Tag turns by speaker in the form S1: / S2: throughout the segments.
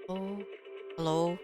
S1: Oh, hello.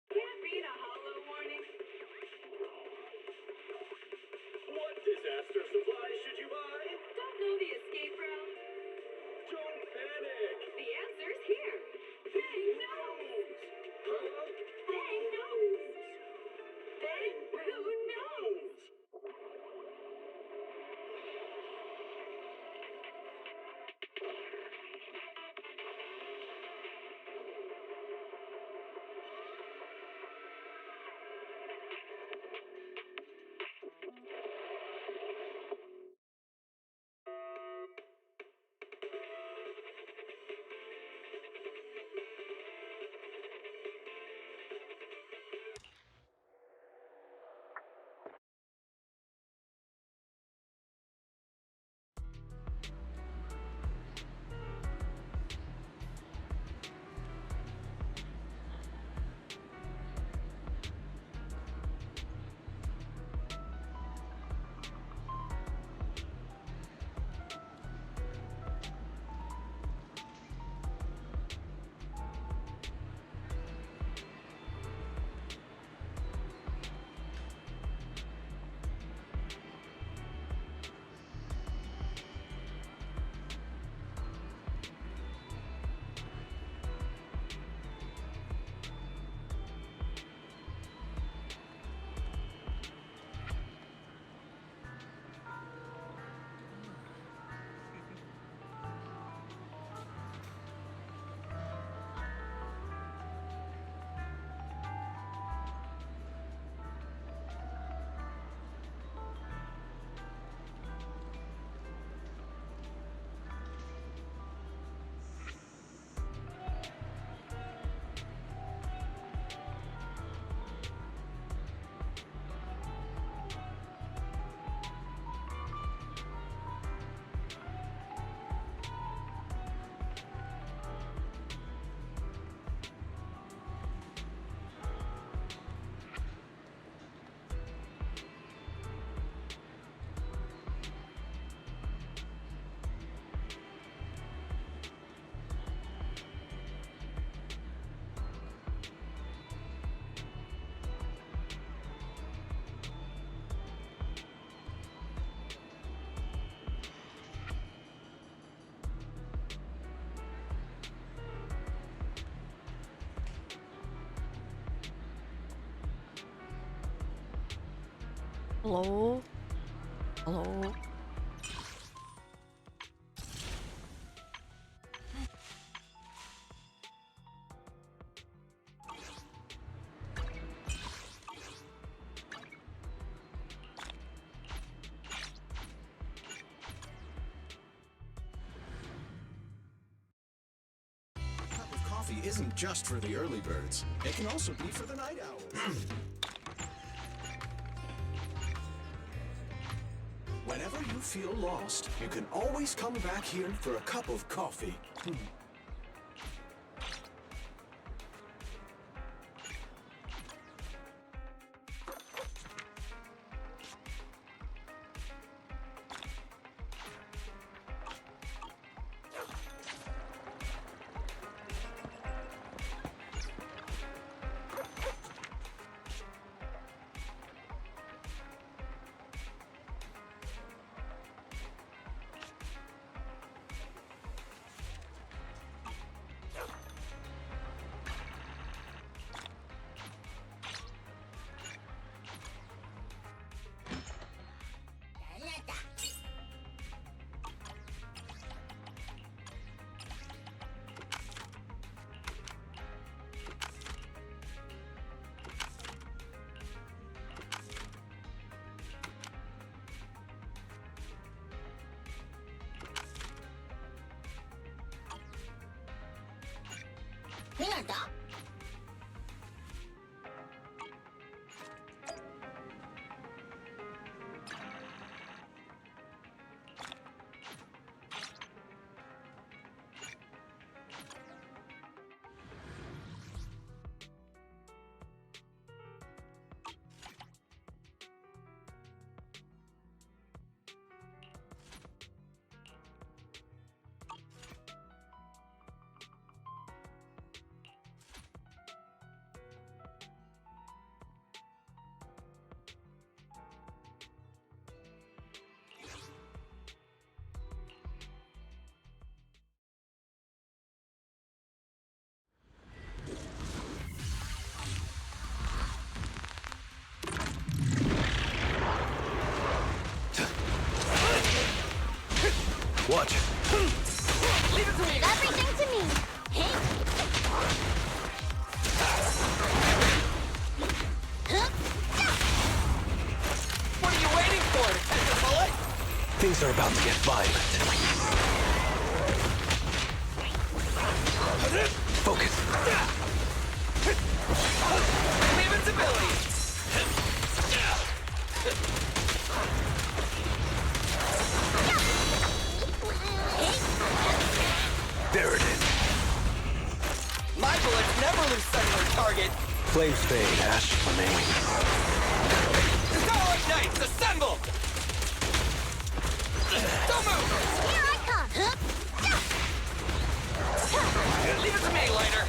S2: Can't beat a hollow warning. What disaster supplies should you buy? Don't know the escape route? Don't panic. The answer's here. Bang nose. Huh? Bang nose. Bang blue nose.
S1: Hello? Hello?
S3: A cup of coffee isn't just for the early birds. It can also be for the night owls. Whenever you feel lost, you can always come back here for a cup of coffee.
S4: Watch.
S2: Leave it to me.
S5: Everything to me. Hey.
S2: What are you waiting for? To catch a bullet?
S4: Things are about to get violent. Focus.
S2: Leave it to Billy.
S4: There it is.
S2: My bullets never lose sight of their target.
S4: Flames fade, ash remain.
S2: Starlight Knights, assemble! Don't move!
S5: Here I come.
S2: Leave it to me, Lighter.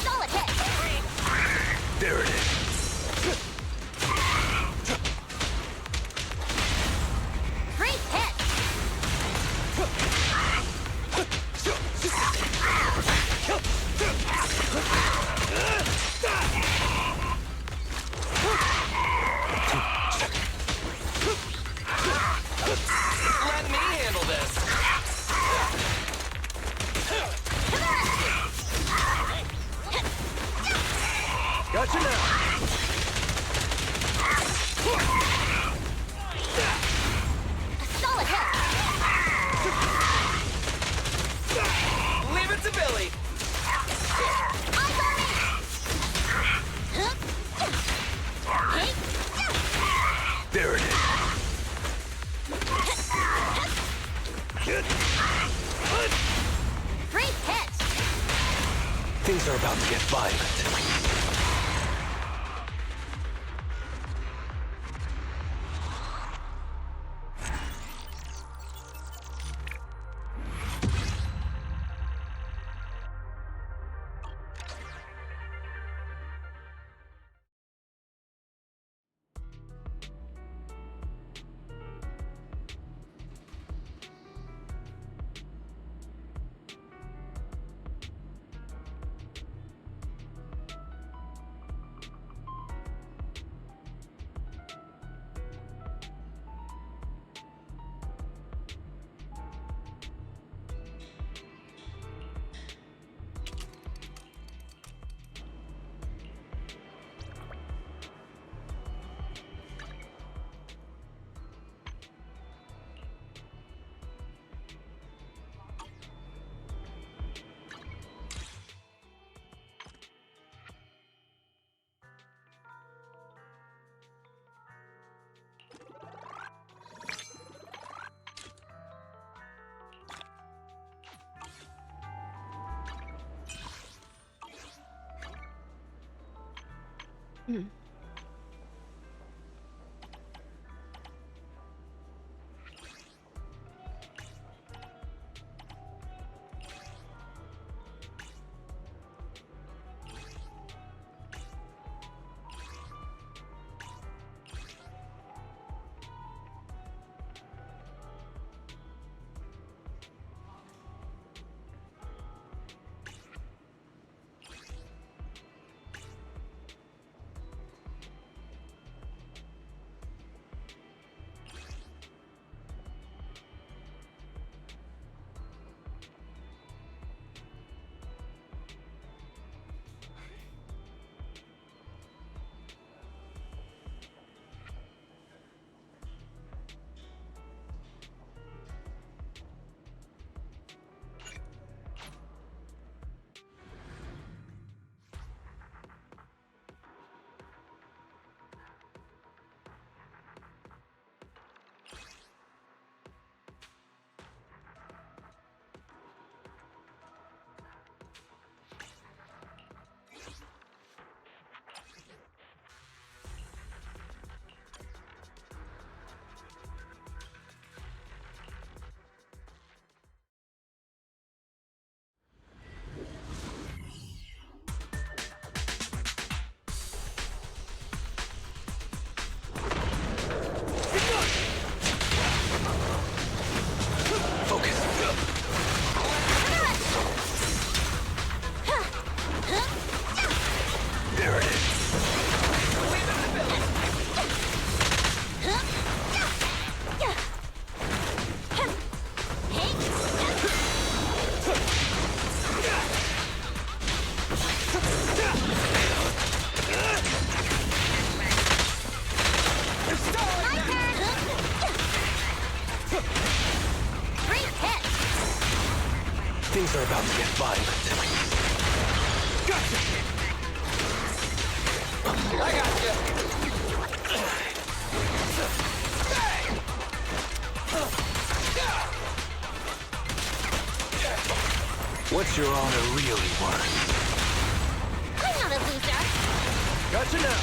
S5: Solid hit.
S4: There it is.
S5: Great hit.
S2: Let me handle this.
S4: Gotcha now.
S5: Solid hit.
S2: Leave it to Billy.
S5: Eyes on me. Hey.
S4: There it is.
S5: Great hit.
S4: violent.
S1: Hmm.
S4: Focus. There it is. Things are about to get violent. What's your honor really worth?
S5: I'm not a loser.
S4: Gotcha now.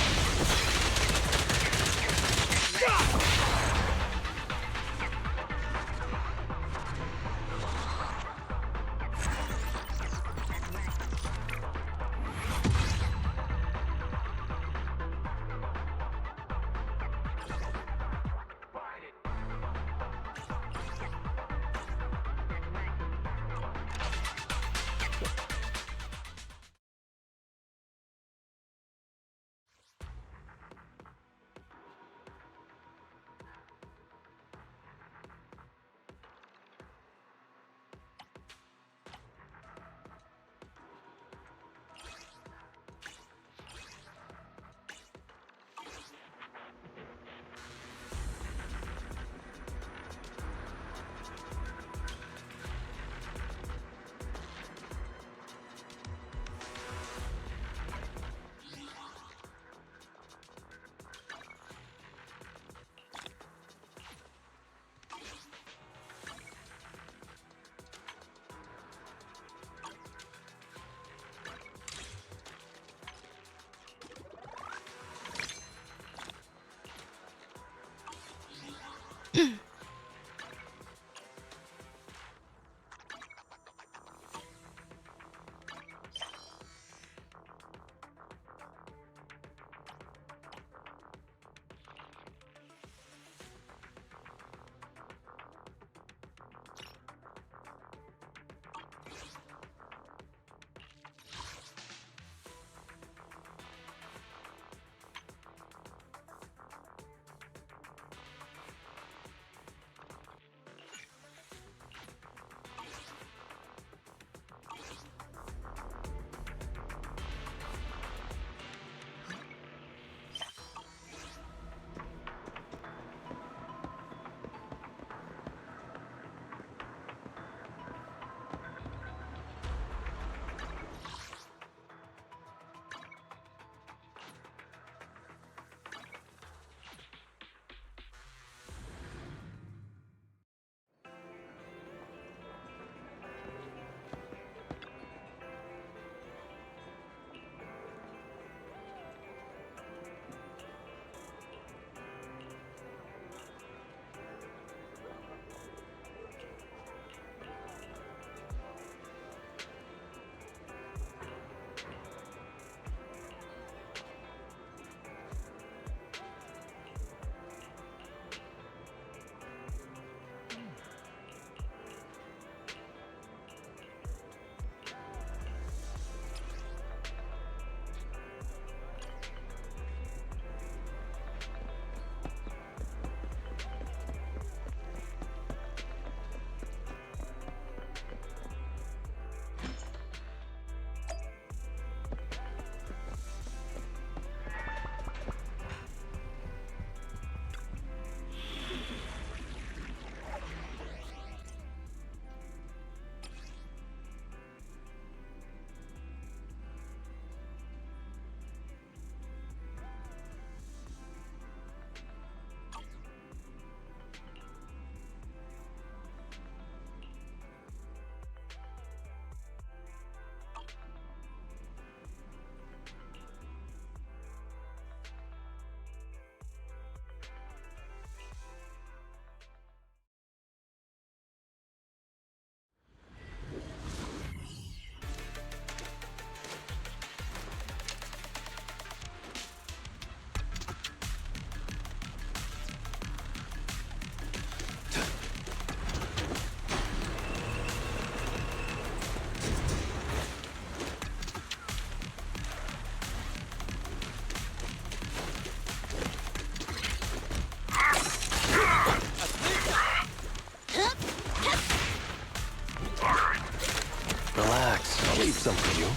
S4: some for you.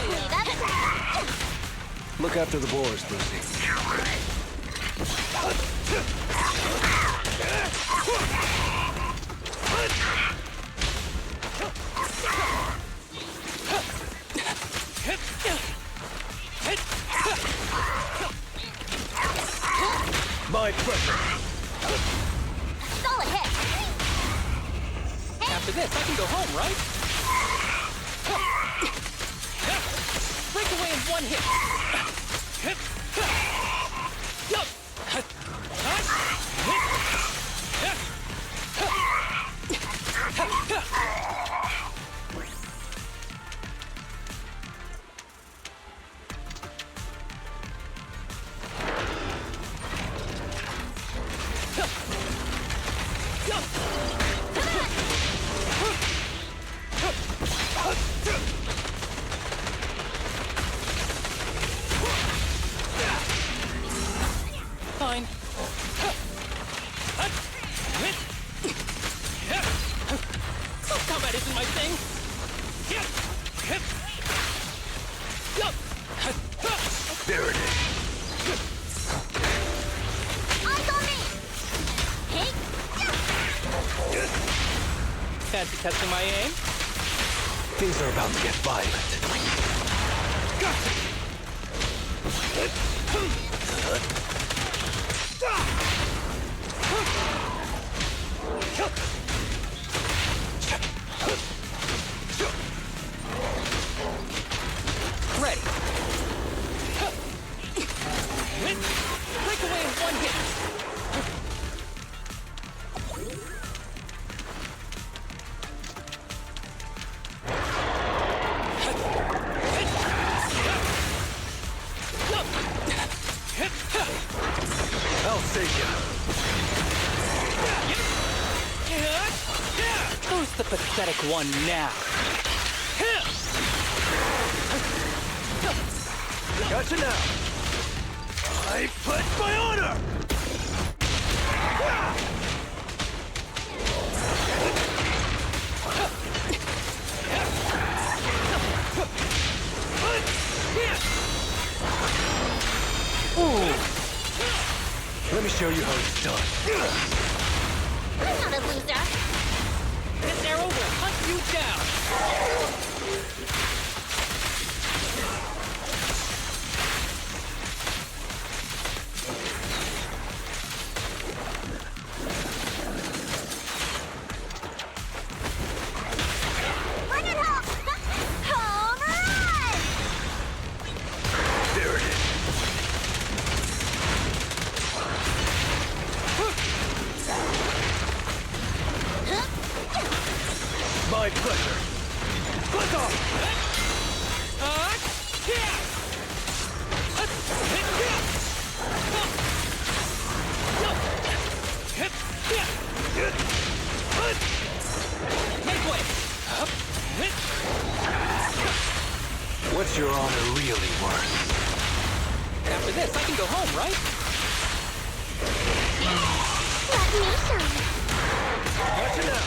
S5: Leave up.
S4: Look after the boars, Lucy. My pleasure.
S5: Solid hit.
S6: After this, I can go home, right? Break away in one hit. Fine. Close combat isn't my thing.
S4: There it is.
S5: Eyes on me. Hey.
S6: Fancy testing my aim?
S4: Things are about to get violent.
S6: Ready. Break away in one hit.
S4: I'll save you.
S6: Who's the pathetic one now?
S4: Gotcha now. I pledge my honor! Let me show you how it's done.
S5: I'm not a loser.
S6: This arrow will hunt you down.
S5: Bring it home. Home run!
S4: There it is. My pleasure. Click off!
S6: Make way.
S4: What's your honor really worth?
S6: After this, I can go home, right?
S5: Let me show you.
S4: Gotcha now.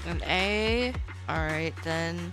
S1: An A. Alright then.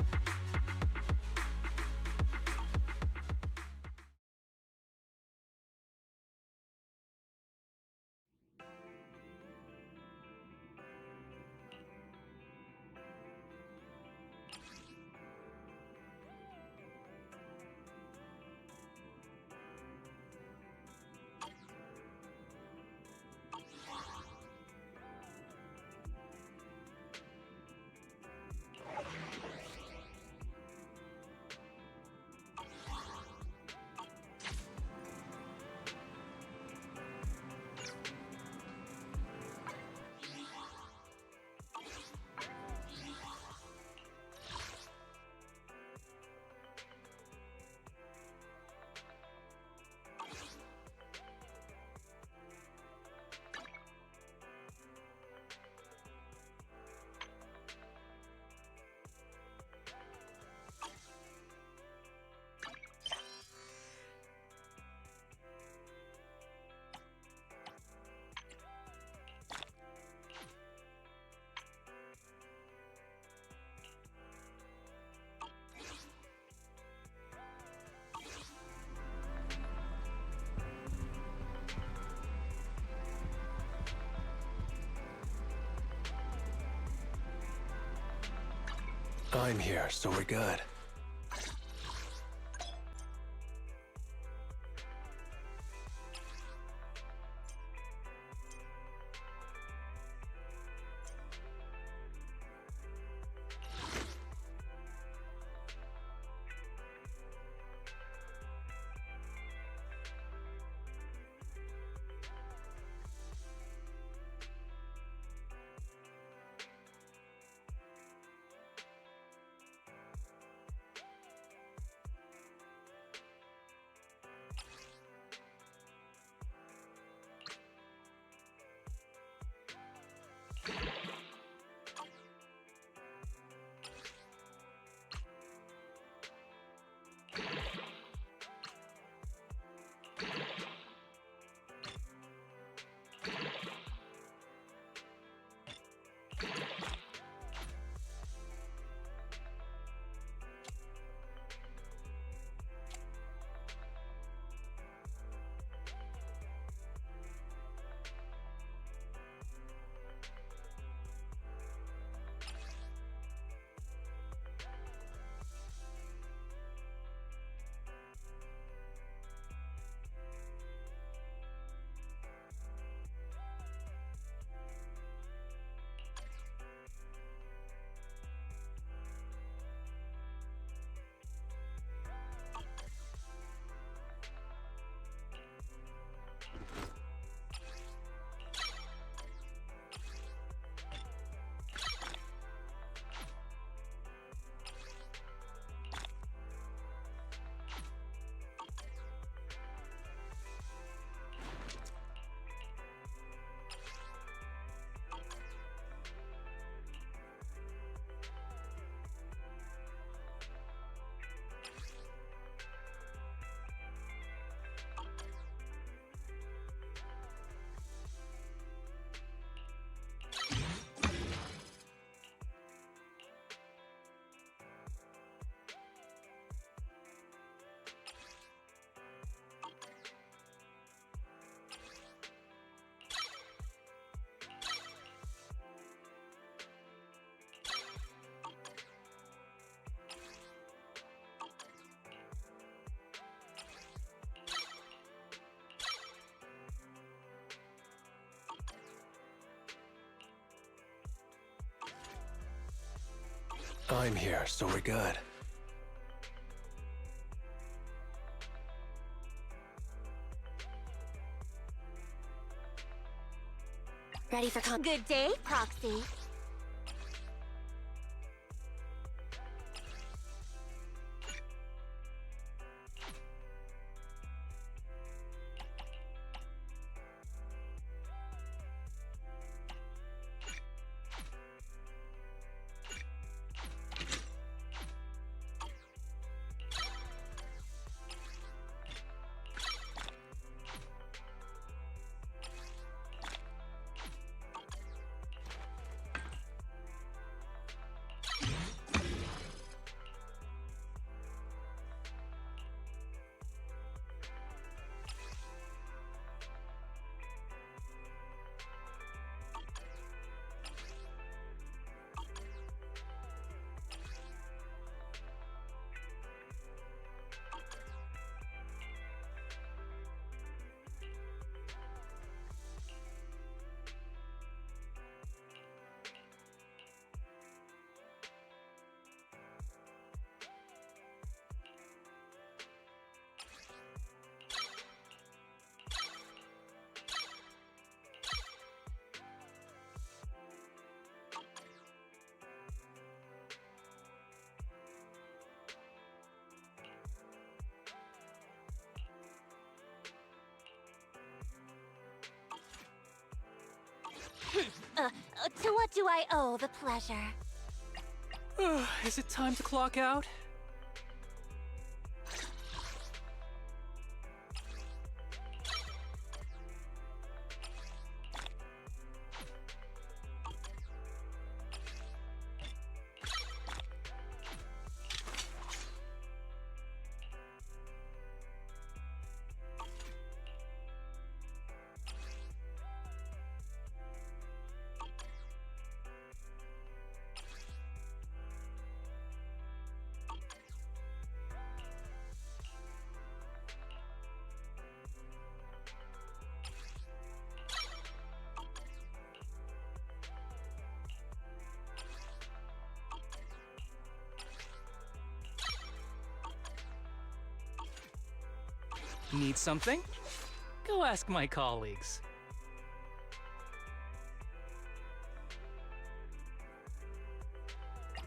S4: I'm here, so we're good. I'm here, so we're good.
S5: Ready for Good day, Proxy. To what do I owe the pleasure?
S6: Is it time to clock out? Need something? Go ask my colleagues.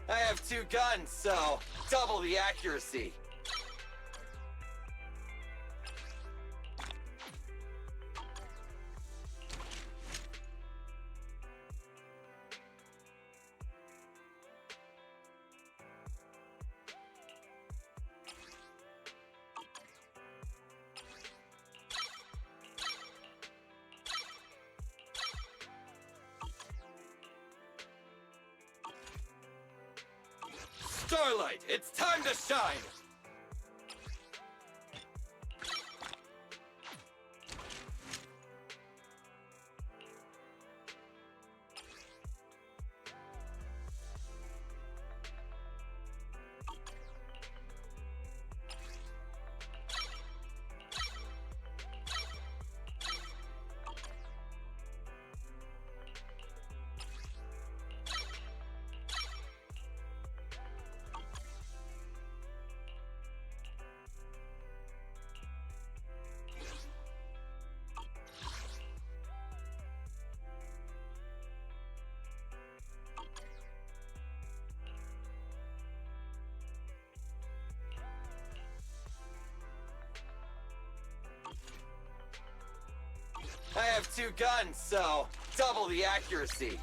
S7: I have 2 guns, so double the accuracy. Starlight, it's time to shine! I have 2 guns, so double the accuracy.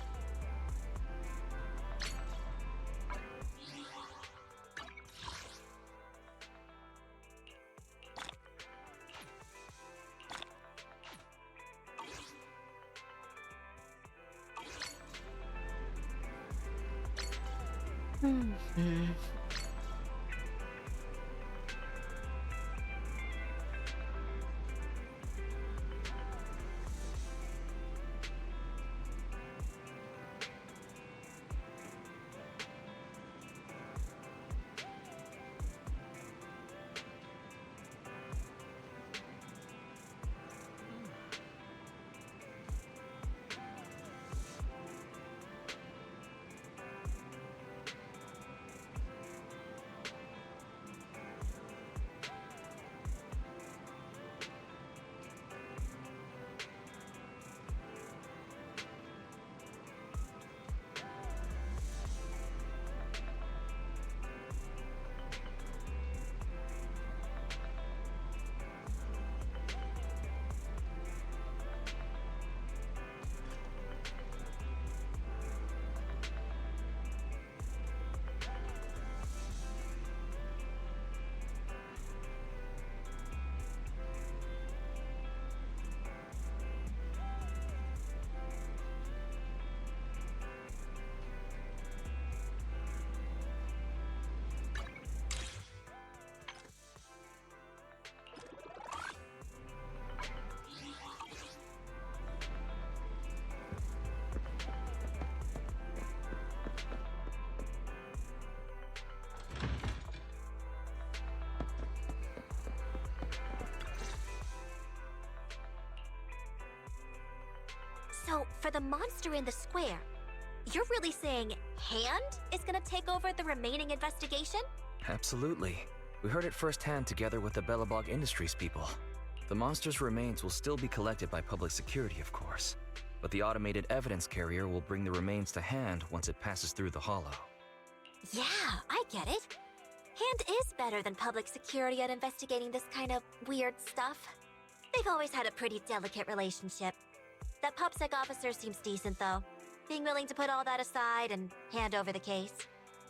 S5: So, for the monster in the square, you're really saying Hand is gonna take over the remaining investigation?
S8: Absolutely. We heard it firsthand together with the Belobog Industries people. The monster's remains will still be collected by public security, of course. But the automated evidence carrier will bring the remains to Hand once it passes through the hollow.
S5: Yeah, I get it. Hand is better than public security at investigating this kind of weird stuff. They've always had a pretty delicate relationship. That PubSec officer seems decent, though, being willing to put all that aside and hand over the case.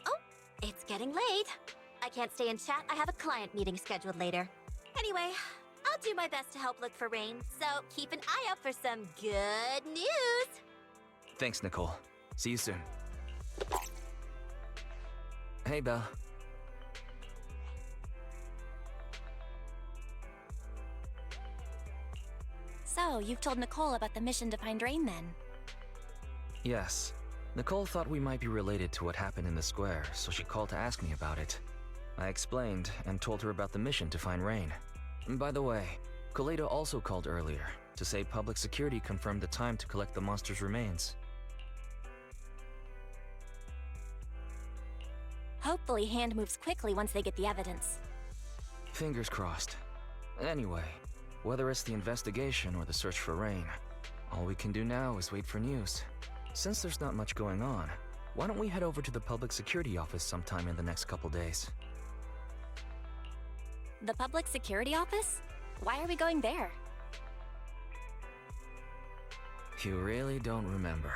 S5: Oh, it's getting late. I can't stay and chat. I have a client meeting scheduled later. Anyway, I'll do my best to help look for Rain, so keep an eye out for some good news.
S8: Thanks, Nicole. See you soon. Hey, Belle.
S9: So, you've told Nicole about the mission to find Rain, then?
S8: Yes. Nicole thought we might be related to what happened in the square, so she called to ask me about it. I explained and told her about the mission to find Rain. And by the way, Koledo also called earlier to say public security confirmed the time to collect the monster's remains.
S9: Hopefully Hand moves quickly once they get the evidence.
S8: Fingers crossed. Anyway, Whether it's the investigation or the search for Rain, all we can do now is wait for news. Since there's not much going on, why don't we head over to the public security office sometime in the next couple days?
S9: The public security office? Why are we going there?
S8: You really don't remember.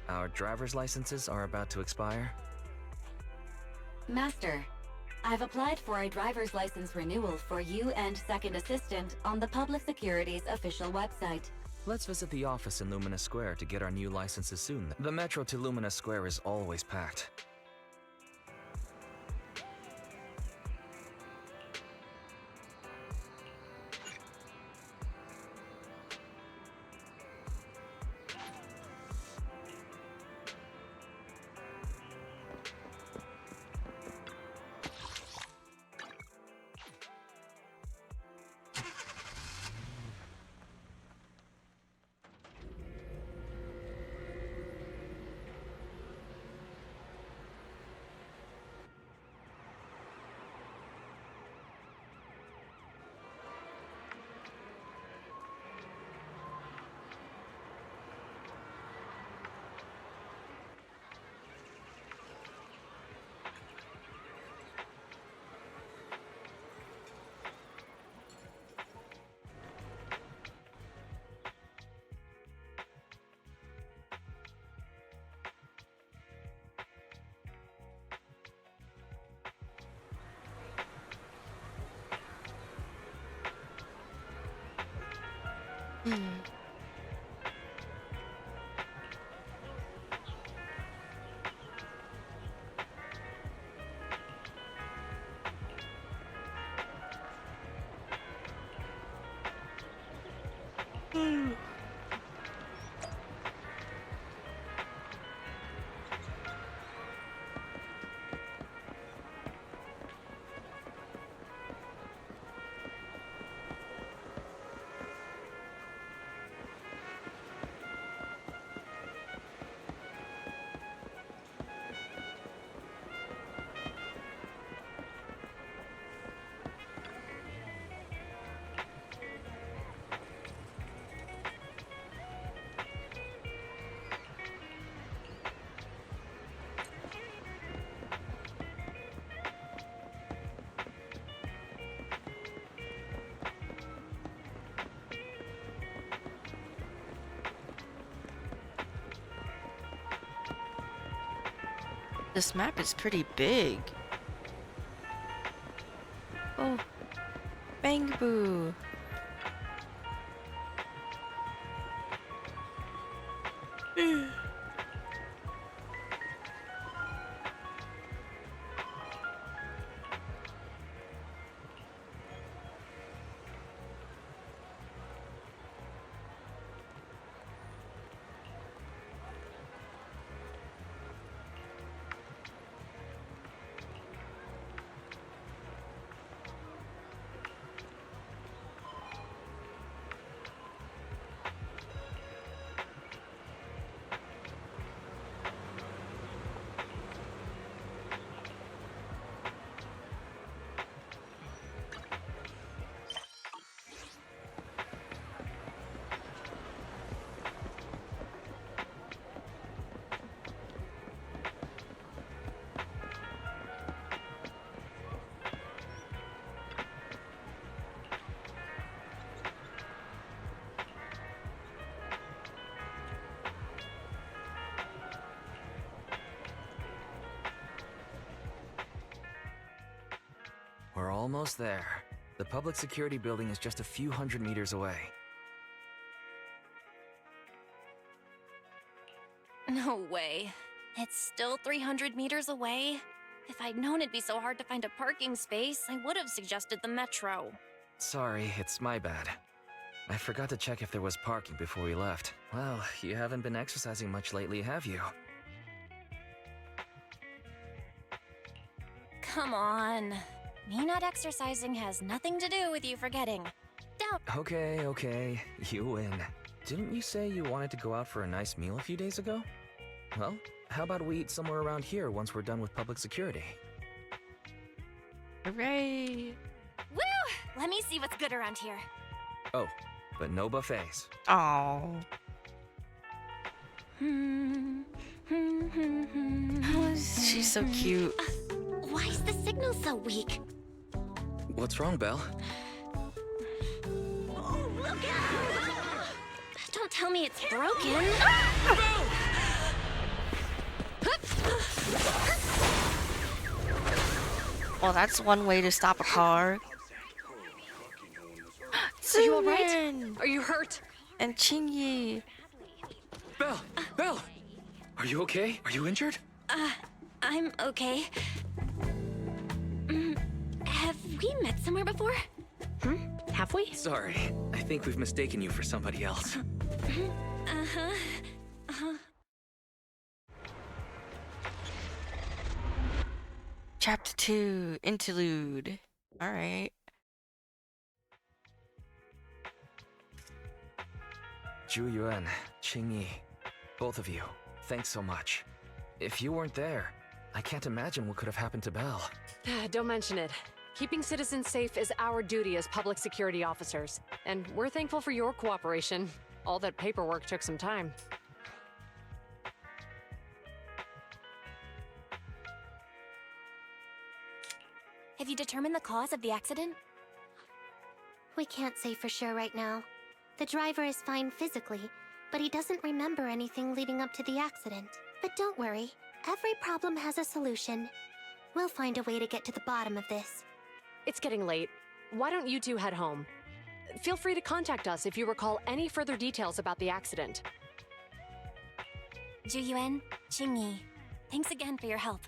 S8: Our driver's licenses are about to expire.
S10: Master, I've applied for a driver's license renewal for you and second assistant on the Public Security's official website.
S8: Let's visit the office in Lumina Square to get our new licenses soon. The metro to Lumina Square is always packed.
S1: This map is pretty big. Oh, Bangaboo.
S8: We're almost there. The public security building is just a few hundred meters away.
S9: No way. It's still 300 meters away? If I'd known it'd be so hard to find a parking space, I would have suggested the metro.
S8: Sorry, it's my bad. I forgot to check if there was parking before we left. Well, you haven't been exercising much lately, have you?
S9: Come on. Me not exercising has nothing to do with you forgetting. Don't.
S8: Okay, you win. Didn't you say you wanted to go out for a nice meal a few days ago? Well, how about we eat somewhere around here once we're done with public security?
S1: Hooray!
S9: Woo! Let me see what's good around here.
S8: Oh, but no buffets.
S1: Oh. She's so cute.
S5: Why is the signal so weak?
S8: What's wrong, Belle?
S5: Oh, look out!
S9: Don't tell me it's broken.
S1: Well, that's one way to stop a car.
S11: Are you alright?
S1: Surin
S11: Are you hurt?
S1: and Chingy.
S8: Belle! Belle! Are you okay? Are you injured?
S9: I'm okay. Have we met somewhere before?
S11: Have we?
S8: Sorry. I think we've mistaken you for somebody else.
S1: Chapter 2, Interlude. Alright.
S8: Zhu Yuan, Qing Yi, both of you, thanks so much. If you weren't there, I can't imagine what could have happened to Belle.
S11: Don't mention it. Keeping citizens safe is our duty as public security officers, and we're thankful for your cooperation. All that paperwork took some time.
S5: Have you determined the cause of the accident? We can't say for sure right now. The driver is fine physically, but he doesn't remember anything leading up to the accident. But don't worry, every problem has a solution. We'll find a way to get to the bottom of this.
S11: It's getting late. Why don't you two head home? Feel free to contact us if you recall any further details about the accident.
S5: Zhu Yuan, Qing Yi, thanks again for your help.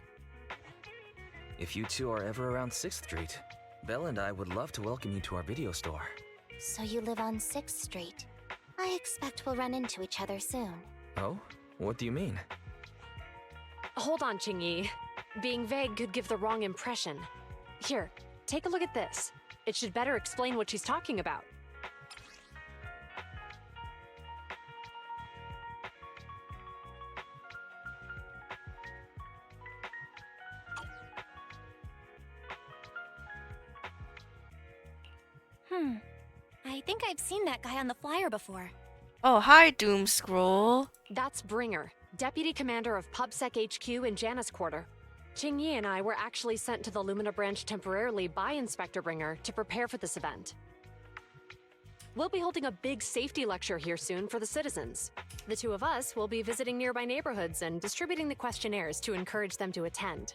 S8: If you two are ever around 6th Street, Belle and I would love to welcome you to our video store.
S5: So you live on 6th Street. I expect we'll run into each other soon.
S8: Oh? What do you mean?
S11: Hold on, Qing Yi. Being vague could give the wrong impression. Here, take a look at this. It should better explain what she's talking about.
S5: I think I've seen that guy on the flyer before.
S1: Oh, hi, Doom Scroll.
S11: That's Bringer, Deputy Commander of PubSec HQ in Janus Quarter. Qing Yi and I were actually sent to the Lumina branch temporarily by Inspector Bringer to prepare for this event. We'll be holding a big safety lecture here soon for the citizens. The two of us will be visiting nearby neighborhoods and distributing the questionnaires to encourage them to attend.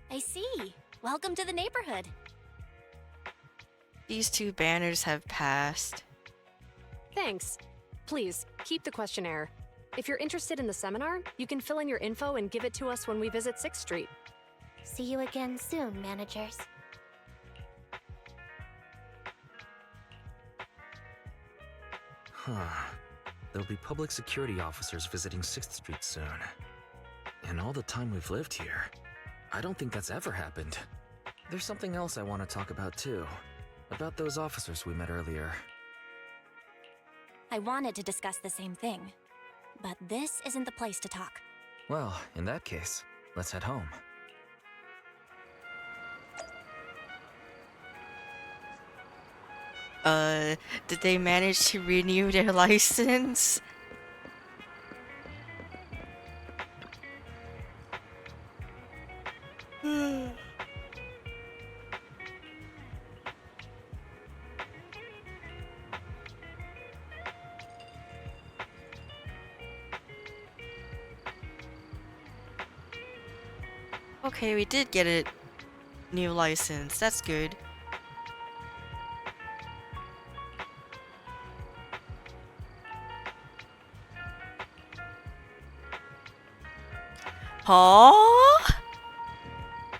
S5: I see. Welcome to the neighborhood.
S1: These two banners have passed.
S11: Thanks. Please, keep the questionnaire. If you're interested in the seminar, you can fill in your info and give it to us when we visit 6th Street.
S5: See you again soon, managers.
S8: Huh. There'll be public security officers visiting 6th Street soon. In all the time we've lived here, I don't think that's ever happened. There's something else I want to talk about too. About those officers we met earlier.
S5: I wanted to discuss the same thing, but this isn't the place to talk.
S8: Well, in that case, let's head home.
S1: Did they manage to renew their license? Okay, we did get a new license. That's good. Huh?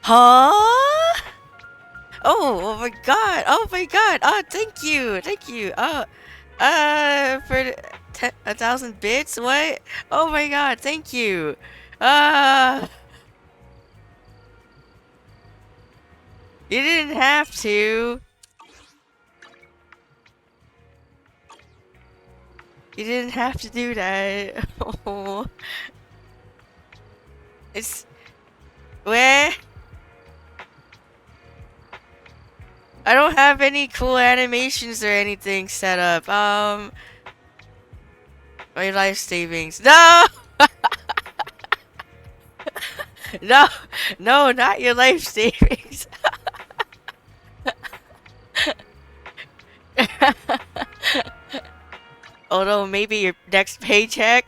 S1: Huh? Oh my god. Oh my god. Oh, thank you. Thank you. For 1,000 bits? What? Oh my god. Thank you. You didn't have to. You didn't have to do that. Oh. It's... Where? I don't have any cool animations or anything set up. My life savings. No! No! No, not your life savings. Although maybe your next paycheck.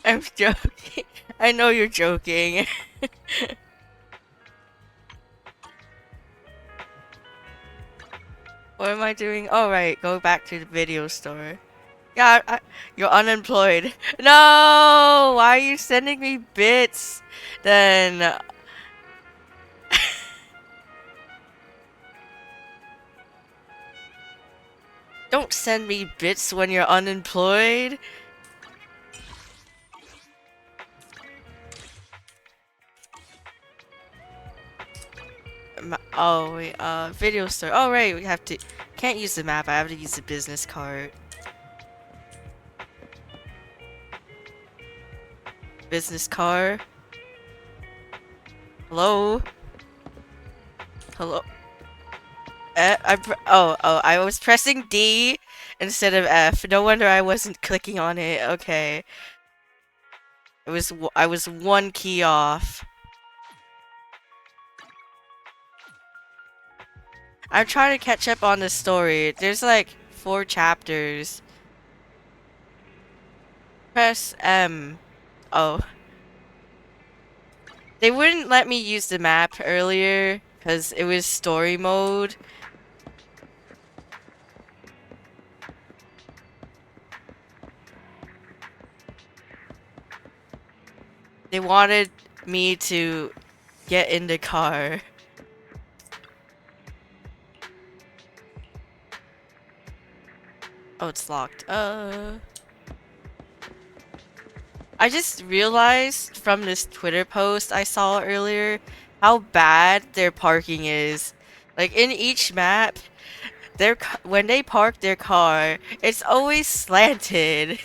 S1: I'm joking. I know you're joking. What am I doing? Oh, right. Go back to the video store. Yeah, you're unemployed. No! Why are you sending me bits? Then... Don't send me bits when you're unemployed. Oh, wait, video store. Oh, right, we have to... Can't use the map, I have to use the business card. Business card. Hello? Hello? I was pressing D instead of F. No wonder I wasn't clicking on it. Okay. I was one key off. I'm trying to catch up on the story. There's like 4 chapters. Press M. Oh. They wouldn't let me use the map earlier because it was story mode. They wanted me to get in the car. Oh, it's locked. I just realized from this Twitter post I saw earlier how bad their parking is. Like in each map, when they park their car, it's always slanted.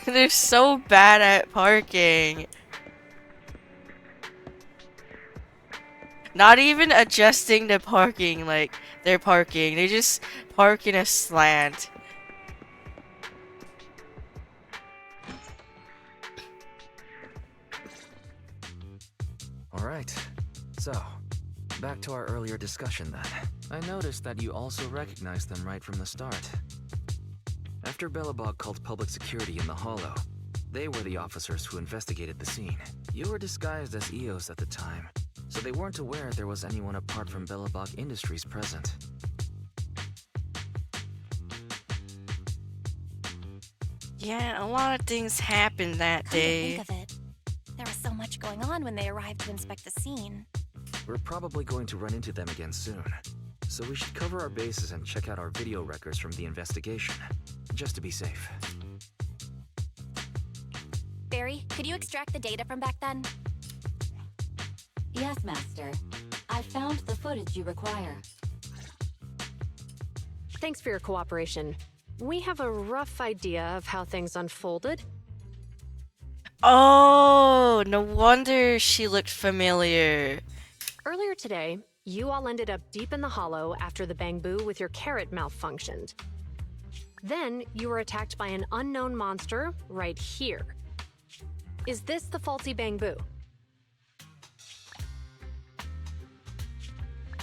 S1: They're so bad at parking. Not even adjusting the parking, like their parking. They just park in a slant.
S8: Alright, so, back to our earlier discussion then. I noticed that you also recognized them right from the start. After Belobog called public security in the Hollow, they were the officers who investigated the scene. You were disguised as EOS at the time, so they weren't aware there was anyone apart from Belobog Industries present.
S1: Yeah, a lot of things happened that day.
S9: Come to think of it, there was so much going on when they arrived to inspect the scene.
S8: We're probably going to run into them again soon, so we should cover our bases and check out our video records from the investigation, just to be safe.
S9: Barry, could you extract the data from back then?
S10: Yes, Master. I found the footage you require.
S11: Thanks for your cooperation. We have a rough idea of how things unfolded.
S1: Oh, no wonder she looked familiar.
S11: Earlier today, you all ended up deep in the Hollow after the Bangbu with your carrot malfunctioned. Then, you were attacked by an unknown monster right here. Is this the faulty Bangbu?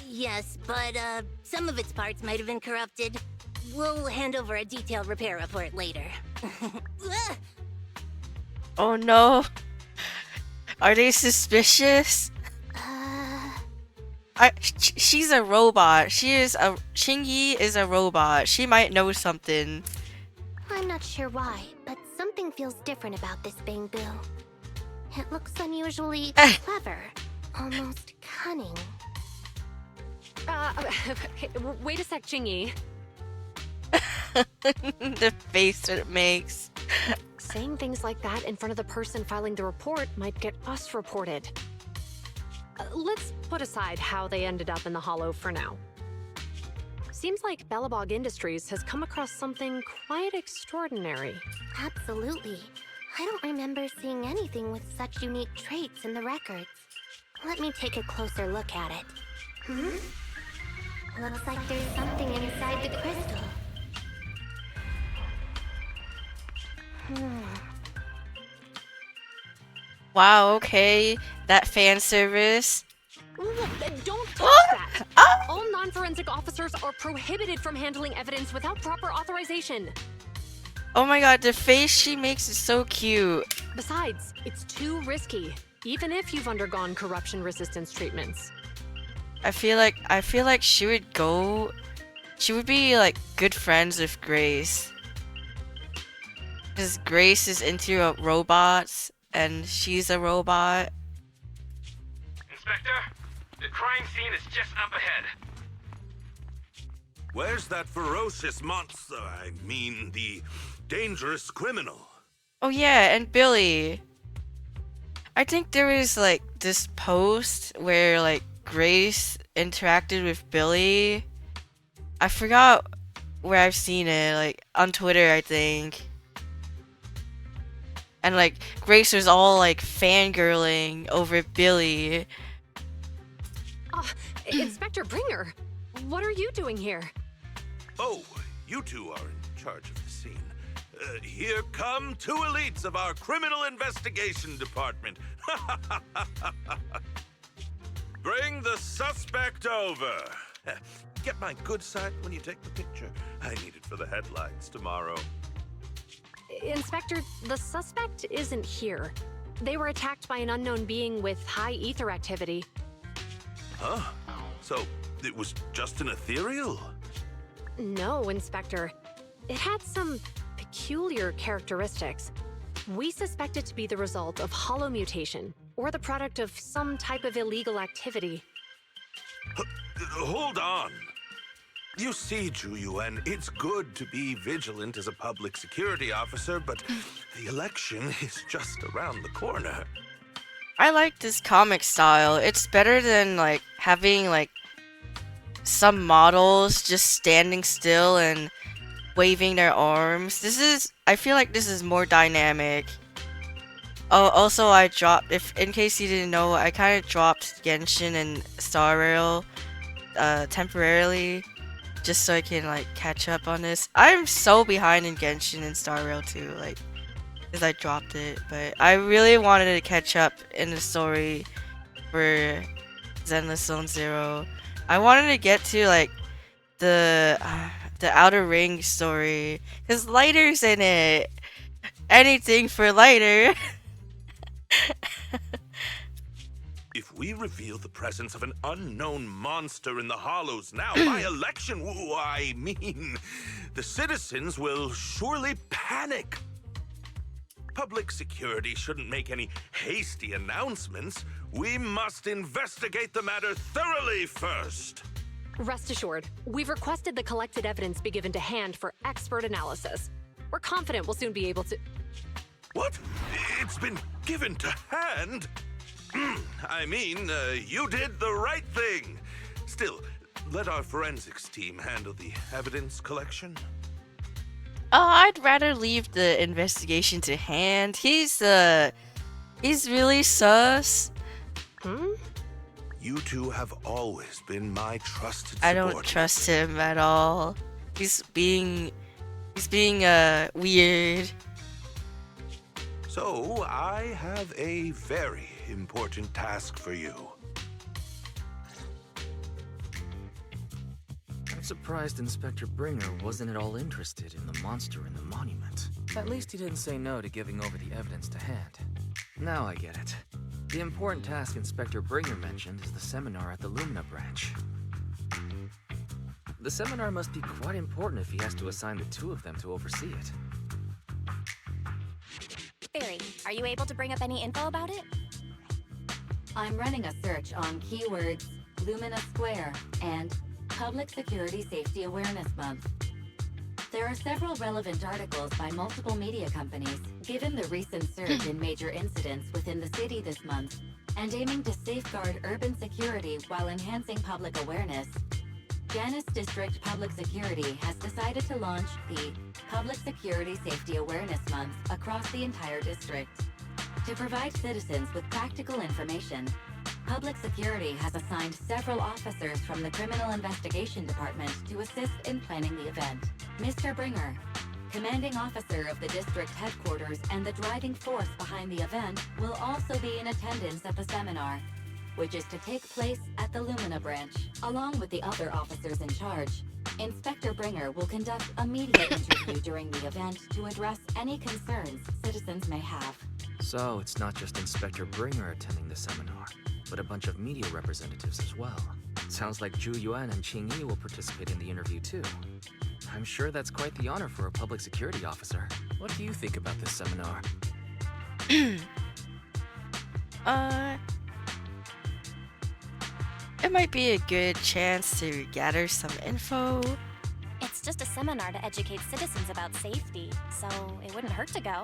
S5: Yes, but some of its parts might have been corrupted. We'll hand over a detailed repair report later.
S1: Oh no. Are they suspicious? She's a robot. Qingyi is a robot. She might know something.
S5: I'm not sure why, but something feels different about this Bangbu. It looks unusually clever, almost cunning.
S11: Wait a sec, Qingyi.
S1: The face it makes.
S11: Saying things like that in front of the person filing the report might get us reported. Let's put aside how they ended up in the Hollow for now. Seems like Bellabog Industries has come across something quite extraordinary.
S5: Absolutely. I don't remember seeing anything with such unique traits in the records. Let me take a closer look at it. Looks like there's something inside the crystal.
S1: Wow, okay. That fan service.
S11: Don't touch that! All non-forensic officers are prohibited from handling evidence without proper authorization.
S1: Oh my god, the face she makes is so cute.
S11: Besides, it's too risky, even if you've undergone corruption resistance treatments.
S1: I feel like she would be like good friends with Grace. Because Grace is into robots and she's a robot.
S4: Inspector, the crime scene is just up ahead.
S12: Where's that ferocious monster? I mean, the dangerous criminal.
S1: Oh yeah, and Billy. I think there was like this post where like Grace interacted with Billy. I forgot where I've seen it, like on Twitter, I think. And like Grace was all like fangirling over Billy.
S11: Inspector Bringer, what are you doing here?
S12: Oh, you two are in charge of the scene. Here come two elites of our criminal investigation department. Bring the suspect over. Get my good side when you take the picture. I need it for the headlines tomorrow.
S11: Inspector, the suspect isn't here. They were attacked by an unknown being with high ether activity.
S12: Huh? So, it was just an ethereal?
S11: No, Inspector. It had some peculiar characteristics. We suspect it to be the result of hollow mutation, or the product of some type of illegal activity.
S12: Hold on. You see, Ju-Yuan, it's good to be vigilant as a public security officer, but the election is just around the corner.
S1: I like this comic style. It's better than like having like some models just standing still and waving their arms. I feel like this is more dynamic. Oh, also I dropped, in case you didn't know, I kind of dropped Genshin and Star Rail temporarily just so I can like catch up on this. I'm so behind in Genshin and Star Rail too, like, because I dropped it, but I really wanted to catch up in the story for Zenless Zone Zero. I wanted to get to like the Outer Ring story, because Lighter's in it. Anything for Lighter.
S12: If we reveal the presence of an unknown monster in the Hollows now, my election, I mean, the citizens will surely panic. Public security shouldn't make any hasty announcements. We must investigate the matter thoroughly first.
S11: Rest assured, we've requested the collected evidence be given to hand for expert analysis. We're confident we'll soon be able to...
S12: What? It's been given to hand? I mean, you did the right thing. Still, let our forensics team handle the evidence collection.
S1: I'd rather leave the investigation to hand. He's really sus.
S12: You two have always been my trusted
S1: I
S12: subordinate.
S1: don't trust him at all. He's being weird.
S12: So, I have a very important task for you.
S8: I'm surprised Inspector Bringer wasn't at all interested in the monster in the monument. At least he didn't say no to giving over the evidence to hand. Now I get it. The important task Inspector Bringer mentioned is the seminar at the Lumina branch. The seminar must be quite important if he has to assign the two of them to oversee it.
S9: Barry, are you able to bring up any info about it?
S10: I'm running a search on keywords Lumina Square and Public Security Safety Awareness Month. There are several relevant articles by multiple media companies, given the recent surge in major incidents within the city this month, and aiming to safeguard urban security while enhancing public awareness. Janus District Public Security has decided to launch the Public Security Safety Awareness Month across the entire district. To provide citizens with practical information, Public Security has assigned several officers from the Criminal Investigation Department to assist in planning the event. Mr. Bringer, commanding officer of the district headquarters and the driving force behind the event, will also be in attendance at the seminar, which is to take place at the Lumina branch. Along with the other officers in charge, Inspector Bringer will conduct a media interview during the event to address any concerns citizens may have.
S8: So it's not just Inspector Bringer attending the seminar, but a bunch of media representatives as well. Sounds like Zhu Yuan and Qing Yi will participate in the interview too. I'm sure that's quite the honor for a public security officer. What do you think about this seminar?
S1: It might be a good chance to gather some info.
S9: It's just a seminar to educate citizens about safety, so it wouldn't hurt to go.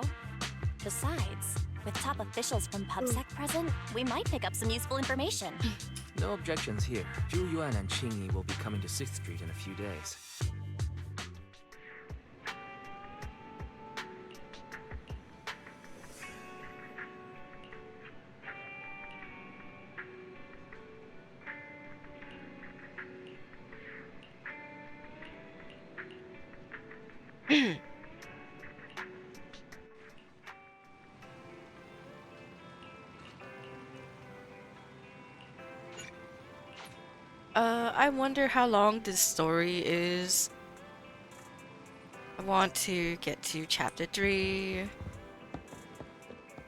S9: Besides, with top officials from PubSec present, we might pick up some useful information.
S8: No objections here. Zhu Yuan and Qing Yi will be coming to 6th Street in a few days.
S1: I wonder how long this story is. I want to get to chapter 3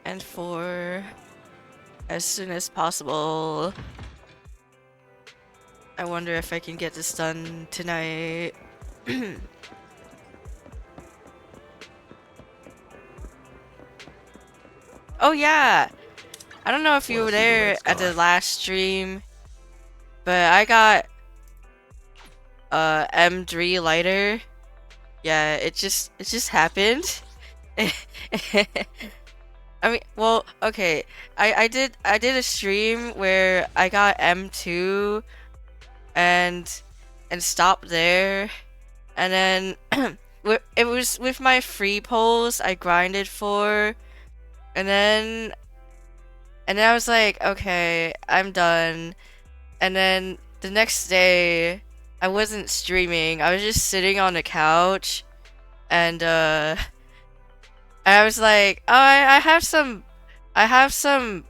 S1: and 4 as soon as possible. I wonder if I can get this done tonight. Oh yeah! I don't know if you were there at the last stream, but I got M3 lighter. Yeah, it just happened. I mean, well, okay. I did a stream where I got M2 and stopped there, and then it was with my free pulls I grinded for, and then I was like, okay, I'm done. And then the next day I wasn't streaming. I was just sitting on the couch, and I was like, oh, I have some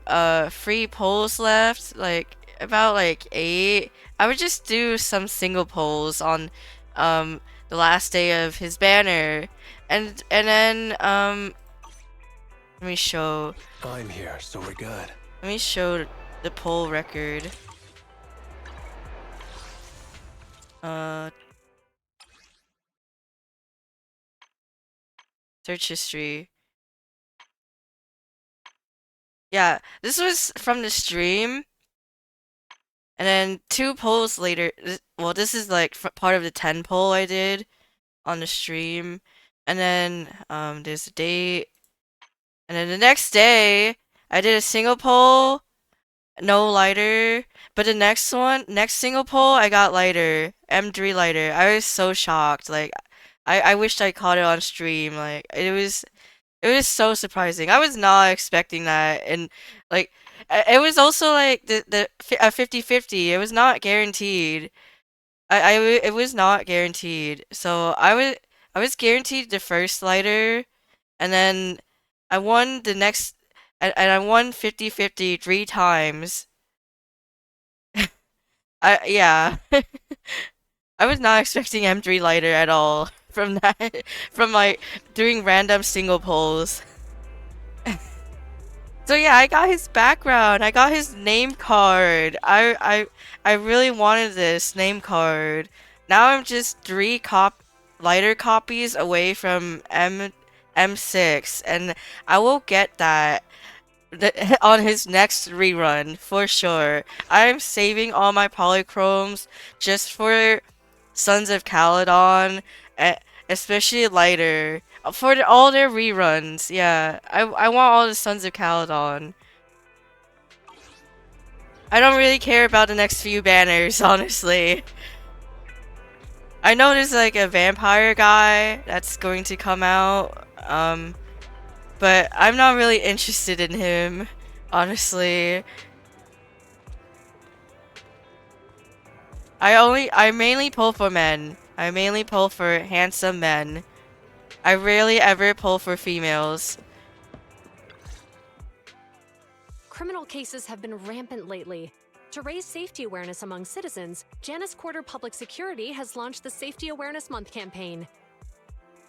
S1: free polls left, like about like 8. I would just do some single polls on the last day of his banner, and then let me show.
S4: I'm here, so we're good.
S1: Let me show the poll record. Search history. Yeah, this was from the stream. And then 2 polls later, well, this is like part of the 10 poll I did on the stream. And then there's a date. And then the next day, I did a single poll, no lighter. But the next single poll, I got lighter, M3 lighter. I was so shocked. Like, I wished I caught it on stream. Like, it was so surprising. I was not expecting that, and like, it was also like a 50-50. It was not guaranteed. It was not guaranteed. So I was guaranteed the first lighter, and then I won the next, and I won 50-50 3 times. Yeah. I was not expecting M3 lighter at all from that, from like doing random single polls. So yeah, I got his background. I got his name card. I really wanted this name card. Now I'm just 3 lighter copies away from M6, and I will get that on his next rerun for sure. I'm saving all my polychromes just for Sons of Caledon, especially lighter. For all their reruns, yeah. I want all the Sons of Caledon. I don't really care about the next few banners, honestly. I know there's like a vampire guy that's going to come out, but I'm not really interested in him, honestly. I mainly pull for men. I mainly pull for handsome men. I rarely ever pull for females.
S11: Criminal cases have been rampant lately. To raise safety awareness among citizens, Janus Quarter Public Security has launched the Safety Awareness Month campaign.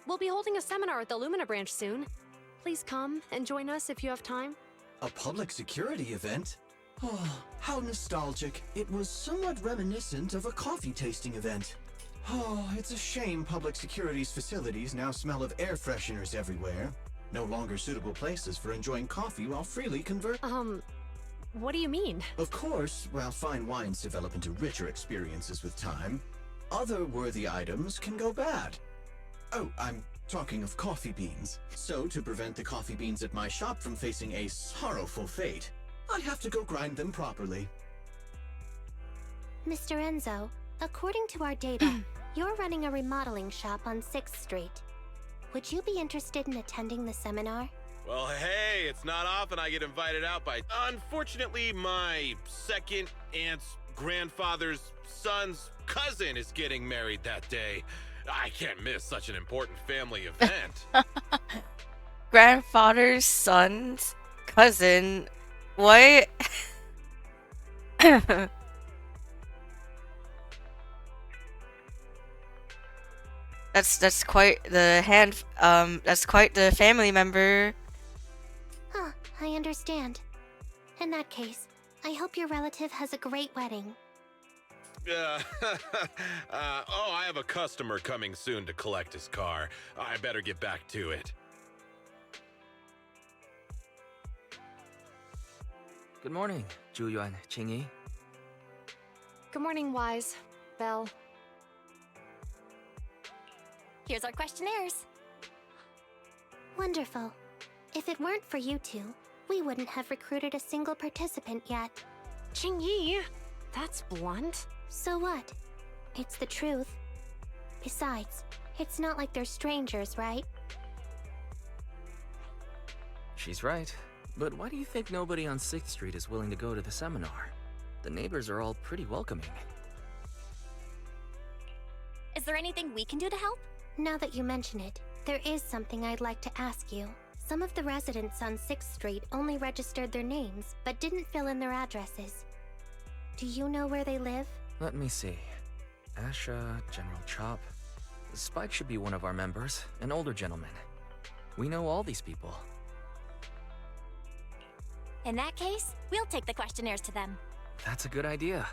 S11: We'll be holding a seminar at the Lumina branch soon. Please come and join us if you have time.
S3: A public security event? Oh, how nostalgic. It was somewhat reminiscent of a coffee tasting event. Oh, it's a shame public security's facilities now smell of air fresheners everywhere. No longer suitable places for enjoying coffee while freely
S11: What do you mean?
S3: Of course, while fine wines develop into richer experiences with time, other worthy items can go bad. Oh, I'm talking of coffee beans. So, to prevent the coffee beans at my shop from facing a sorrowful fate, I have to go grind them properly.
S5: Mr. Enzo, according to our data, you're running a remodeling shop on 6th Street. Would you be interested in attending the seminar?
S13: Well, hey, it's not often I get invited out by... Unfortunately, my second aunt's grandfather's son's cousin is getting married that day. I can't miss such an important family event.
S1: Grandfather's son's cousin. What? That's quite the that's quite the family member.
S5: Huh, I understand. In that case, I hope your relative has a great wedding.
S13: I have a customer coming soon to collect his car. I better get back to it.
S8: Good morning, Zhuyuan, Qingyi.
S11: Good morning, Wise. Belle.
S5: Here's our questionnaires. Wonderful. If it weren't for you two, we wouldn't have recruited a single participant yet.
S11: Qingyi, that's blunt.
S5: So what? It's the truth. Besides, it's not like they're strangers, right?
S8: She's right. But why do you think nobody on 6th Street is willing to go to the seminar? The neighbors are all pretty welcoming.
S5: Is there anything we can do to help? Now that you mention it, there is something I'd like to ask you. Some of the residents on 6th Street only registered their names, but didn't fill in their addresses. Do you know where they live?
S8: Let me see. Asha, General Chop. Spike should be one of our members, an older gentleman. We know all these people.
S5: In that case, we'll take the questionnaires to them.
S8: That's a good idea.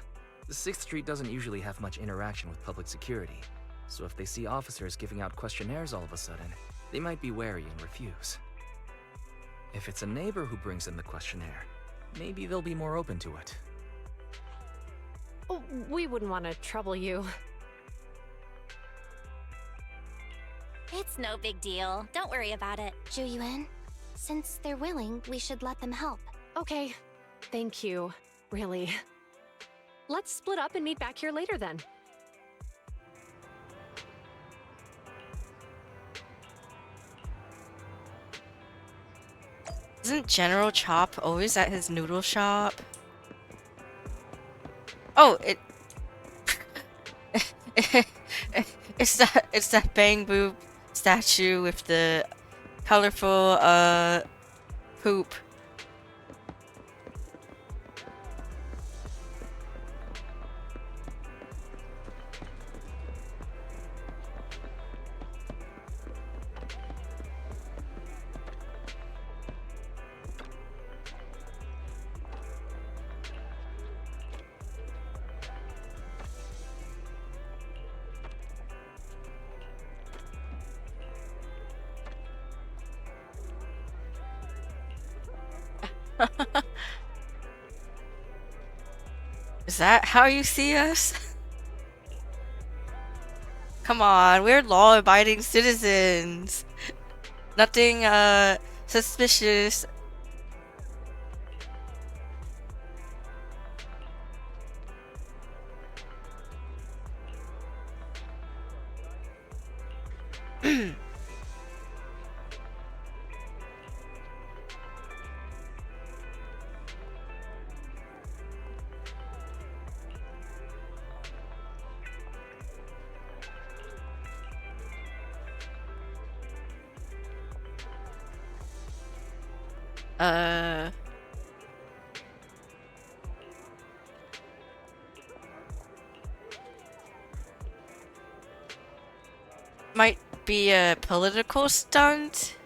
S8: The 6th Street doesn't usually have much interaction with public security, so if they see officers giving out questionnaires all of a sudden, they might be wary and refuse. If it's a neighbor who brings in the questionnaire, maybe they'll be more open to it.
S11: Oh, we wouldn't want to trouble you.
S5: It's no big deal. Don't worry about it. Zhuyuan, since they're willing, we should let them help.
S11: Okay. Thank you. Really. Let's split up and meet back here later then.
S1: Isn't General Chop always at his noodle shop? Oh, it's that Bang Boop statue with the colorful poop. Is that how you see us? Come on, we're law-abiding citizens. Nothing, suspicious. Uh, might be a political stunt.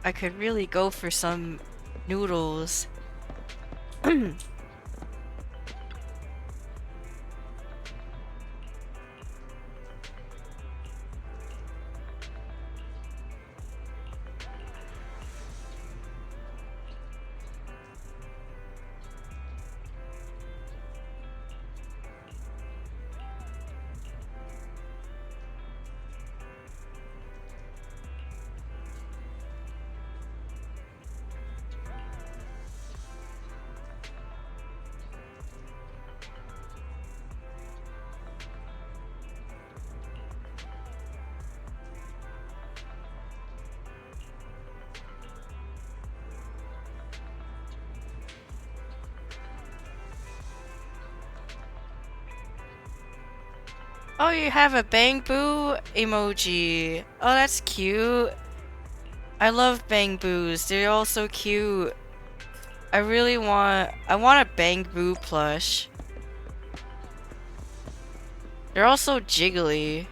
S1: I could really go for some noodles. Oh, you have a Bang Boo emoji. Oh, that's cute. I love Bang Boos. They're all so cute. I want a Bang Boo plush. They're all so jiggly.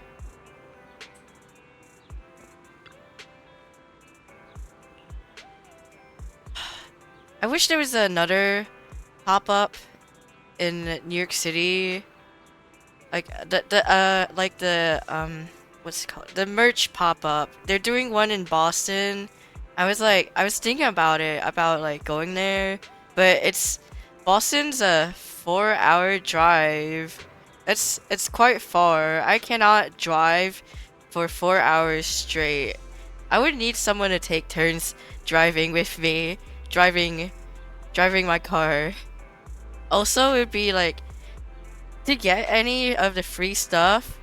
S1: I wish there was another pop-up in New York City. Like what's it called? The merch pop-up. They're doing one in Boston. I was thinking about it, about like going there, but Boston's a 4-hour drive. It's quite far. I cannot drive for 4 hours straight. I would need someone to take turns driving with me, driving my car. Also, it would be like, to get any of the free stuff,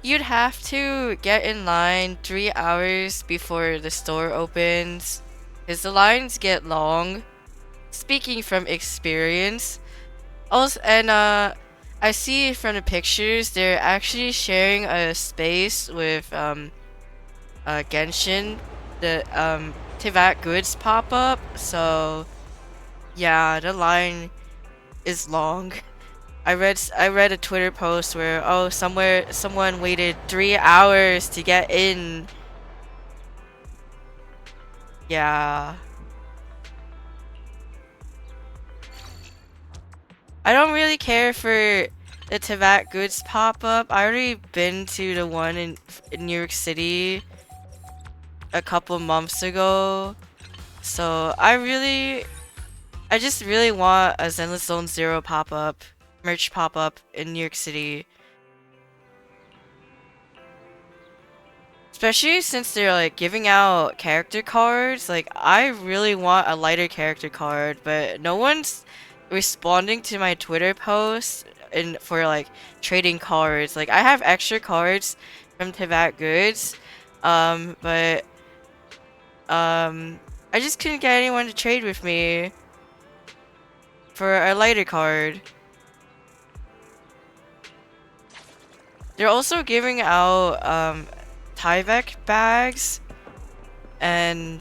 S1: you'd have to get in line 3 hours before the store opens, because the lines get long. Speaking from experience. Also, and I see from the pictures they're actually sharing a space with Genshin, the Tivat Goods pop up. So yeah, the line is long. I read a Twitter post where someone waited 3 hours to get in. Yeah. I don't really care for the Tivat Goods pop-up. I already been to the one in New York City a couple months ago. So I just really want a Zenless Zone Zero pop-up, merch pop-up in New York City. Especially since they're like giving out character cards. Like, I really want a lighter character card, but no one's responding to my Twitter posts for like trading cards. Like, I have extra cards from Tivat Goods, but I just couldn't get anyone to trade with me for a lighter card. They're also giving out Tyvek bags and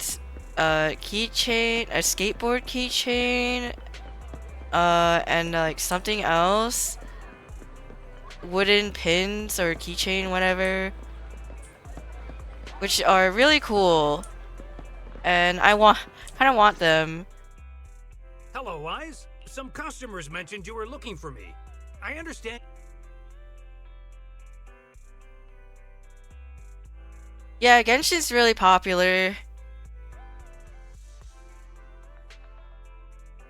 S1: a keychain, a skateboard keychain, and like something else, wooden pins or keychain, whatever, which are really cool, and I kind of want them.
S14: Hello, Wise. Some customers mentioned you were looking for me. I understand.
S1: Yeah, Genshin's really popular.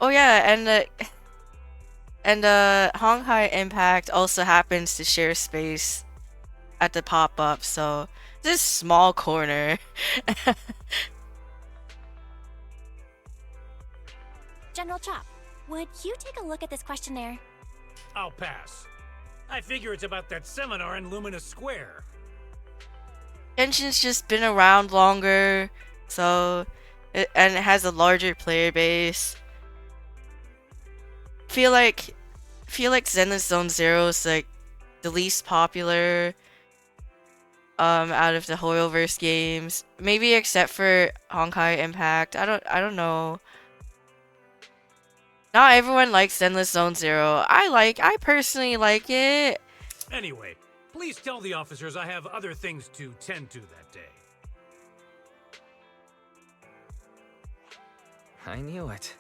S1: Oh yeah, and Honghai Impact also happens to share space at the pop-up, so this small corner.
S9: General Chop, would you take a look at this questionnaire?
S14: I'll pass. I figure it's about that seminar in Luminous Square.
S1: Genshin's just been around longer, so and it has a larger player base. Feel like Zenless Zone Zero is like the least popular out of the Hoyoverse games. Maybe except for Honkai Impact. I don't know. Not everyone likes Zenless Zone Zero. I personally like it.
S14: Anyway, please tell the officers I have other things to tend to that day.
S8: I knew it.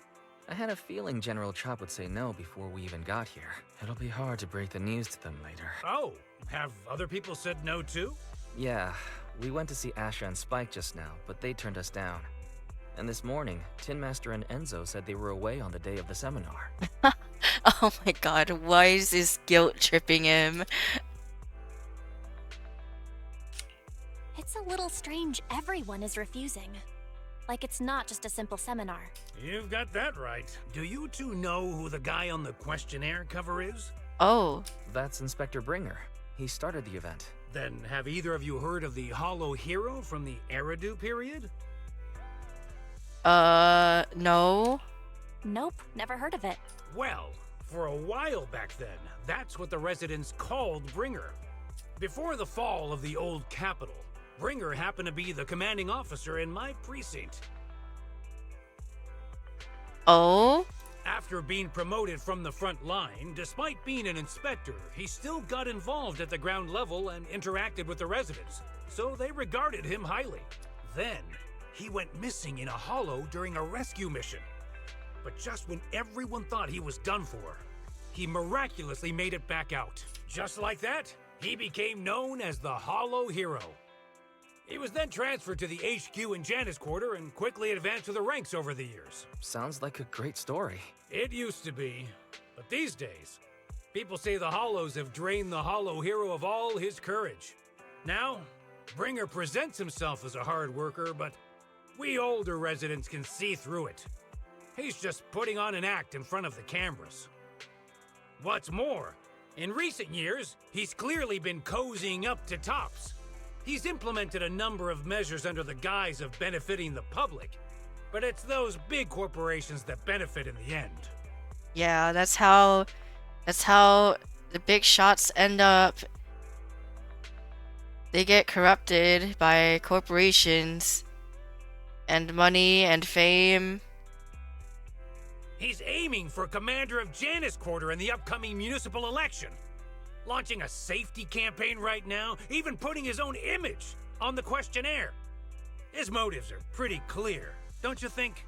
S8: I had a feeling General Chop would say no before we even got here. It'll be hard to break the news to them later.
S14: Oh, have other people said no too?
S8: Yeah, we went to see Asha and Spike just now, but they turned us down. And this morning, Tin Master and Enzo said they were away on the day of the seminar.
S1: Oh my god, why is this guilt tripping him?
S9: It's a little strange everyone is refusing. Like it's not just a simple seminar.
S14: You've got that right. Do you two know who the guy on the questionnaire cover is?
S1: Oh.
S8: That's Inspector Bringer. He started the event.
S14: Then have either of you heard of the Hollow Hero from the Eridu period?
S1: No.
S9: Nope, never heard of it.
S14: Well, for a while back then, that's what the residents called Bringer. Before the fall of the old capital, Bringer happened to be the commanding officer in my precinct.
S1: Oh?
S14: After being promoted from the front line, despite being an inspector, he still got involved at the ground level and interacted with the residents, so they regarded him highly. Then, he went missing in a hollow during a rescue mission. But just when everyone thought he was done for, he miraculously made it back out. Just like that, he became known as the Hollow Hero. He was then transferred to the HQ in Janus Quarter and quickly advanced to the ranks over the years.
S8: Sounds like a great story.
S14: It used to be, but these days, people say the Hollows have drained the Hollow Hero of all his courage. Now, Bringer presents himself as a hard worker, but we older residents can see through it. He's just putting on an act in front of the cameras. What's more, in recent years, he's clearly been cozying up to tops. He's implemented a number of measures under the guise of benefiting the public, but it's those big corporations that benefit in the end.
S1: Yeah, that's how the big shots end up. They get corrupted by corporations and money and fame.
S14: He's aiming for commander of Janus Quarter in the upcoming municipal election. Launching a safety campaign right now, even putting his own image on the questionnaire. His motives are pretty clear, don't you think?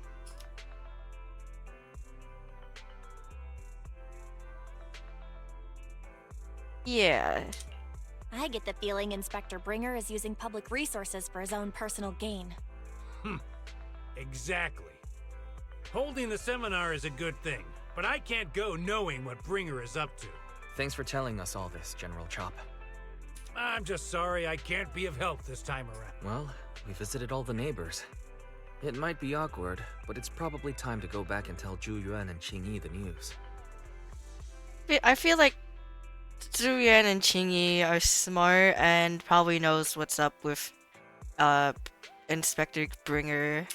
S1: Yeah.
S9: I get the feeling Inspector Bringer is using public resources for his own personal gain.
S14: Exactly. Holding the seminar is a good thing, but I can't go knowing what Bringer is up to.
S8: Thanks for telling us all this, General Chop.
S14: I'm just sorry I can't be of help this time around.
S8: Well, we visited all the neighbors. It might be awkward, but it's probably time to go back and tell Zhu Yuan and Qingyi the news.
S1: I feel like Zhu Yuan and Qingyi are smart and probably knows what's up with Inspector Bringer.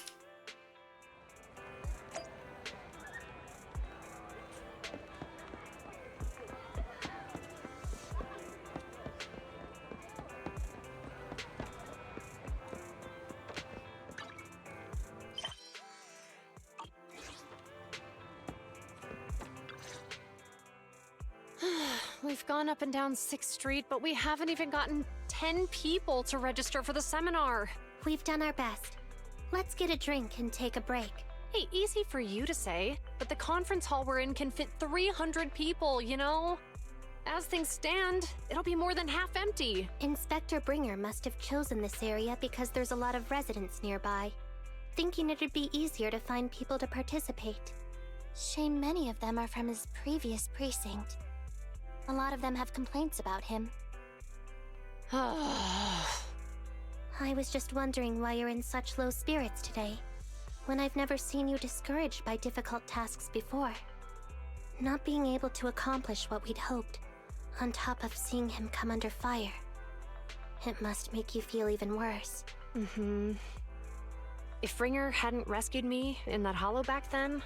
S11: We've gone up and down 6th Street, but we haven't even gotten 10 people to register for the seminar.
S5: We've done our best. Let's get a drink and take a break.
S11: Hey, easy for you to say, but the conference hall we're in can fit 300 people, you know? As things stand, it'll be more than half empty.
S5: Inspector Bringer must have chosen this area because there's a lot of residents nearby, thinking it'd be easier to find people to participate. Shame many of them are from his previous precinct. A lot of them have complaints about him. I was just wondering why you're in such low spirits today, when I've never seen you discouraged by difficult tasks before. Not being able to accomplish what we'd hoped, on top of seeing him come under fire. It must make you feel even worse.
S11: Mm-hmm. If Ringer hadn't rescued me in that hollow back then,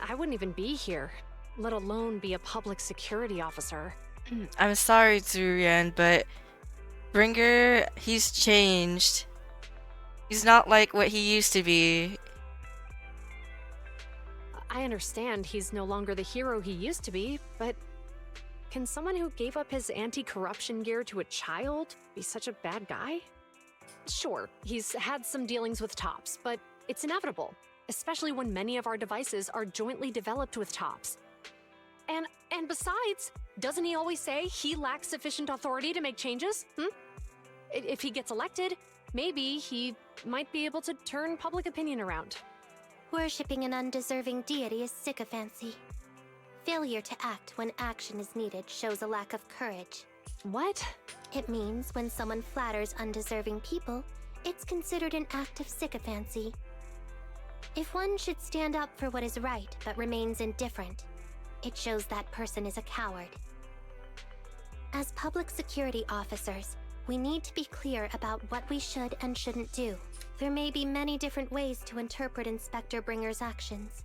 S11: I wouldn't even be here, let alone be a public security officer.
S1: I'm sorry, Zurian, but Bringer, he's changed. He's not like what he used to be.
S11: I understand he's no longer the hero he used to be, but can someone who gave up his anti-corruption gear to a child be such a bad guy? Sure, he's had some dealings with Tops, but it's inevitable, especially when many of our devices are jointly developed with Tops. And besides, doesn't he always say he lacks sufficient authority to make changes? If he gets elected, maybe he might be able to turn public opinion around.
S5: Worshipping an undeserving deity is sycophancy. Failure to act when action is needed shows a lack of courage.
S11: What?
S5: It means when someone flatters undeserving people, it's considered an act of sycophancy. If one should stand up for what is right but remains indifferent, it shows that person is a coward. As public security officers, we need to be clear about what we should and shouldn't do. There may be many different ways to interpret Inspector Bringer's actions,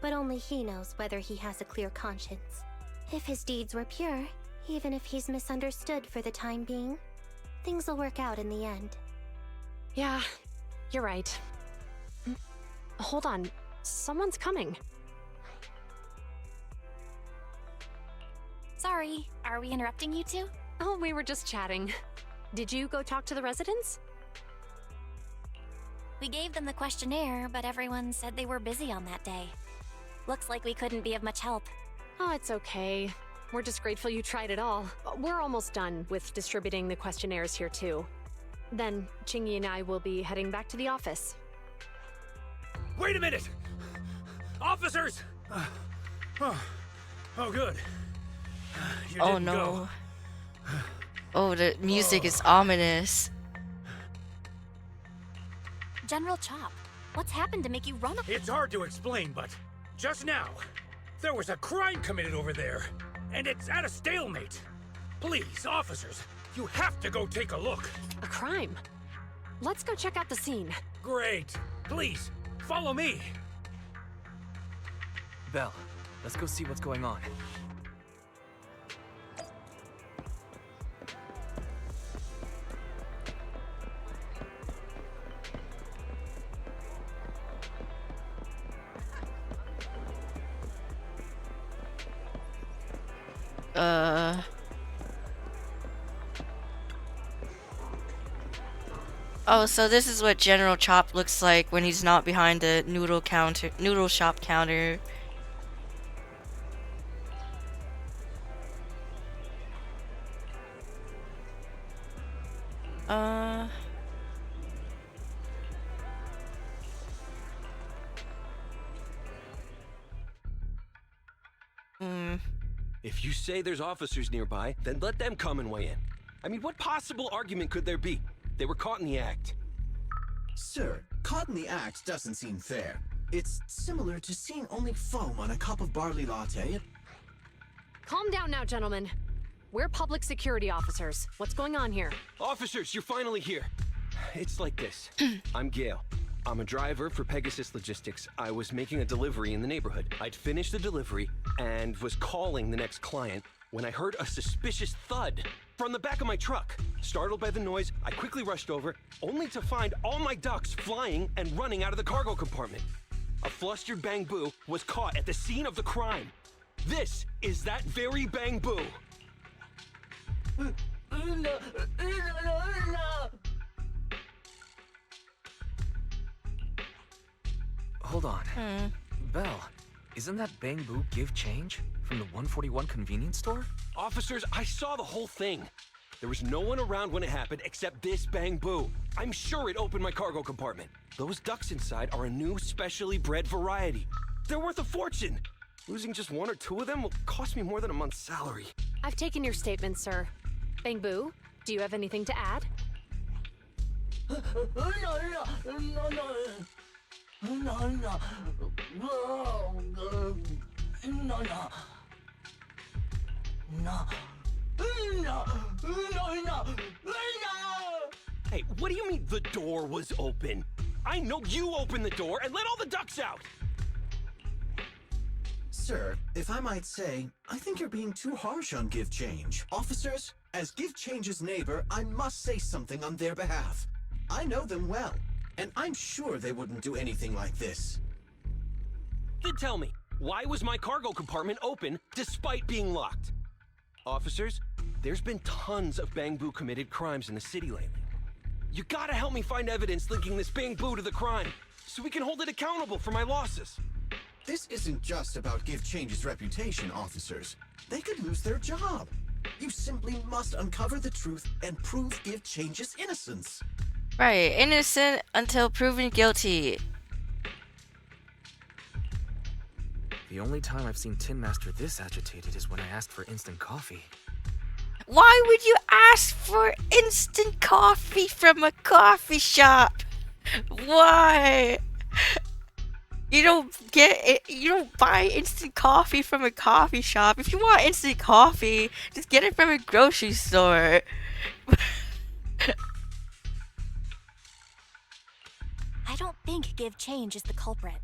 S5: but only he knows whether he has a clear conscience. If his deeds were pure, even if he's misunderstood for the time being, things will work out in the end.
S11: Yeah, you're right. Hold on, someone's coming.
S9: Sorry, are we interrupting you two?
S11: Oh, we were just chatting. Did you go talk to the residents?
S9: We gave them the questionnaire, but everyone said they were busy on that day. Looks like we couldn't be of much help.
S11: Oh, it's okay. We're just grateful you tried it all. We're almost done with distributing the questionnaires here too. Then, Chingy and I will be heading back to the office.
S14: Wait a minute! Officers! Oh, good. You
S1: Oh
S14: didn't
S1: no.
S14: go.
S1: Oh, the music is ominous.
S9: General Chop, what's happened to make you run?
S14: It's hard to explain, but just now, there was a crime committed over there, and it's at a stalemate. Please, officers, you have to go take a look.
S11: A crime? Let's go check out the scene.
S14: Great. Please, follow me.
S8: Belle, let's go see what's going on.
S1: Oh, so this is what General Chop looks like when he's not behind the noodle shop counter.
S4: If you say there's officers nearby, then let them come and weigh in. I mean, what possible argument could there be? They were caught in the act.
S3: Sir, caught in the act doesn't seem fair. It's similar to seeing only foam on a cup of barley latte.
S11: Calm down now, gentlemen. We're public security officers. What's going on here?
S4: Officers, you're finally here. It's like this. I'm Gale. I'm a driver for Pegasus Logistics. I was making a delivery in the neighborhood. I'd finished the delivery and was calling the next client when I heard a suspicious thud from the back of my truck. Startled by the noise, I quickly rushed over, only to find all my ducks flying and running out of the cargo compartment. A flustered Bang Boo was caught at the scene of the crime. This is that very Bang Boo.
S8: Hold on. Belle, isn't that Bang Boo give change from the 141 convenience store?
S4: Officers, I saw the whole thing. There was no one around when it happened except this Bang Boo. I'm sure it opened my cargo compartment. Those ducks inside are a new specially bred variety. They're worth a fortune. Losing just one or two of them will cost me more than a month's salary.
S11: I've taken your statement, sir. Bang Boo, do you have anything to add?
S4: Hey, what do you mean the door was open? I know you opened the door and let all the ducks out!
S3: Sir, if I might say, I think you're being too harsh on Give Change. Officers, as Give Change's neighbor, I must say something on their behalf. I know them well, and I'm sure they wouldn't do anything like this.
S4: Then tell me, why was my cargo compartment open despite being locked? Officers, there's been tons of Bangbu committed crimes in the city lately. You gotta help me find evidence linking this Bangbu to the crime, so we can hold it accountable for my losses.
S3: This isn't just about Give Change's reputation, officers. They could lose their job. You simply must uncover the truth and prove Give Change's innocence.
S1: Right, innocent until proven guilty.
S8: The only time I've seen Tin Master this agitated is when I asked for instant coffee.
S1: Why would you ask for instant coffee from a coffee shop? Why? You don't buy instant coffee from a coffee shop. If you want instant coffee, just get it from a grocery store.
S5: I don't think Give Change is the culprit.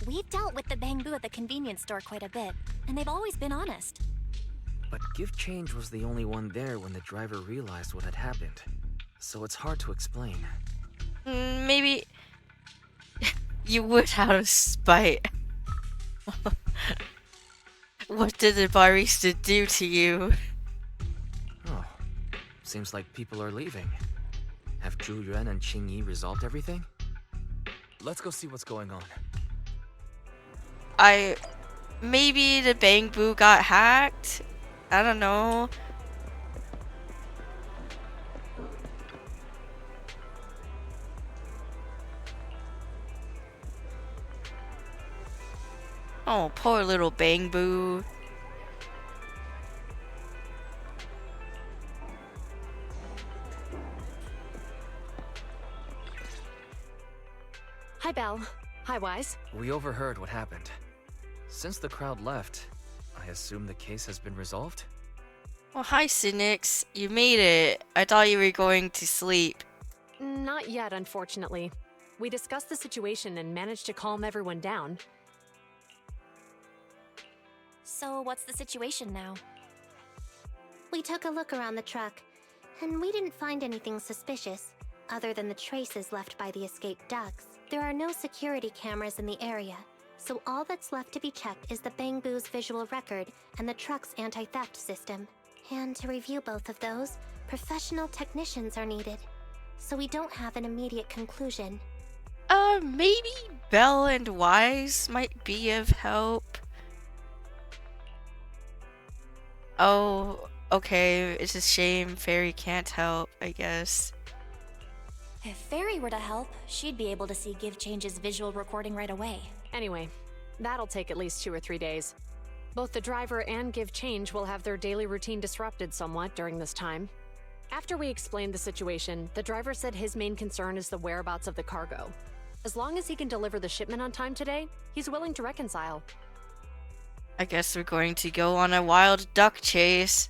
S5: We've dealt with the Bangbu at the convenience store quite a bit, and they've always been honest.
S8: But Give Change was the only one there when the driver realized what had happened. So it's hard to explain.
S1: Maybe you would out of spite. What did the barista do to you?
S8: Oh, seems like people are leaving. Have Zhu Yuan and Qing Yi resolved everything? Let's go see what's going on.
S1: Maybe the Bangbu got hacked? I don't know. Oh, poor little Bangbu.
S11: Hi, Belle. Hi, Wise.
S8: We overheard what happened. Since the crowd left, I assume the case has been resolved?
S1: Oh, hi, Cynics. You made it. I thought you were going to sleep.
S11: Not yet, unfortunately. We discussed the situation and managed to calm everyone down.
S5: So what's the situation now? We took a look around the truck, and we didn't find anything suspicious, other than the traces left by the escaped ducks. There are no security cameras in the area, so all that's left to be checked is the Bangbu's visual record and the truck's anti-theft system. And to review both of those, professional technicians are needed, so we don't have an immediate conclusion.
S1: Maybe Belle and Wise might be of help. Oh, okay, it's a shame Fairy can't help, I guess.
S5: If Fairy were to help, she'd be able to see Give Change's visual recording right away.
S11: Anyway, that'll take at least 2 or 3 days. Both the driver and Give Change will have their daily routine disrupted somewhat during this time. After we explained the situation, the driver said his main concern is the whereabouts of the cargo. As long as he can deliver the shipment on time today, he's willing to reconcile.
S1: I guess we're going to go on a wild duck chase.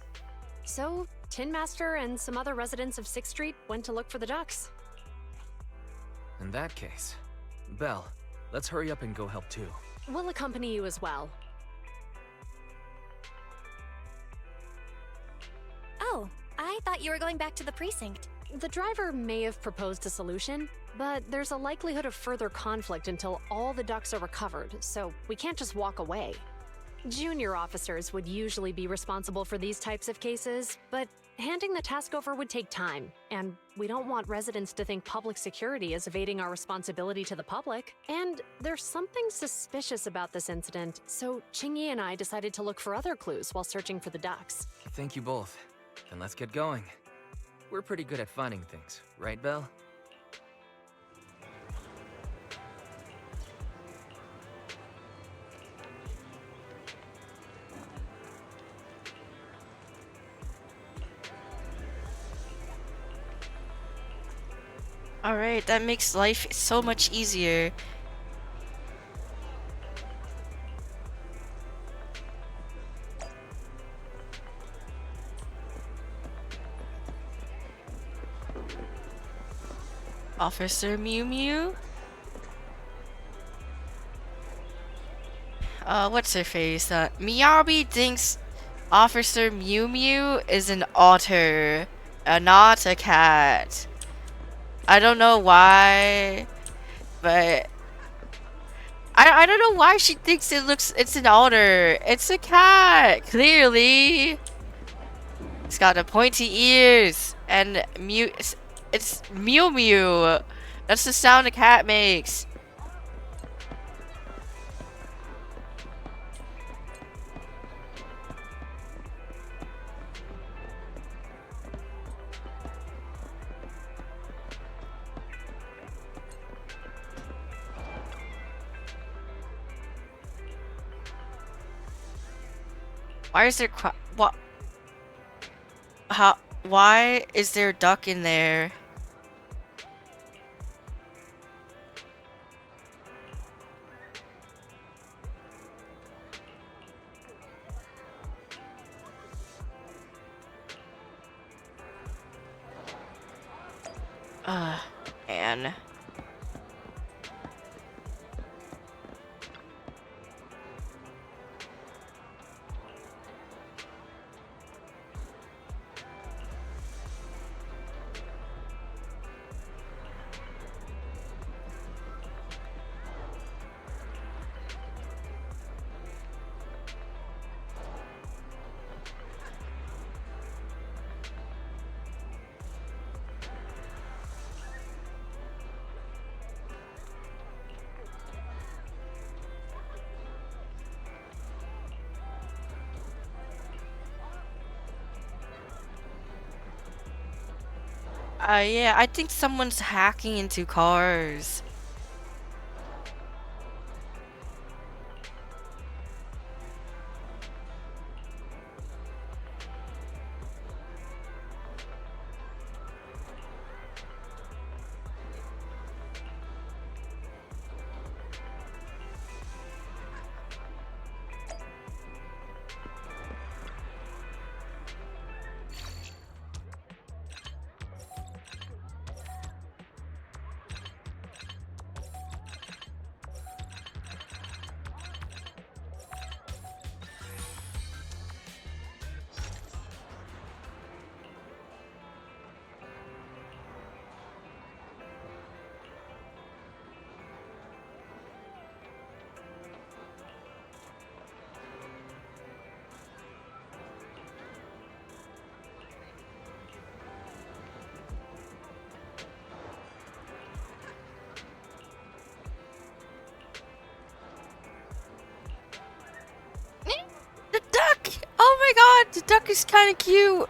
S11: So, Tin Master and some other residents of 6th Street went to look for the ducks.
S8: In that case, Belle, let's hurry up and go help too.
S11: We'll accompany you as well.
S5: Oh, I thought you were going back to the precinct.
S11: The driver may have proposed a solution, but there's a likelihood of further conflict until all the ducks are recovered, so we can't just walk away. Junior officers would usually be responsible for these types of cases, but handing the task over would take time, and we don't want residents to think public security is evading our responsibility to the public. And there's something suspicious about this incident, so Qingyi and I decided to look for other clues while searching for the ducks.
S8: Thank you both. Then let's get going. We're pretty good at finding things, right, Belle?
S1: Alright, that makes life so much easier. Officer Mew Mew? What's her face? Miyabi thinks Officer Mew Mew is an otter, not a cat. I don't know why, but I don't know why she thinks it's an otter. It's a cat, clearly. It's got the pointy ears and it's Mew Mew. That's the sound a cat makes. Why is there what? How? Why is there a duck in there? Man. Yeah, I think someone's hacking into cars. The duck! Oh my god, the duck is kind of cute.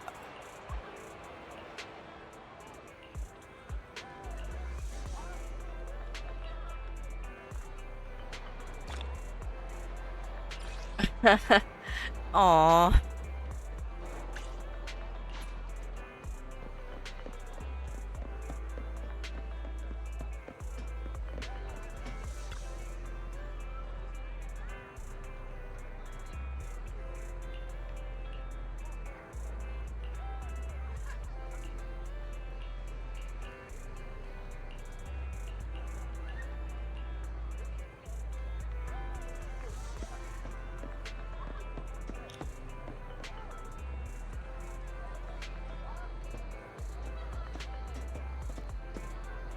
S1: Aww.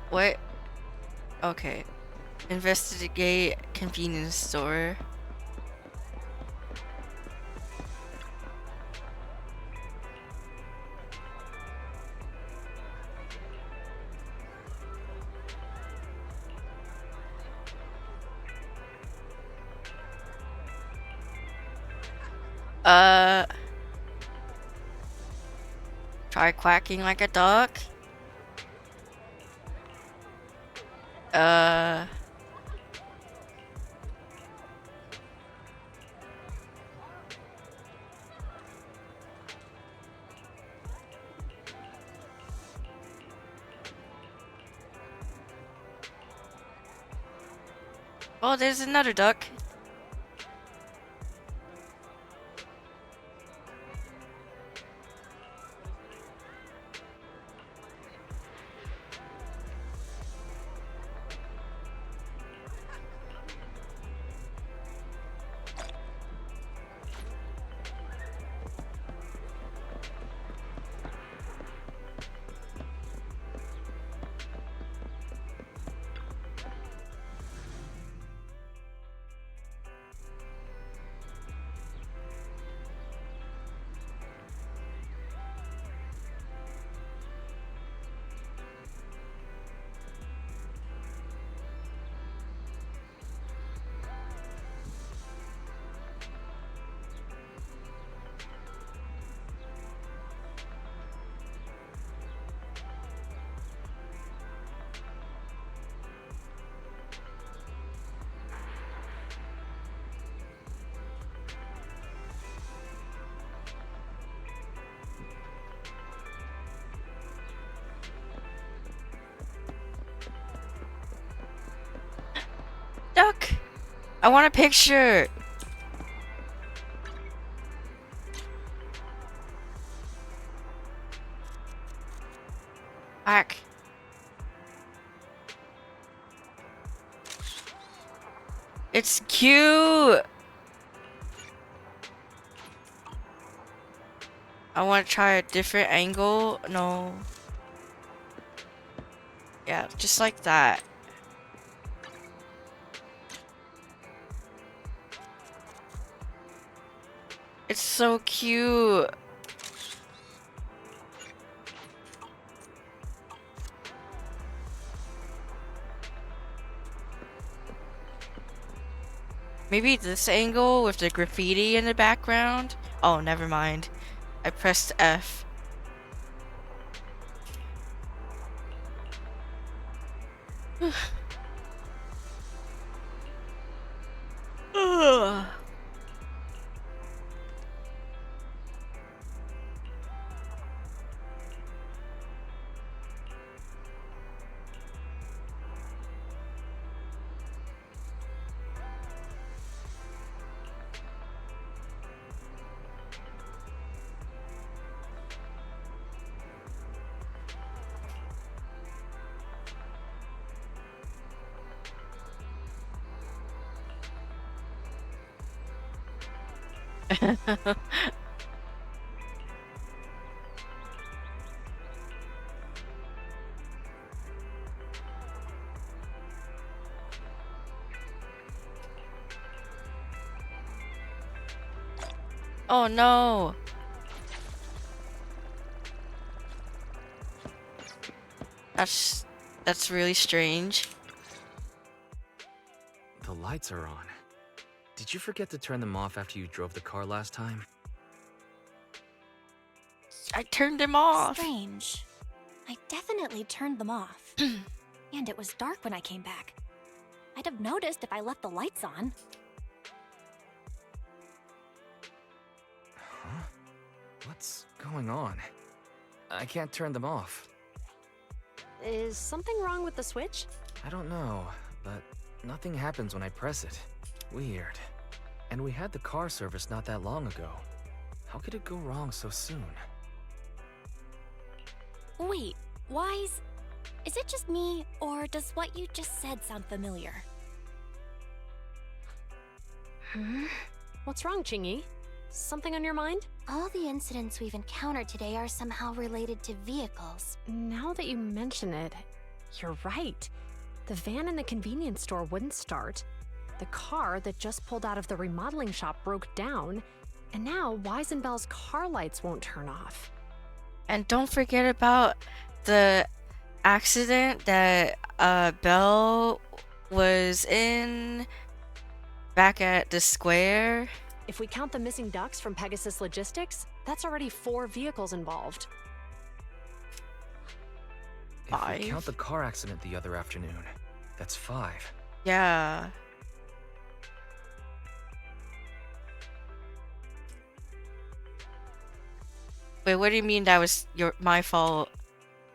S1: What? Okay. Investigate convenience store. Try quacking like a duck. Oh, there's another duck. I want a picture. Back. It's cute. I want to try a different angle. No. Yeah, just like that. It's so cute. Maybe this angle with the graffiti in the background? Oh, never mind. I pressed F. Ugh. Oh no. That's really strange.
S8: The lights are on. Did you forget to turn them off after you drove the car last time?
S1: I turned them off.
S9: Strange. I definitely turned them off. And it was dark when I came back. I'd have noticed if I left the lights on.
S8: Huh? What's going on? I can't turn them off.
S11: Is something wrong with the switch?
S8: I don't know, but nothing happens when I press it. Weird. And we had the car service not that long ago. How could it go wrong so soon?
S9: Wait, Wise? Is it just me, or does what you just said sound familiar?
S11: What's wrong, Chingy? Something on your mind?
S5: All the incidents we've encountered today are somehow related to vehicles.
S11: Now that you mention it, you're right. The van in the convenience store wouldn't start. The car that just pulled out of the remodeling shop broke down. And now Wise and Belle's car lights won't turn off.
S1: And don't forget about the accident that Belle was in back at the square.
S11: If we count the missing ducks from Pegasus Logistics, that's already 4 vehicles involved.
S8: If we count the car accident the other afternoon, that's 5.
S1: Yeah. Wait, what do you mean that was my fault?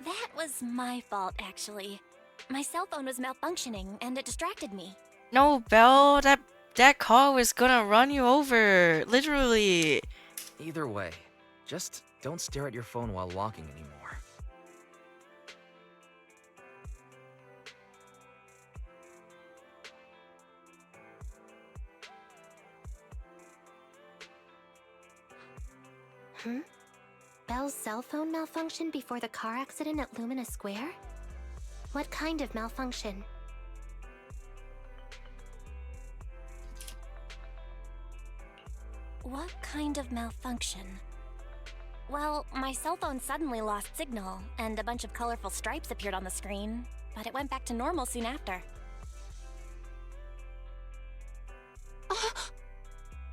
S9: That was my fault, actually. My cell phone was malfunctioning, and it distracted me.
S1: No, Belle, that car was gonna run you over, literally.
S8: Either way, just don't stare at your phone while walking anymore.
S5: Belle's cell phone malfunctioned before the car accident at Lumina Square? What kind of malfunction?
S9: What kind of malfunction? Well, my cell phone suddenly lost signal, and a bunch of colorful stripes appeared on the screen, but it went back to normal soon after.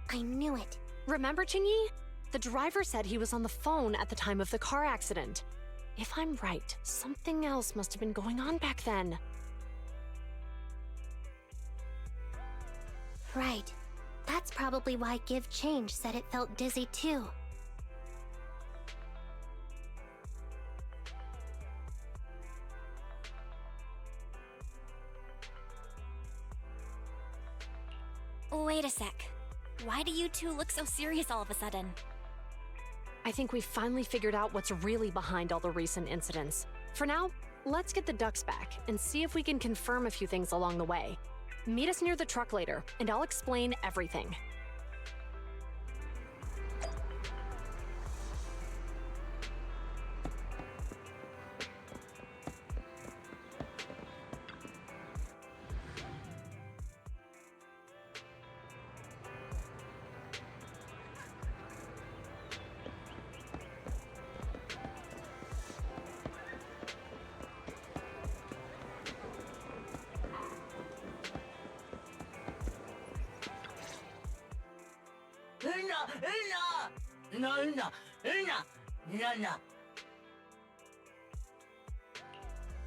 S5: I knew it.
S11: Remember, Chingy? The driver said he was on the phone at the time of the car accident. If I'm right, something else must have been going on back then.
S5: Right. That's probably why Give Change said it felt dizzy too.
S9: Wait a sec. Why do you two look so serious all of a sudden?
S11: I think we finally figured out what's really behind all the recent incidents. For now, let's get the ducks back and see if we can confirm a few things along the way. Meet us near the truck later, and I'll explain everything.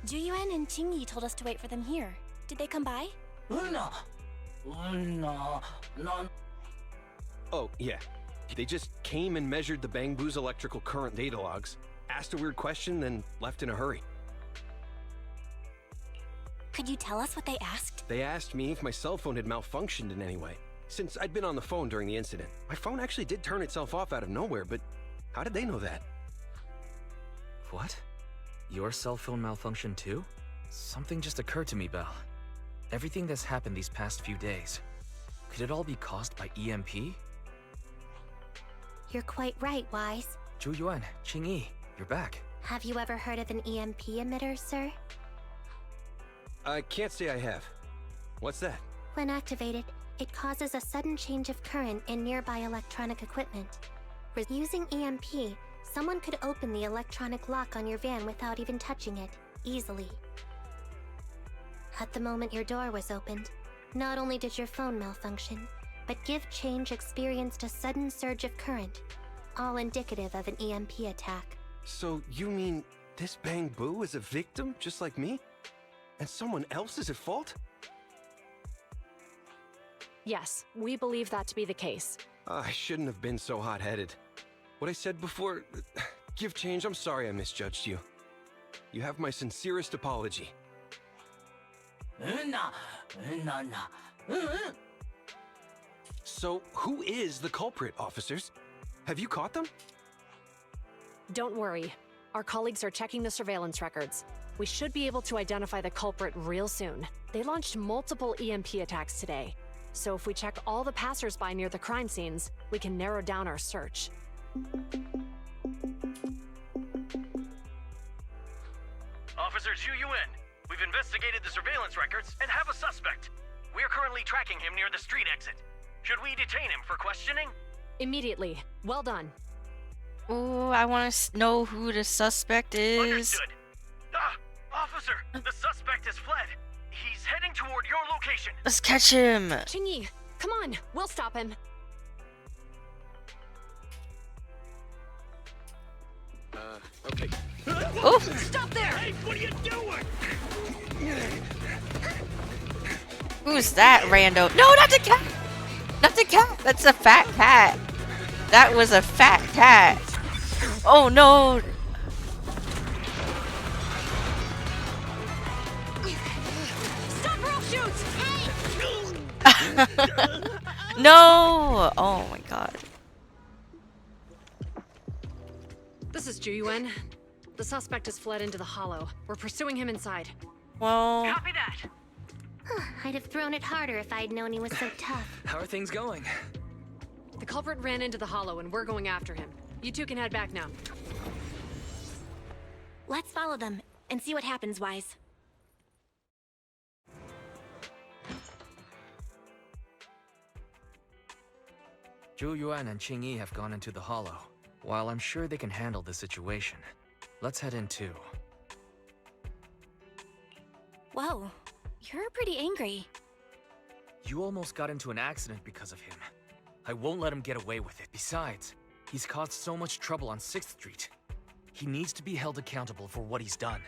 S9: Juyuan and Qingyi told us to wait for them here. Did they come by?
S4: Oh, yeah. They just came and measured the Bangbu's electrical current data logs, asked a weird question, then left in a hurry.
S9: Could you tell us what they asked?
S4: They asked me if my cell phone had malfunctioned in any way. Since I'd been on the phone during the incident, my phone actually did turn itself off out of nowhere, but how did they know that?
S8: What? Your cell phone malfunctioned too? Something just occurred to me, Belle. Everything that's happened these past few days, could it all be caused by EMP?
S5: You're quite right, Wise.
S8: Juyuan, Qingyi, you're back.
S5: Have you ever heard of an EMP emitter, sir?
S4: I can't say I have. What's that?
S5: When activated, it causes a sudden change of current in nearby electronic equipment. Using EMP, someone could open the electronic lock on your van without even touching it, easily. At the moment your door was opened, not only did your phone malfunction, but Give Change experienced a sudden surge of current, all indicative of an EMP attack.
S4: So you mean this Bangbu is a victim, just like me? And someone else is at fault?
S11: Yes, we believe that to be the case.
S4: I shouldn't have been so hot-headed. What I said before, Give Change, I'm sorry I misjudged you. You have my sincerest apology. So, who is the culprit, officers? Have you caught them?
S11: Don't worry. Our colleagues are checking the surveillance records. We should be able to identify the culprit real soon. They launched multiple EMP attacks today. So if we check all the passers-by near the crime scenes, we can narrow down our search.
S15: Officer Zhu-Yuan, we've investigated the surveillance records and have a suspect. We're currently tracking him near the street exit. Should we detain him for questioning?
S11: Immediately. Well done.
S1: Oh, I want to know who the suspect is.
S15: Understood. Officer, the suspect has fled. He's heading toward your location.
S1: Let's catch him.
S11: Qingyi, come on. We'll stop him.
S4: Okay.
S1: Oh!
S15: Stop there! Hey, what are you doing?
S1: Who's that rando? No, not the cat! Not the cat! That's a fat cat. That was a fat cat. Oh no!
S15: Stop or I'll shoot!
S1: No! Oh my god.
S11: This is Juyuan. The suspect has fled into the hollow. We're pursuing him inside.
S1: Well...
S15: Copy that!
S5: I'd have thrown it harder if I'd known he was so tough.
S8: How are things going?
S11: The culprit ran into the hollow and we're going after him. You two can head back now.
S9: Let's follow them and see what happens, Wise.
S8: Juyuan and Qingyi have gone into the hollow. While I'm sure they can handle the situation, let's head in too.
S9: Whoa, you're pretty angry.
S8: You almost got into an accident because of him. I won't let him get away with it. Besides, he's caused so much trouble on 6th Street. He needs to be held accountable for what he's done.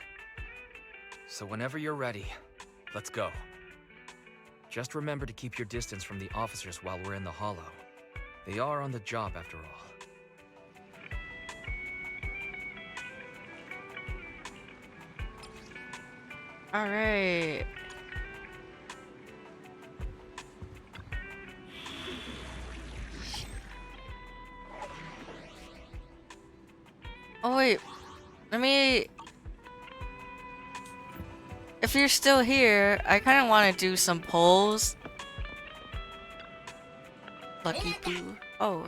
S8: So whenever you're ready, let's go. Just remember to keep your distance from the officers while we're in the hollow. They are on the job after all.
S1: Alright. Oh wait, let me. If you're still here, I kind of want to do some polls. Lucky Boo. Oh,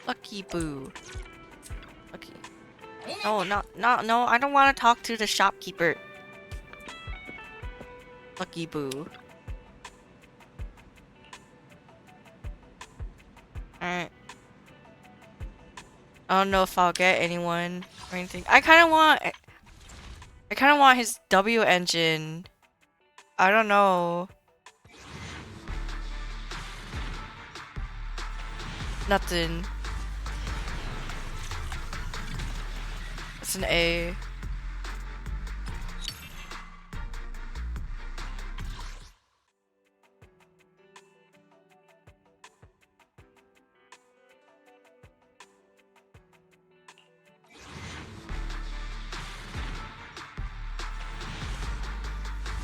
S1: Lucky Boo. Lucky. No, no. I don't want to talk to the shopkeeper. Lucky Boo. Alright. I don't know if I'll get anyone or anything. I kind of want his W engine. I don't know. Nothing. It's an A.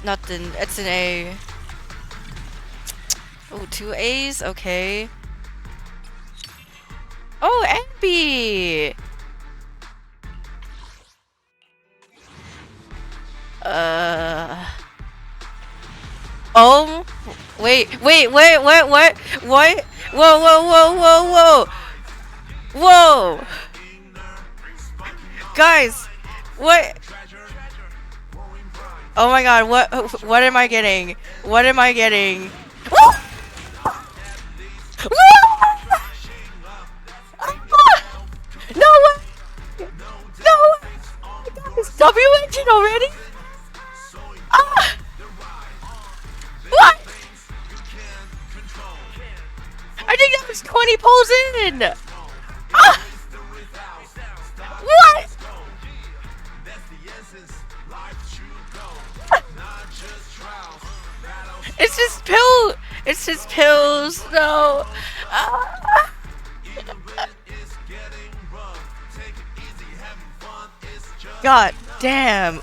S1: Nothing. It's an A. Oh, 2 A's? Okay. Oh, Abby! Oh, wait, what? Whoa, whoa! Guys, what? Oh my god, what am I getting? What am I getting? No way! No way! Guys, W engine already? Ah! What? I think that was 20 pulls in! Ah! What? It's just pills, no. Ah. God damn.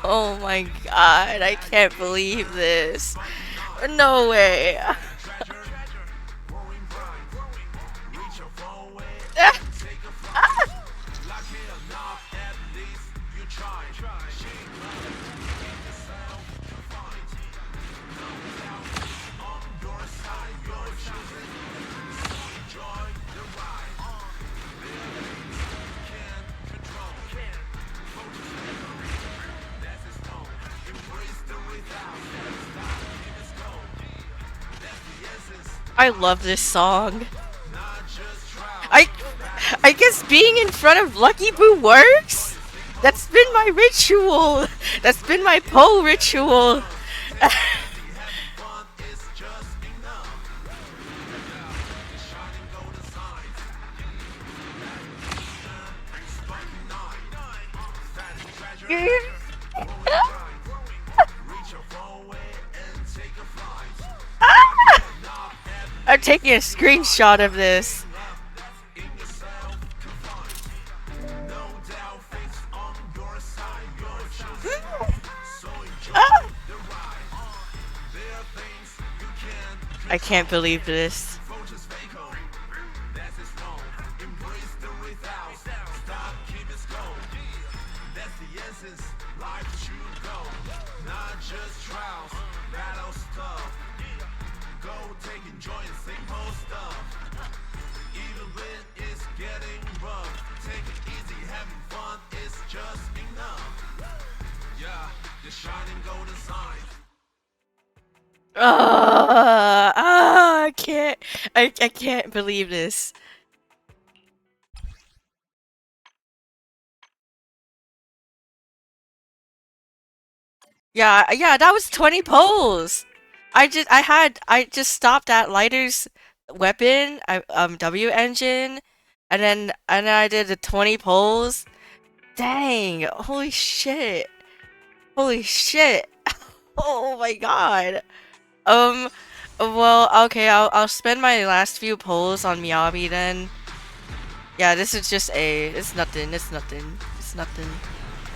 S1: Oh my god, I can't believe this. No way. I love this song. I guess being in front of Lucky Boo works? That's been my ritual. That's been my pole ritual. I'm taking a screenshot of this. I can't believe this. I can't believe this. Yeah, that was 20 pulls. I just stopped at Lighter's weapon, W engine, and then I did the 20 pulls. Dang, holy shit. Holy shit. Oh my god. Well, okay, I'll spend my last few pulls on Miyabi then. Yeah, this is just A. It's nothing.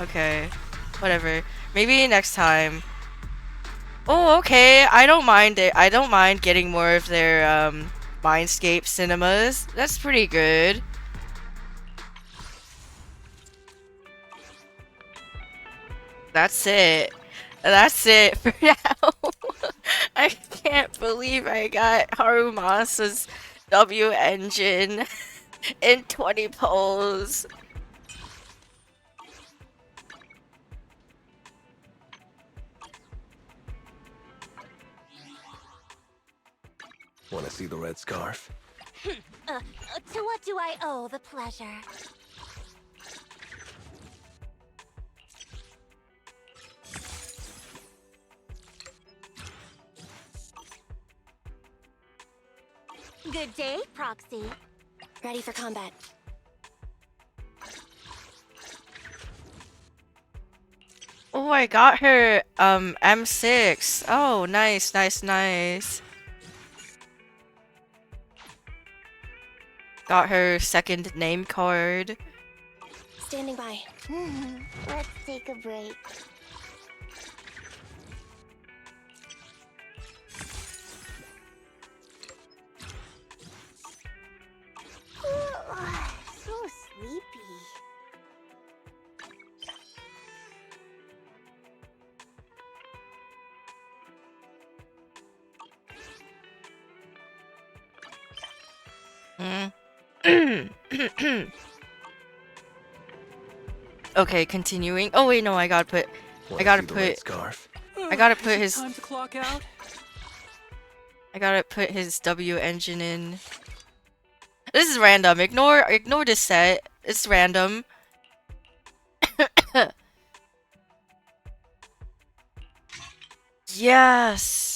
S1: Okay. Whatever. Maybe next time. Oh, okay. I don't mind it. I don't mind getting more of their Mindscape cinemas. That's pretty good. That's it. That's it for now. I can't believe I got Harumasa's W engine in 20 polls.
S4: Want to see the red scarf?
S5: To what do I owe the pleasure? Good day, Proxy.
S9: Ready for combat.
S1: Oh, I got her M6. Oh, nice, nice, nice. Got her second name card.
S9: Standing by.
S5: Let's take a break. So sleepy.
S1: Okay, continuing. Oh wait, no, I gotta put
S4: Scarf.
S1: I gotta put
S6: Is it
S1: his
S6: time to clock out?
S1: I gotta put his W engine in. This is random. Ignore this set. It's random. Yes.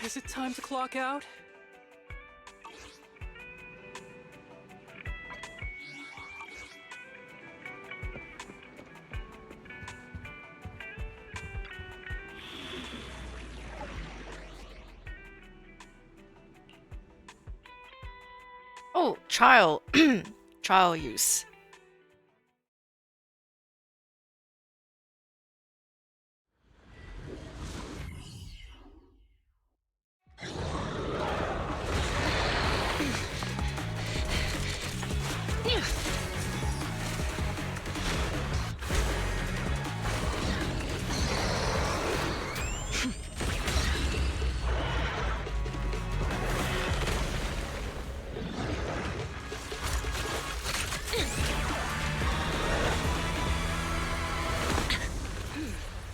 S6: Is it time to clock out?
S1: Oh, trial. Trial use.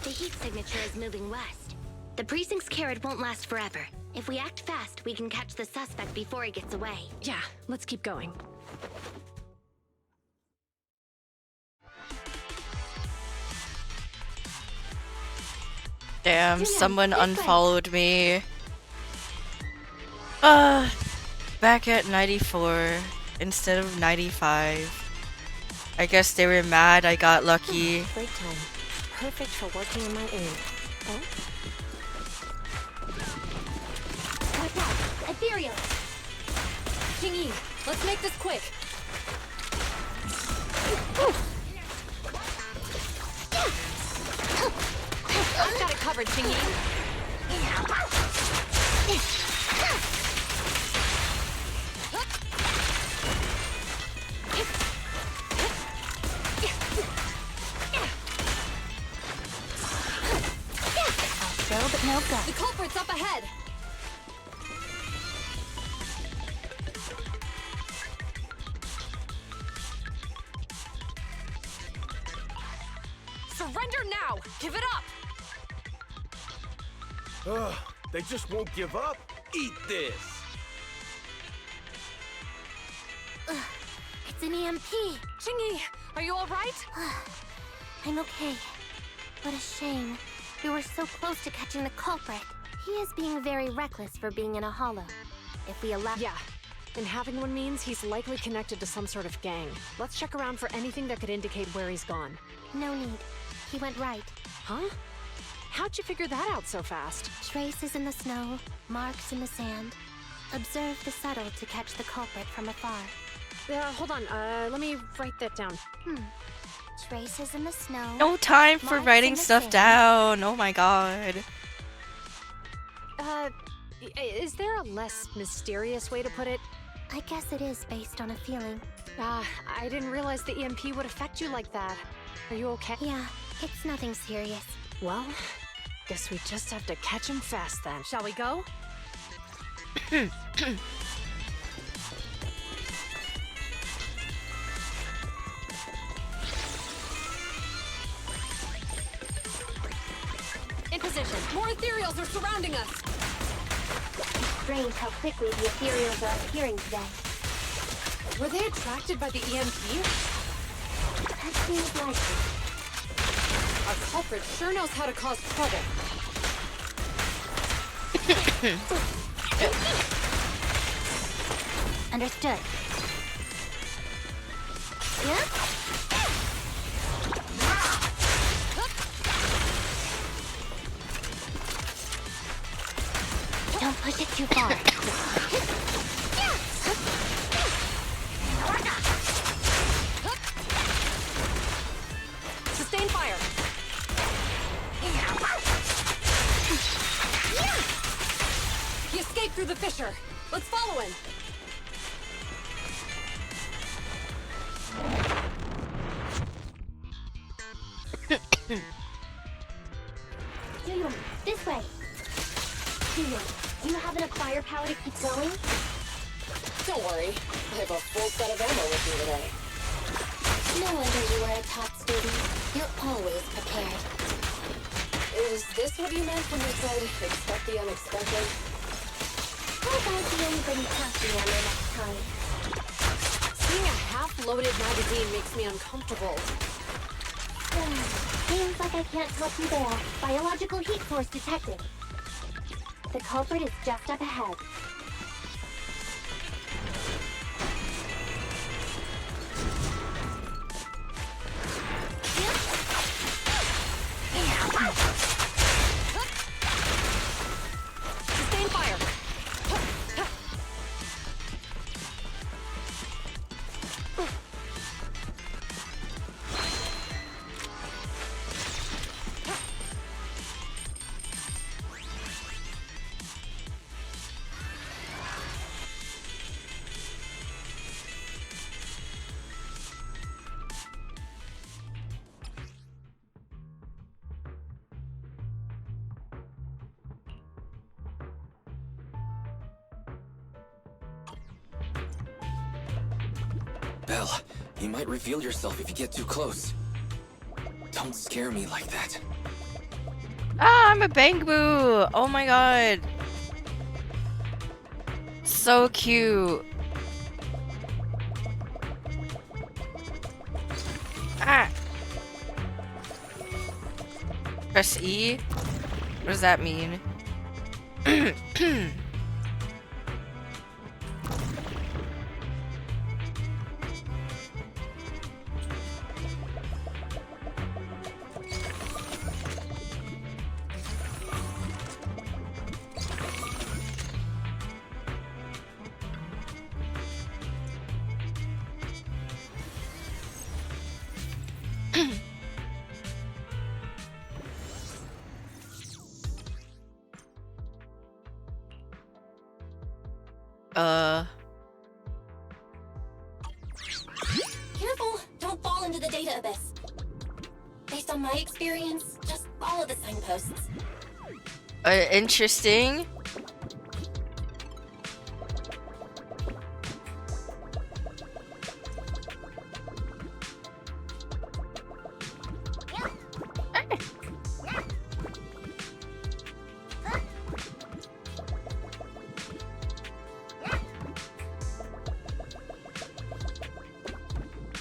S5: The heat signature is moving west. The precinct's carrot won't last forever. If we act fast, we can catch the suspect before he gets away.
S11: Yeah, let's keep going.
S1: Damn, someone unfollowed me. Back at 94 instead of 95. I guess they were mad I got lucky.
S11: Break time. Perfect for working on my aim. Oh?
S5: Watch out! Ethereal!
S11: Qingyi, let's make this quick. I've got it covered, Qingyi.
S5: I'll but no go.
S11: The culprit's up ahead. Surrender now! Give it up!
S4: Ugh, they just won't give up. Eat this.
S5: It's an EMP.
S11: Qingyi, are you alright?
S5: I'm okay. What a shame. We were so close to catching the culprit. He is being very reckless for being in a hollow. if we allow.
S11: Yeah. And having one means he's likely connected to some sort of gang. Let's check around for anything that could indicate where he's gone.
S5: No need. He went right.
S11: Huh? How'd you figure that out so fast?
S5: Traces in the snow, marks in the sand. Observe the subtle to catch the culprit from afar.
S11: Hold on. Let me write that down.
S5: Traces in the snow.
S1: No time for
S5: marks
S1: writing
S5: in the
S1: stuff
S5: sand.
S1: down. Oh my god.
S11: Is there a less mysterious way to put it?
S5: I guess it is based on a feeling.
S11: I didn't realize the EMP would affect you like that. Are you okay?
S5: Yeah, it's nothing serious.
S11: Well, guess we just have to catch him fast then. Shall we go?
S16: In position. More ethereals are surrounding us.
S5: Strange how quickly the ethereals are appearing today.
S11: Were they attracted by the EMP?
S5: That seems likely.
S16: Our culprit sure knows how to cause trouble.
S5: Understood. Yeah? Don't push it too far.
S11: Sustain fire.
S16: He escaped through the fissure. Let's follow him.
S5: Junior, this way. Junior, do you have enough firepower to keep going?
S16: Don't worry. I have a full set of ammo with me today.
S5: No wonder you are a top student. You're always prepared.
S16: Is this what you meant when you said expect the unexpected?
S5: How about you anybody pass the ammo next time?
S11: Seeing a half-loaded magazine makes me uncomfortable.
S5: Seems like I can't help you there. Biological heat source detected. The culprit is just up ahead.
S11: Sustain fire.
S8: Belle, you might reveal yourself if you get too close. Don't scare me like that.
S1: Ah, I'm a Bangboo! Oh my god. So cute. Ah. Press E? What does that mean?
S5: Careful! Don't fall into the data abyss. Based on my experience, just follow the signposts.
S1: Interesting.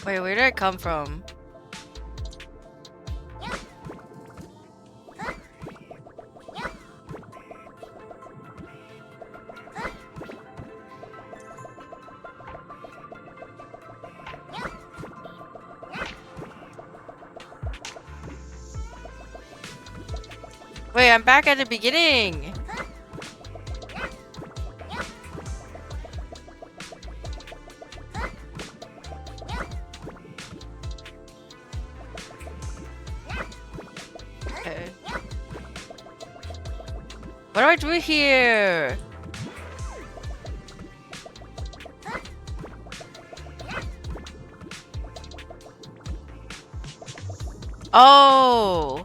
S1: Wait, where did it come from? Wait, I'm back at the beginning. Okay. What do I do here? Oh.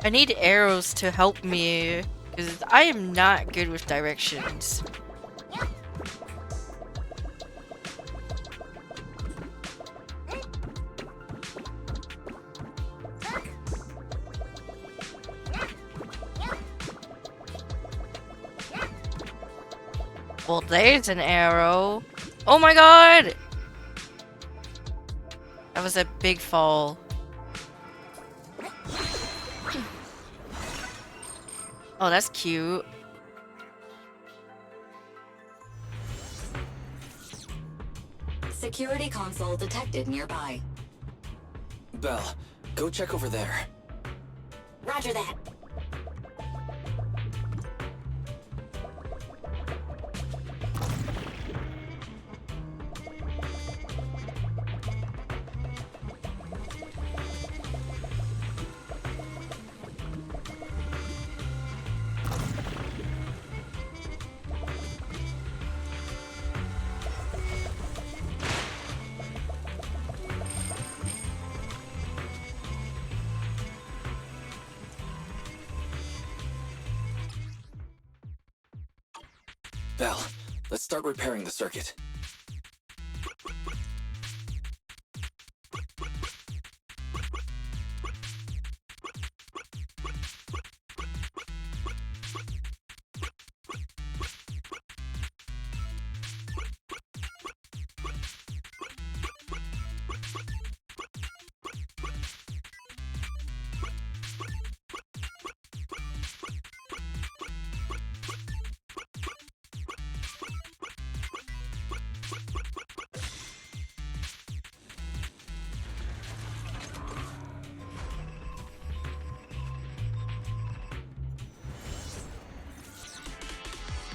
S1: I need arrows to help me, because I am not good with directions. Well, there's an arrow. Oh my god! That was a big fall. Oh, that's cute.
S10: Security console detected nearby.
S8: Belle, go check over there.
S5: Roger that.
S8: Belle, let's start repairing the circuit.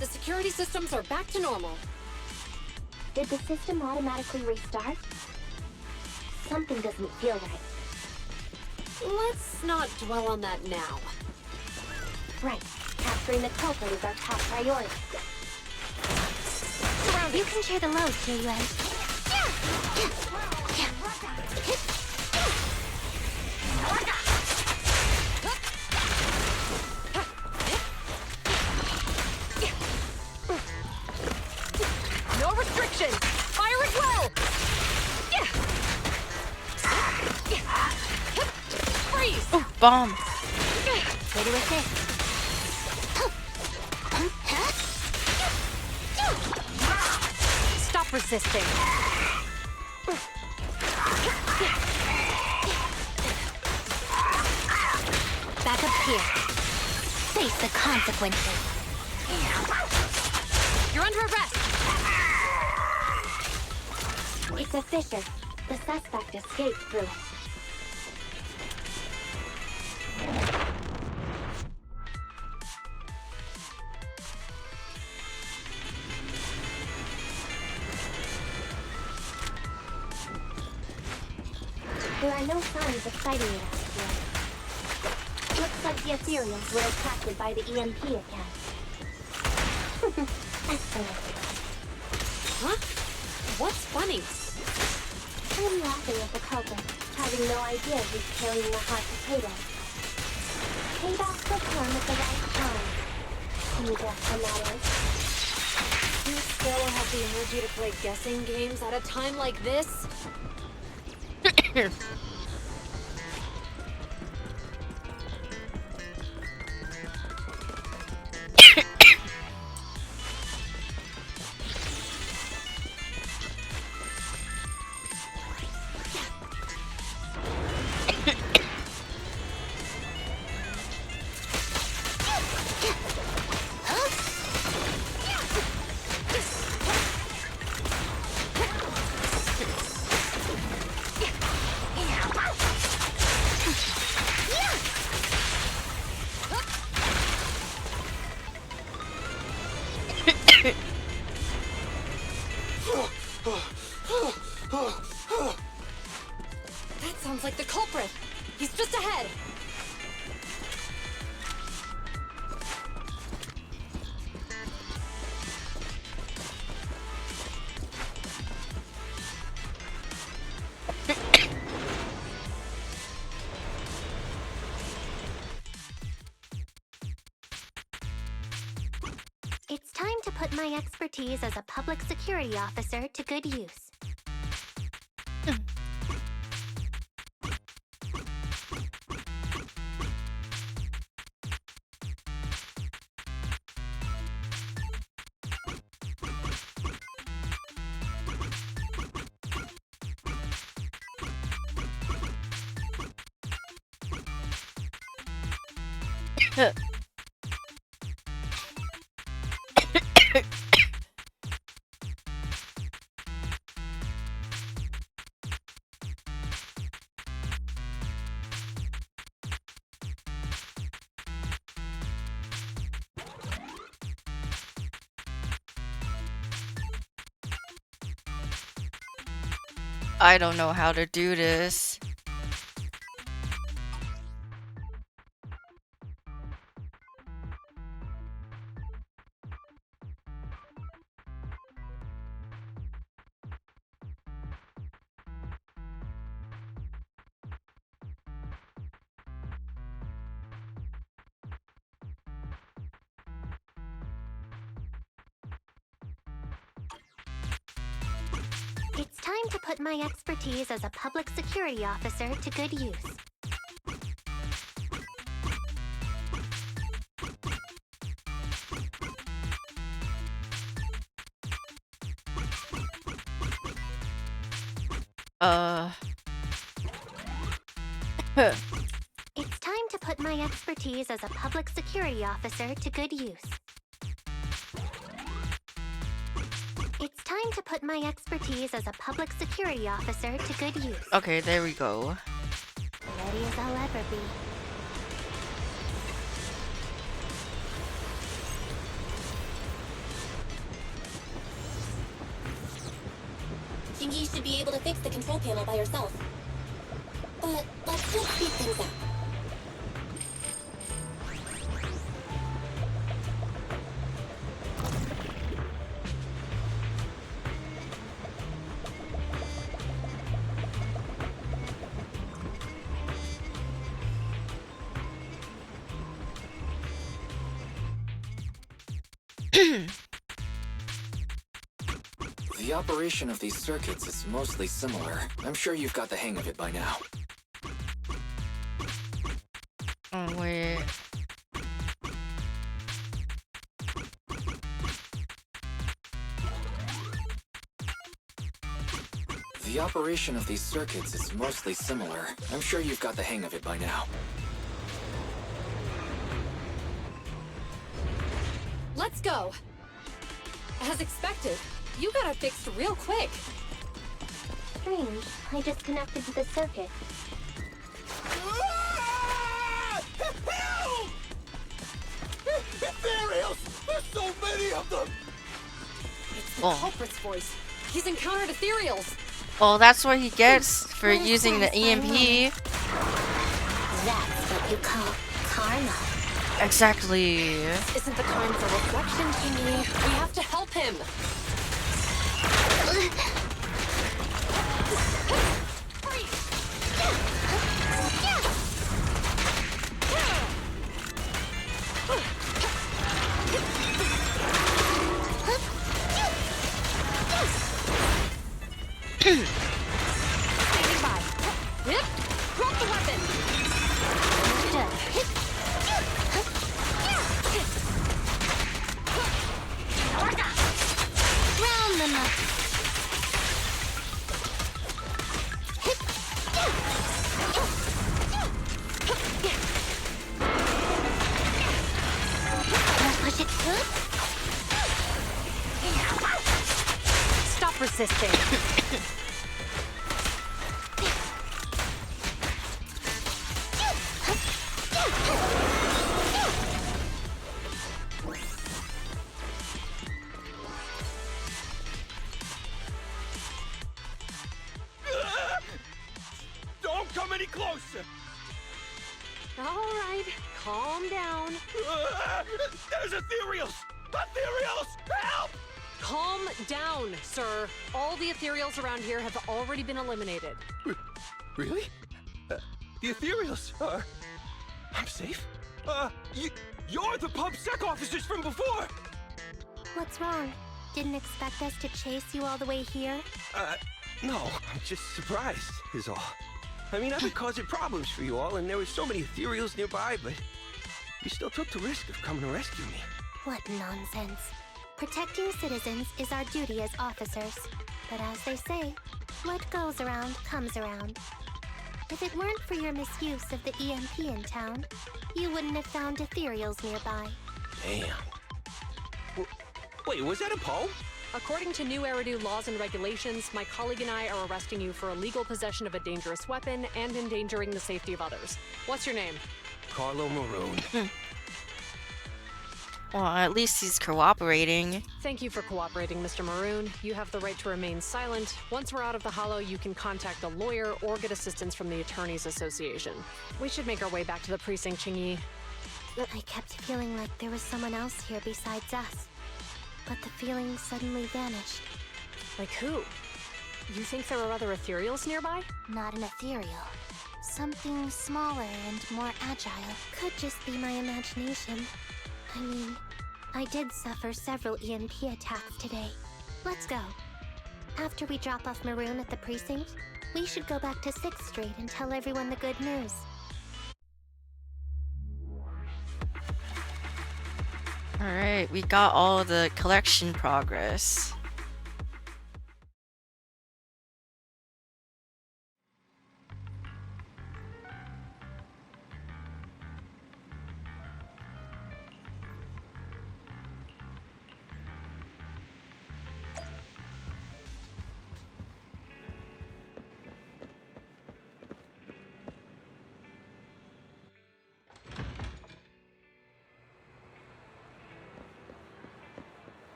S11: The security systems are back to normal.
S5: Did the system automatically restart? Something doesn't feel right.
S11: Let's not dwell on that now.
S5: Right. Capturing the culprit is our top priority. You can share the load, J.U.N.
S11: No restrictions! Fire at will! Freeze!
S1: Oh, bomb!
S5: Ready with this.
S11: Stop resisting.
S5: Back up here. Face the consequences.
S11: You're under arrest!
S5: It's a fissure. The suspect escaped through it. There are no signs of fighting it out here. Looks like the Ethereals were attracted by the EMP attack. Excellent.
S11: Huh? What's funny?
S5: I'm laughing at the culprit, having no idea he's carrying a hot potato. Payback will come at the right time. Can you guess when that is?
S11: You still have the energy to play guessing games at a time like this? That sounds like the culprit. He's just ahead.
S5: It's time to put my expertise as a public security officer to good use.
S1: I don't know how to do this.
S5: It's time to put my expertise as a public security officer to good use. It's time to put my expertise as a public security officer to good use. It's time to put my expertise as a public security officer to good use.
S1: Okay, there we go.
S5: Ready as I'll ever be.
S16: Jingy should be able to fix the control panel by herself. But let's just speed things up.
S8: The operation of these circuits is mostly similar. I'm sure you've got the hang of it by now.
S1: Oh, wait.
S8: The operation of these circuits is mostly similar. I'm sure you've got the hang of it by now.
S11: Let's go. As expected, you got it fixed real quick.
S5: Strange. I just connected to the circuit.
S7: Help! Ethereals! There's so many of them!
S11: It's the culprit's voice. He's encountered ethereals.
S1: Well, that's what he gets for using the EMP.
S5: That's what you call karma.
S1: Exactly.
S11: Isn't the time for reflection, Jingy? We have to help him. Standing by. Yep. Drop the weapon.
S5: Round them up. Push it through.
S11: Stop resisting.
S4: officer!
S11: All right, calm down.
S4: There's ethereals! Ethereals! Help!
S11: Calm down, sir. All the ethereals around here have already been eliminated.
S4: Really? The ethereals are... I'm safe? You're the PubSec officers from before!
S5: What's wrong? Didn't expect us to chase you all the way here?
S4: No, I'm just surprised, is all. I mean, I've been causing problems for you all, and there were so many ethereals nearby, but you still took the risk of coming to rescue me.
S5: What nonsense. Protecting citizens is our duty as officers. But as they say, what goes around comes around. If it weren't for your misuse of the EMP in town, you wouldn't have found ethereals nearby.
S4: Damn. Wait, was that a poem?
S11: According to new Eridu laws and regulations, my colleague and I are arresting you for illegal possession of a dangerous weapon and endangering the safety of others. What's your name?
S4: Carlo Maroon.
S1: Well, at least he's cooperating.
S11: Thank you for cooperating, Mr. Maroon. You have the right to remain silent. Once we're out of the hollow, you can contact a lawyer or get assistance from the Attorneys Association. We should make our way back to the precinct, Qingyi.
S5: I kept feeling like there was someone else here besides us. But the feeling suddenly vanished.
S11: Like who? You think there are other ethereals nearby?
S5: Not an ethereal. Something smaller and more agile. Could just be my imagination. I mean, I did suffer several EMP attacks today. Let's go. After we drop off Maroon at the precinct, we should go back to 6th Street and tell everyone the good news.
S1: Alright, we got all the collection progress.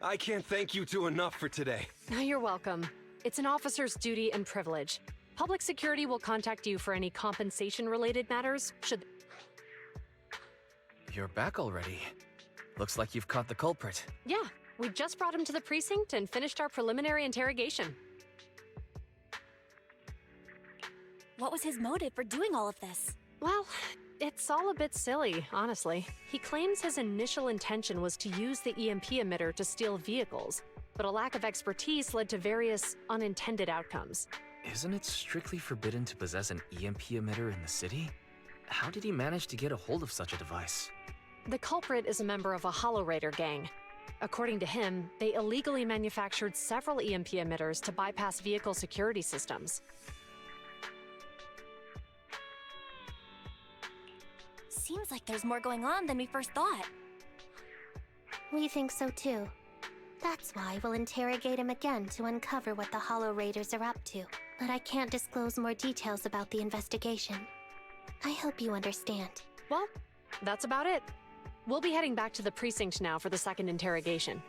S4: I can't thank you two enough for today.
S11: You're welcome. It's an officer's duty and privilege. Public security will contact you for any compensation-related matters, should...
S8: You're back already. Looks like you've caught the culprit.
S11: Yeah, we just brought him to the precinct and finished our preliminary interrogation.
S9: What was his motive for doing all of this?
S11: Well, it's all a bit silly, honestly. He claims his initial intention was to use the EMP emitter to steal vehicles, but a lack of expertise led to various unintended outcomes.
S8: Isn't it strictly forbidden to possess an EMP emitter in the city? How did he manage to get a hold of such a device?
S11: The culprit is a member of a Hollow Raider gang. According to him, they illegally manufactured several EMP emitters to bypass vehicle security systems.
S9: Seems like there's more going on than we first thought.
S5: We think so too. That's why we'll interrogate him again to uncover what the Hollow Raiders are up to. But I can't disclose more details about the investigation. I hope you understand.
S11: Well, that's about it. We'll be heading back to the precinct now for the second interrogation.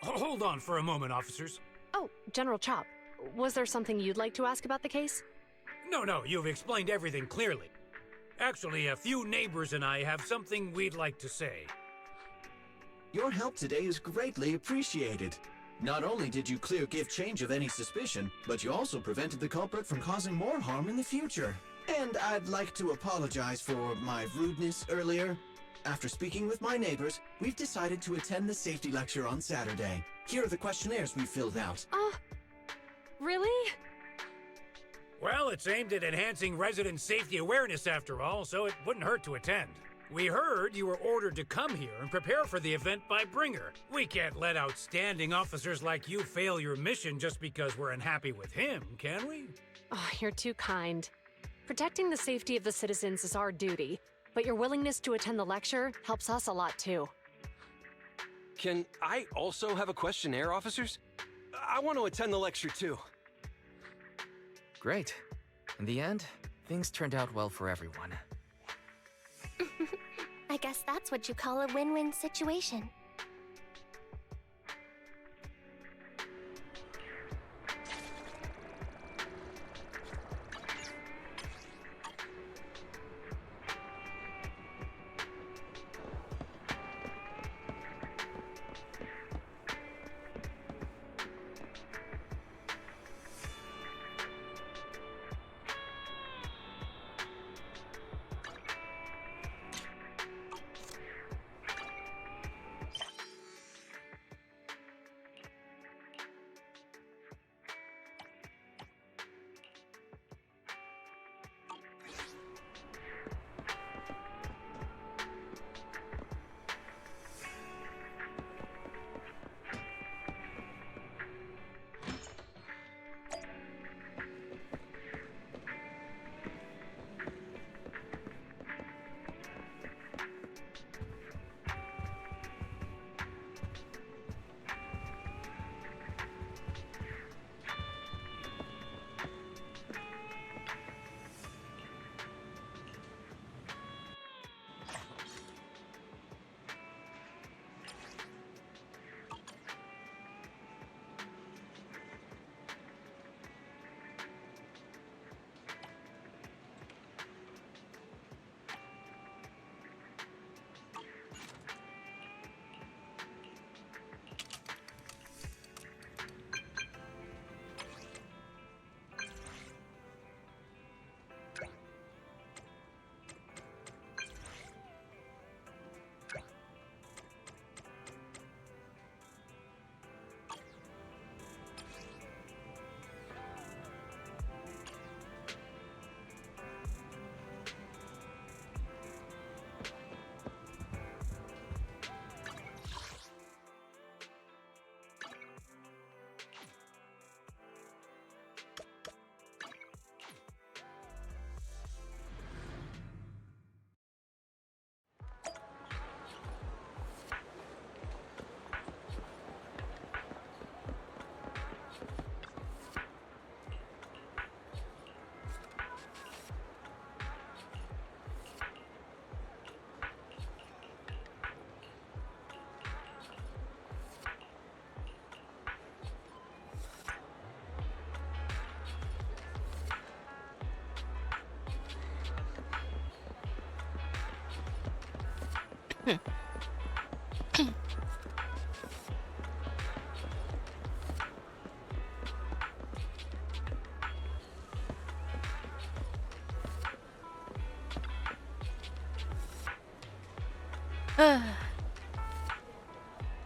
S14: Hold on for a moment, officers.
S11: Oh, General Chop, was there something you'd like to ask about the case?
S14: No, you've explained everything clearly. Actually, a few neighbors and I have something we'd like to say.
S3: Your help today is greatly appreciated. Not only did you clear Give Change of any suspicion, but you also prevented the culprit from causing more harm in the future. And I'd like to apologize for my rudeness earlier. After speaking with my neighbors, we've decided to attend the safety lecture on Saturday. Here are the questionnaires we filled out.
S11: Really?
S14: Well, it's aimed at enhancing resident safety awareness after all, so it wouldn't hurt to attend. We heard you were ordered to come here and prepare for the event by Bringer. We can't let outstanding officers like you fail your mission just because we're unhappy with him, can we?
S11: Oh, you're too kind. Protecting the safety of the citizens is our duty, but your willingness to attend the lecture helps us a lot too.
S4: Can I also have a questionnaire, officers? I want to attend the lecture too.
S8: Great. In the end, things turned out well for everyone.
S9: I guess that's what you call a win-win situation.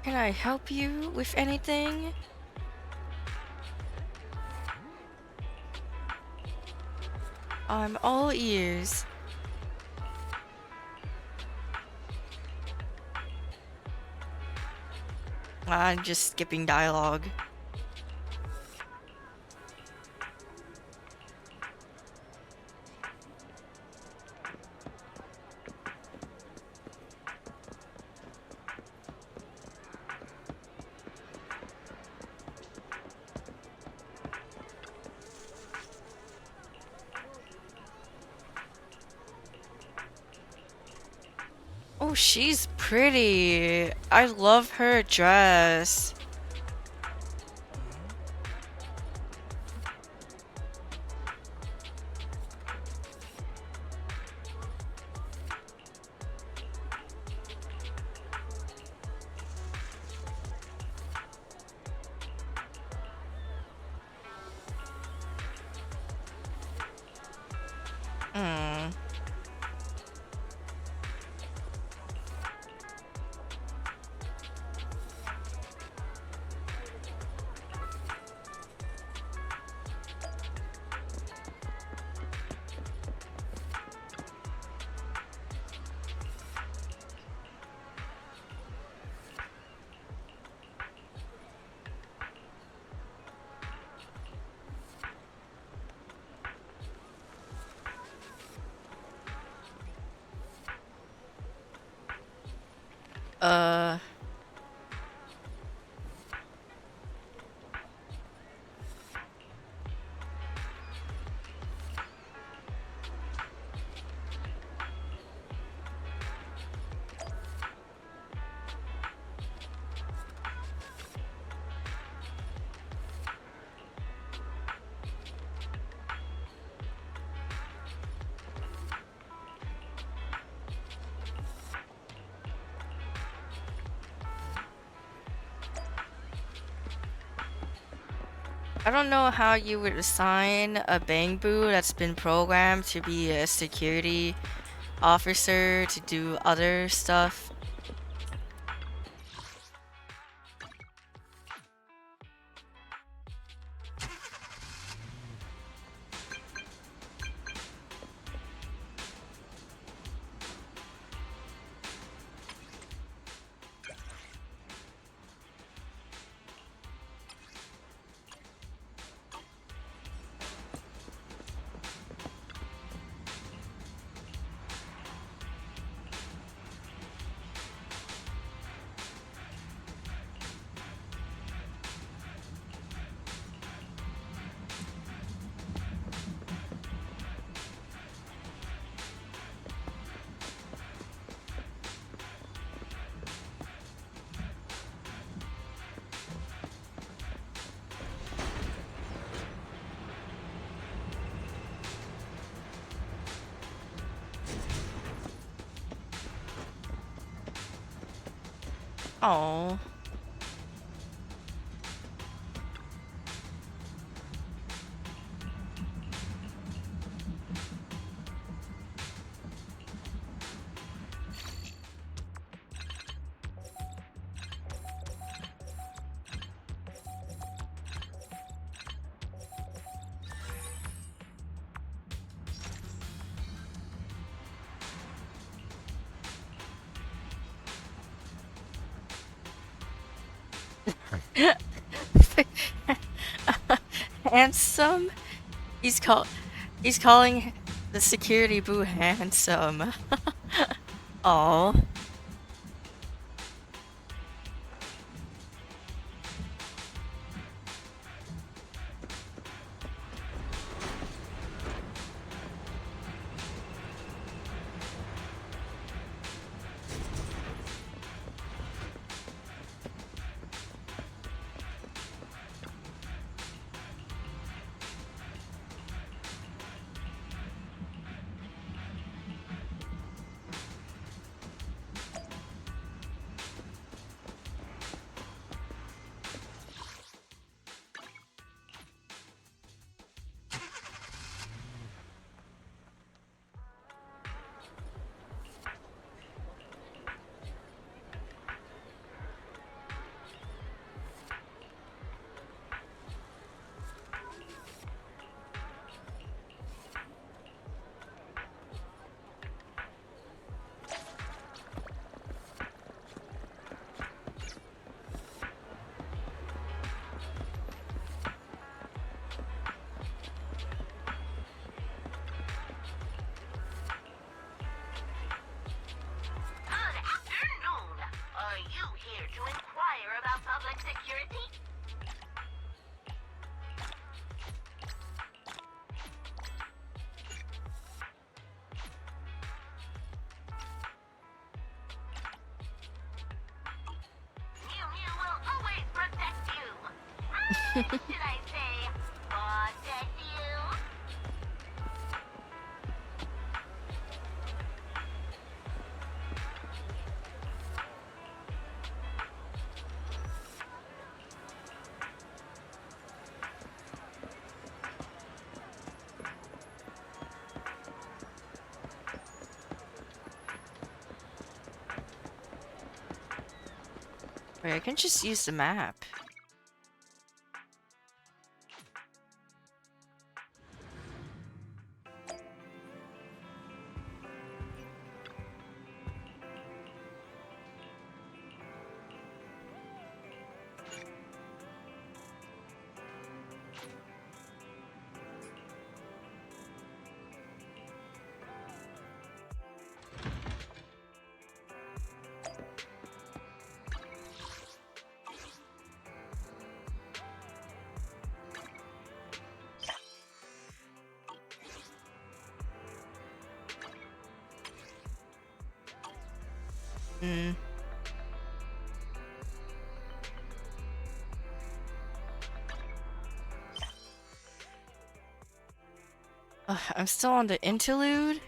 S1: Can I help you with anything? I'm all ears. I'm just skipping dialogue. Oh, she's pretty. I love her dress. Hmm. I don't know how you would assign a Bangbu that's been programmed to be a security officer to do other stuff. Oh. Handsome? He's calling the security boo handsome. Oh.
S17: Are you here to inquire about public security? Mew Mew will always protect you. Should I say, protect you?
S1: Wait, I can just use the map. Hmm. I'm still on the interlude.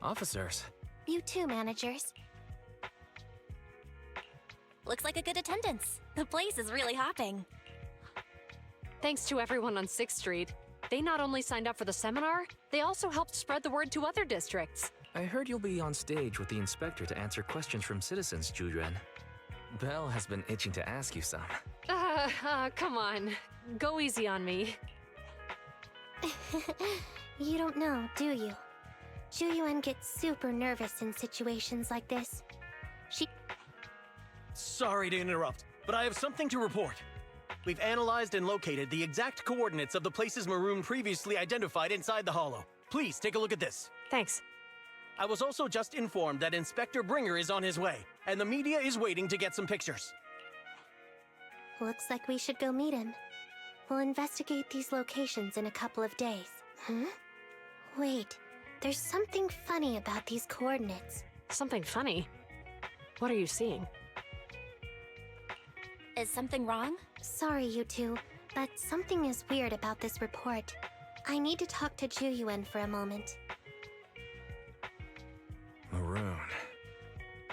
S8: Officers.
S5: You too, managers.
S9: Looks like a good attendance. The place is really hopping.
S11: Thanks to everyone on 6th Street. They not only signed up for the seminar, they also helped spread the word to other districts.
S8: I heard you'll be on stage with the inspector to answer questions from citizens, Jujuan. Belle has been itching to ask you some.
S11: Come on. Go easy on me.
S5: You don't know, do you? Juyuan gets super nervous in situations like this.
S15: Sorry to interrupt, but I have something to report. We've analyzed and located the exact coordinates of the places Maroon previously identified inside the Hollow. Please take a look at this.
S11: Thanks.
S15: I was also just informed that Inspector Bringer is on his way, and the media is waiting to get some pictures.
S5: Looks like we should go meet him. We'll investigate these locations in a couple of days. Wait, there's something funny about these coordinates.
S11: Something funny? What are you seeing?
S9: Is something wrong?
S5: Sorry, you two, but something is weird about this report. I need to talk to Juyuan for a moment.
S8: Maroon.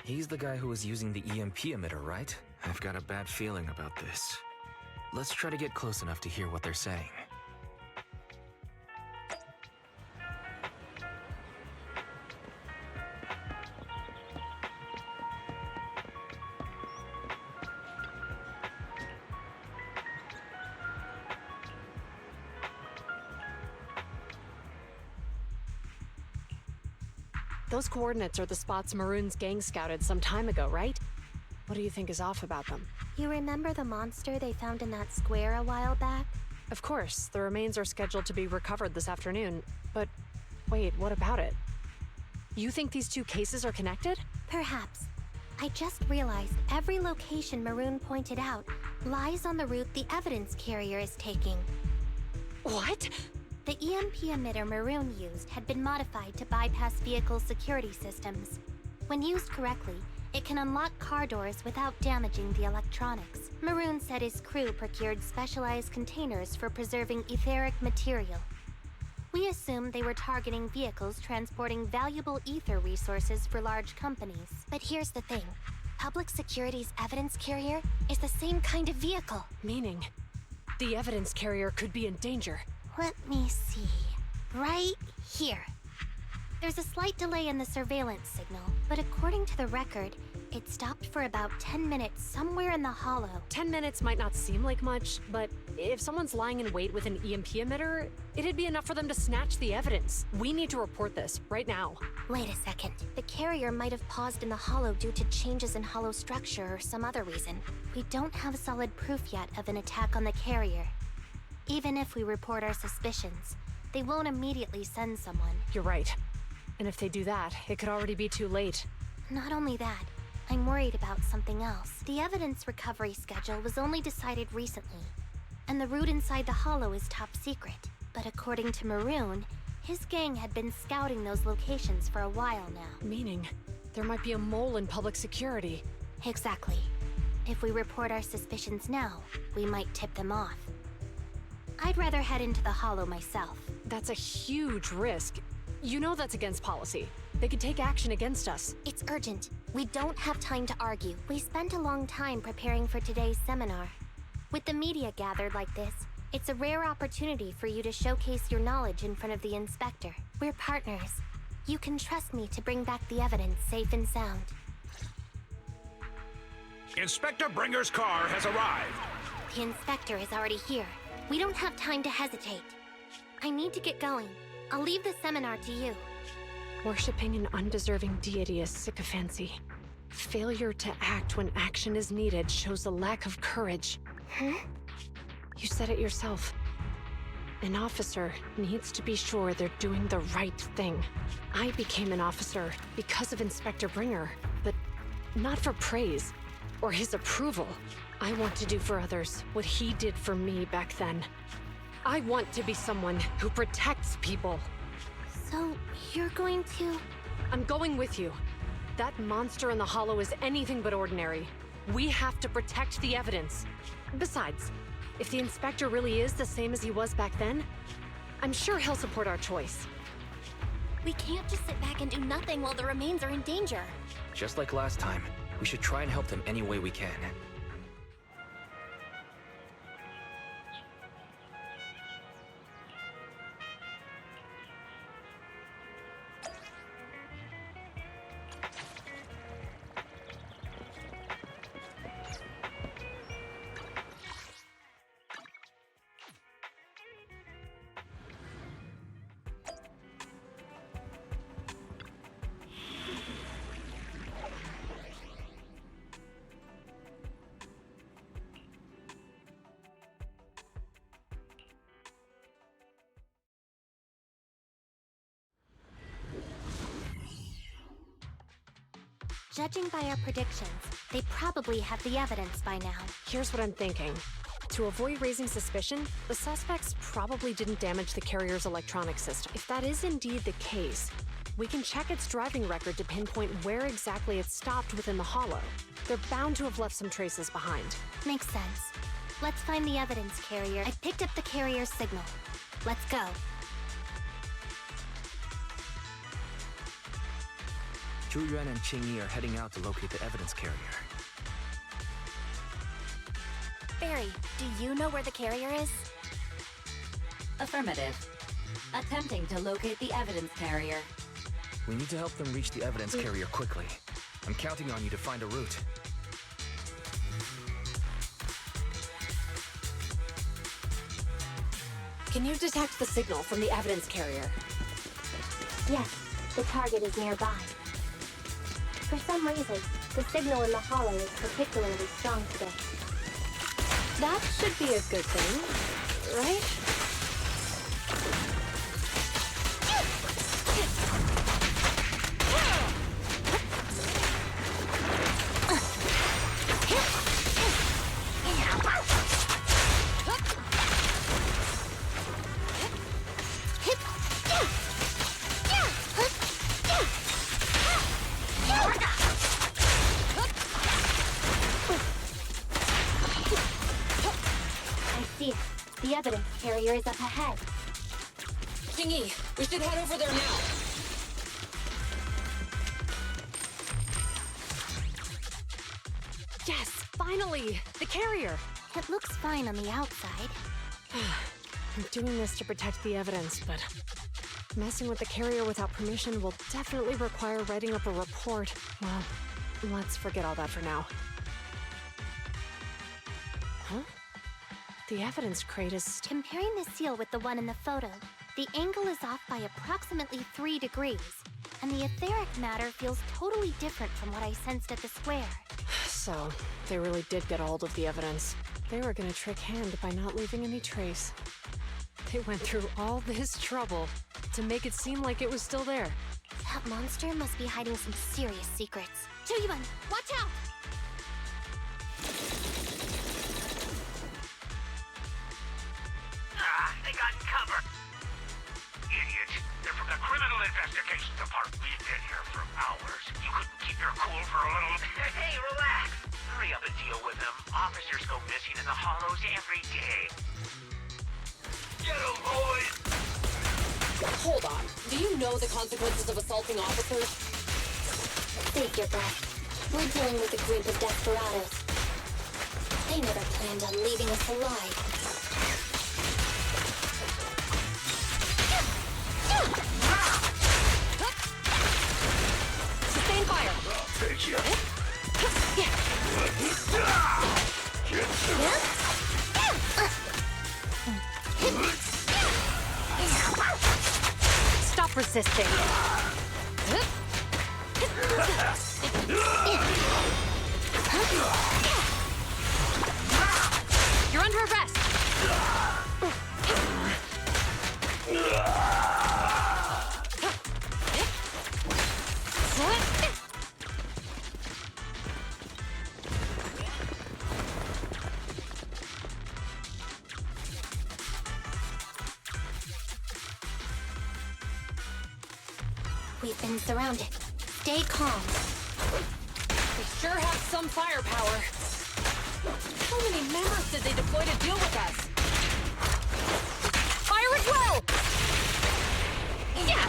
S8: He's the guy who was using the EMP emitter, right? I've got a bad feeling about this. Let's try to get close enough to hear what they're saying.
S11: Those coordinates are the spots Maroon's gang scouted some time ago, right? What do you think is off about them?
S5: You remember the monster they found in that square a while back?
S11: Of course, the remains are scheduled to be recovered this afternoon. But wait, what about it? You think these two cases are connected?
S5: Perhaps. I just realized every location Maroon pointed out lies on the route the evidence carrier is taking.
S11: What?
S5: The EMP emitter Maroon used had been modified to bypass vehicle security systems. When used correctly, it can unlock car doors without damaging the electronics. Maroon said his crew procured specialized containers for preserving etheric material. We assumed they were targeting vehicles transporting valuable ether resources for large companies. But here's the thing. Public Security's evidence carrier is the same kind of vehicle.
S11: Meaning, the evidence carrier could be in danger.
S5: Let me see. Right here. There's a slight delay in the surveillance signal, but according to the record, it stopped for about 10 minutes somewhere in the hollow.
S11: 10 minutes might not seem like much, but if someone's lying in wait with an EMP emitter, it'd be enough for them to snatch the evidence. We need to report this, right now.
S5: Wait a second. The carrier might have paused in the hollow due to changes in hollow structure or some other reason. We don't have solid proof yet of an attack on the carrier. Even if we report our suspicions, they won't immediately send someone.
S11: You're right. And if they do that, it could already be too late.
S5: Not only that, I'm worried about something else. The evidence recovery schedule was only decided recently, and the route inside the hollow is top secret. But according to Maroon, his gang had been scouting those locations for a while now.
S11: Meaning, there might be a mole in public security.
S5: Exactly. If we report our suspicions now, we might tip them off. I'd rather head into the hollow myself.
S11: That's a huge risk. You know that's against policy. They could take action against us.
S5: It's urgent. We don't have time to argue. We spent a long time preparing for today's seminar. With the media gathered like this, it's a rare opportunity for you to showcase your knowledge in front of the inspector. We're partners. You can trust me to bring back the evidence safe and sound.
S12: Inspector Bringer's car has arrived.
S5: The inspector is already here. We don't have time to hesitate. I need to get going. I'll leave the seminar to you.
S11: Worshipping an undeserving deity is sycophancy. Failure to act when action is needed shows a lack of courage. You said it yourself. An officer needs to be sure they're doing the right thing. I became an officer because of Inspector Bringer, but not for praise or his approval. I want to do for others what he did for me back then. I want to be someone who protects people.
S5: So, you're going to...
S11: I'm going with you. That monster in the hollow is anything but ordinary. We have to protect the evidence. Besides, if the inspector really is the same as he was back then, I'm sure he'll support our choice.
S9: We can't just sit back and do nothing while the remains are in danger.
S8: Just like last time, we should try and help them any way we can.
S9: Judging by our predictions, they probably have the evidence by now.
S11: Here's what I'm thinking. To avoid raising suspicion, the suspects probably didn't damage the carrier's electronic system. If that is indeed the case, we can check its driving record to pinpoint where exactly it stopped within the hollow. They're bound to have left some traces behind.
S9: Makes sense. Let's find the evidence carrier. I picked up the carrier's signal. Let's go.
S8: Zhu Yuan and Qing Yi are heading out to locate the evidence carrier.
S9: Barry, do you know where the carrier is?
S10: Affirmative. Attempting to locate the evidence carrier.
S8: We need to help them reach the evidence carrier quickly. I'm counting on you to find a route.
S11: Can you detect the signal from the evidence carrier?
S18: Yes, the target is nearby. For some reason, the signal in the hollow is particularly strong today.
S11: That should be a good thing, right?
S18: The evidence carrier is up ahead.
S11: Qing, we should head over there now. Yes, finally! The carrier!
S9: It looks fine on the outside.
S11: I'm doing this to protect the evidence, but messing with the carrier without permission will definitely require writing up a report. Well, let's forget all that for now. Huh? The evidence crate is...
S9: Comparing the seal with the one in the photo, the angle is off by approximately 3 degrees, and the etheric matter feels totally different from what I sensed at the square.
S11: So, they really did get a hold of the evidence. They were gonna trick Hand by not leaving any trace. They went through all this trouble to make it seem like it was still there.
S9: That monster must be hiding some serious secrets. Chuyuan, watch out!
S15: They got cover. Idiots. They're from the Criminal Investigation Department. We've been here for hours. You couldn't keep your cool for a little... Hey, relax. Hurry up and deal with them. Officers go missing in the hollows every day. Get 'em, boys!
S11: Hold on. Do you know the consequences of assaulting officers?
S18: Save your breath. We're dealing with a group of desperados. They never planned on leaving us alive.
S11: Sustain fire!
S12: I'll take you.
S11: Stop resisting! You're under arrest!
S18: We've been surrounded. Stay calm.
S11: They sure have some firepower. How many members did they deploy to deal with us? Fire at will! Yeah!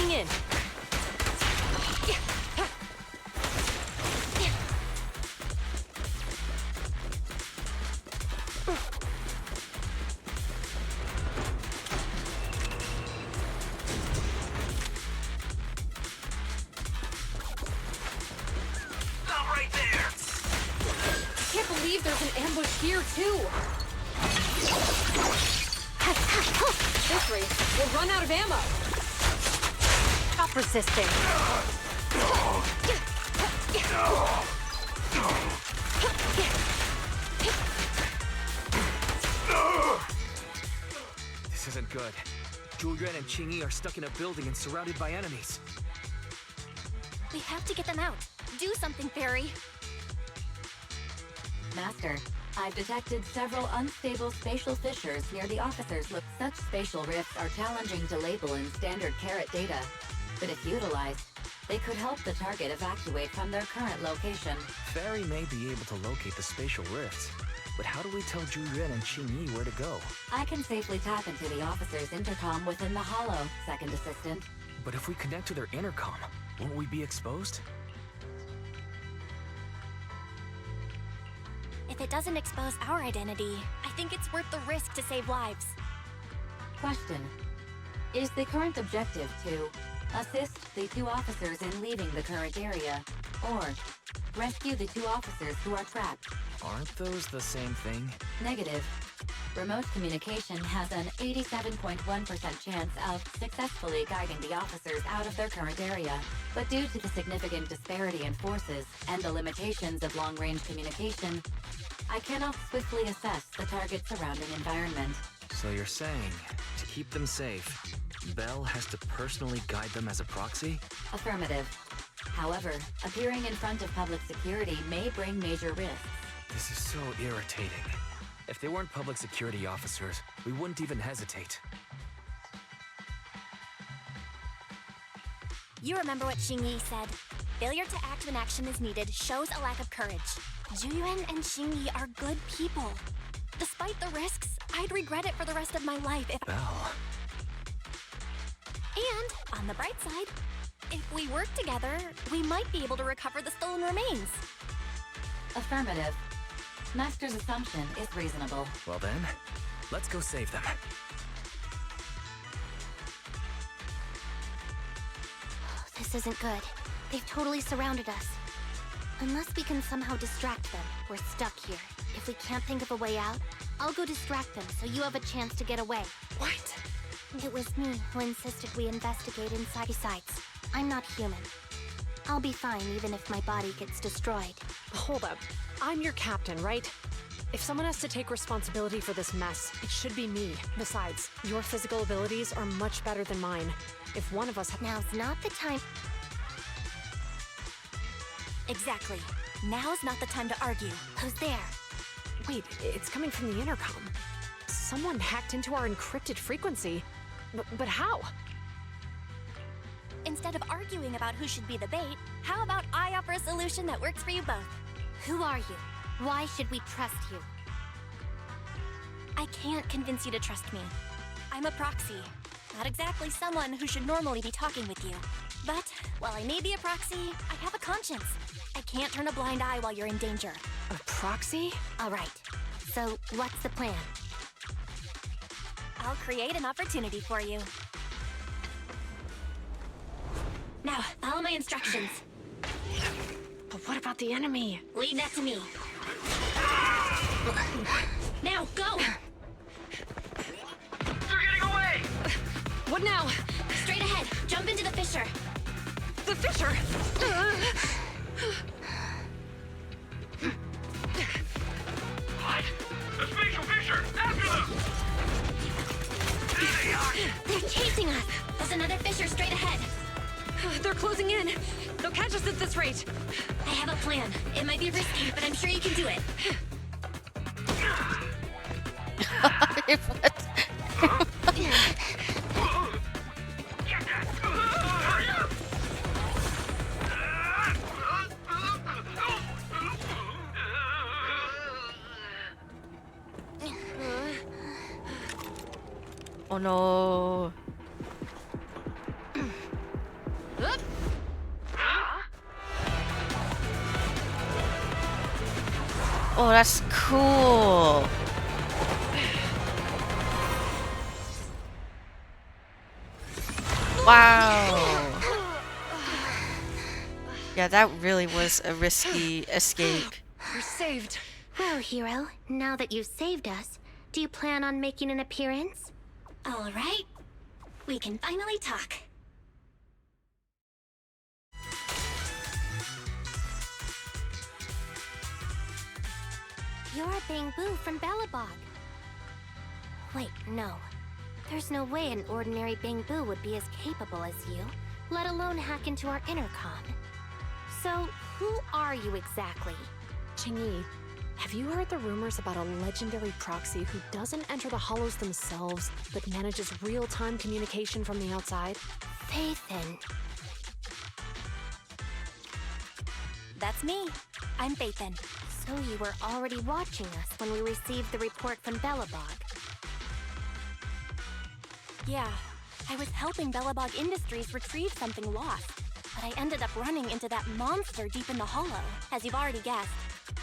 S11: closing in.
S15: Stop right there!
S11: Can't believe there's an ambush here too. This rate, we'll run out of ammo. Stop resisting.
S8: This isn't good. Julian and Qingyi are stuck in a building and surrounded by enemies.
S9: We have to get them out. Do something, Fairy.
S10: Master, I've detected several unstable spatial fissures near the officers' look. Such spatial rifts are challenging to label in standard carat data, but if utilized, they could help the target evacuate from their current location.
S8: Fairy may be able to locate the spatial rifts, but how do we tell Julian and Qingyi where to go?
S10: I can safely tap into the officer's intercom within the hollow, Second Assistant.
S8: But if we connect to their intercom, won't we be exposed?
S9: If it doesn't expose our identity, I think it's worth the risk to save lives.
S10: Question. Is the current objective to assist the two officers in leaving the current area, or rescue the two officers who are trapped?
S8: Aren't those the same thing?
S10: Negative. Remote communication has an 87.1% chance of successfully guiding the officers out of their current area. But due to the significant disparity in forces and the limitations of long-range communication, I cannot swiftly assess the target's surrounding environment.
S8: So you're saying, to keep them safe, Belle has to personally guide them as a proxy?
S10: Affirmative. However, appearing in front of public security may bring major risks.
S8: This is so irritating. If they weren't public security officers, we wouldn't even hesitate.
S9: You remember what Xingyi said? Failure to act when action is needed shows a lack of courage. Juyuan and Xingyi are good people. Despite the risks, I'd regret it for the rest of my life if—
S8: Belle.
S9: And, on the bright side, if we work together, we might be able to recover the stolen remains.
S10: Affirmative. Master's assumption is reasonable.
S8: Well then, let's go save them.
S9: This isn't good. They've totally surrounded us. Unless we can somehow distract them, we're stuck here. If we can't think of a way out, I'll go distract them so you have a chance to get away.
S11: What?
S9: It was me who insisted we investigate inside. Besides, I'm not human. I'll be fine even if my body gets destroyed.
S11: Hold up. I'm your captain, right? If someone has to take responsibility for this mess, it should be me. Besides, your physical abilities are much better than mine. If one of us—
S9: Now's not the time. Exactly. Now's not the time to argue. Who's there?
S11: Wait, it's coming from the intercom. Someone hacked into our encrypted frequency. But how?
S9: Instead of arguing about who should be the bait, how about I offer a solution that works for you both? Who are you? Why should we trust you? I can't convince you to trust me. I'm a proxy. Not exactly someone who should normally be talking with you. But, while I may be a proxy, I have a conscience. I can't turn a blind eye while you're in danger.
S11: A proxy?
S9: All right. So, what's the plan? I'll create an opportunity for you. Now, follow my instructions.
S11: But what about the enemy?
S9: Leave that to me. Now, go!
S15: They're getting away!
S11: What now?
S9: Straight ahead. Jump into the fissure.
S11: The fissure!
S15: What? The spatial fissure! After them! There they are!
S9: They're chasing us. There's another fissure straight ahead.
S11: They're closing in. They'll catch us at this rate.
S9: I have a plan. It might be risky, but I'm sure you can do it.
S1: Oh no. Oh, that's cool. Wow. Yeah, that really was a risky escape.
S11: We're saved.
S9: Well, hero, now that you've saved us, do you plan on making an appearance?
S16: All right. We can finally talk.
S9: You're Bangbu from Belobog. Wait, no. There's no way an ordinary Bangbu would be as capable as you, let alone hack into our intercom. So, who are you exactly?
S11: Qingyi, have you heard the rumors about a legendary proxy who doesn't enter the hollows themselves, but manages real-time communication from the outside?
S9: Faithin.
S5: That's me. I'm Faithin.
S9: So you were already watching us when we received the report from Belobog.
S5: Yeah, I was helping Belobog Industries retrieve something lost, but I ended up running into that monster deep in the hollow, as you've already guessed.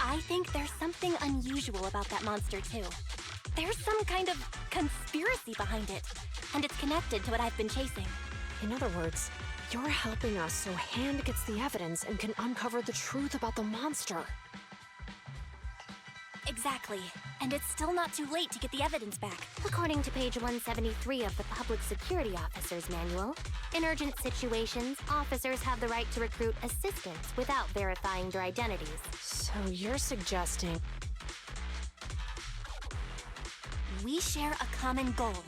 S5: I think there's something unusual about that monster, too. There's some kind of conspiracy behind it, and it's connected to what I've been chasing.
S11: In other words, you're helping us so Hand gets the evidence and can uncover the truth about the monster.
S5: Exactly. And it's still not too late to get the evidence back.
S9: According to page 173 of the Public Security Officer's Manual, in urgent situations, officers have the right to recruit assistants without verifying their identities.
S11: So you're suggesting...
S5: We share a common goal.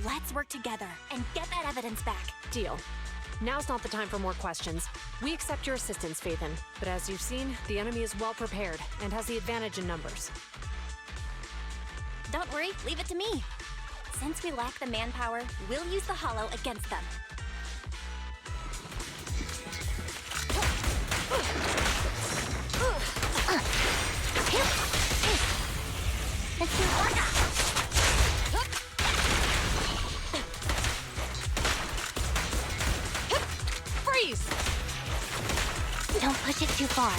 S5: Let's work together and get that evidence back.
S11: Deal. Now's not the time for more questions. We accept your assistance, Faithin, but as you've seen, the enemy is well prepared and has the advantage in numbers.
S5: Don't worry, leave it to me. Since we lack the manpower, we'll use the hollow against them.
S11: Freeze!
S9: Don't push it too far.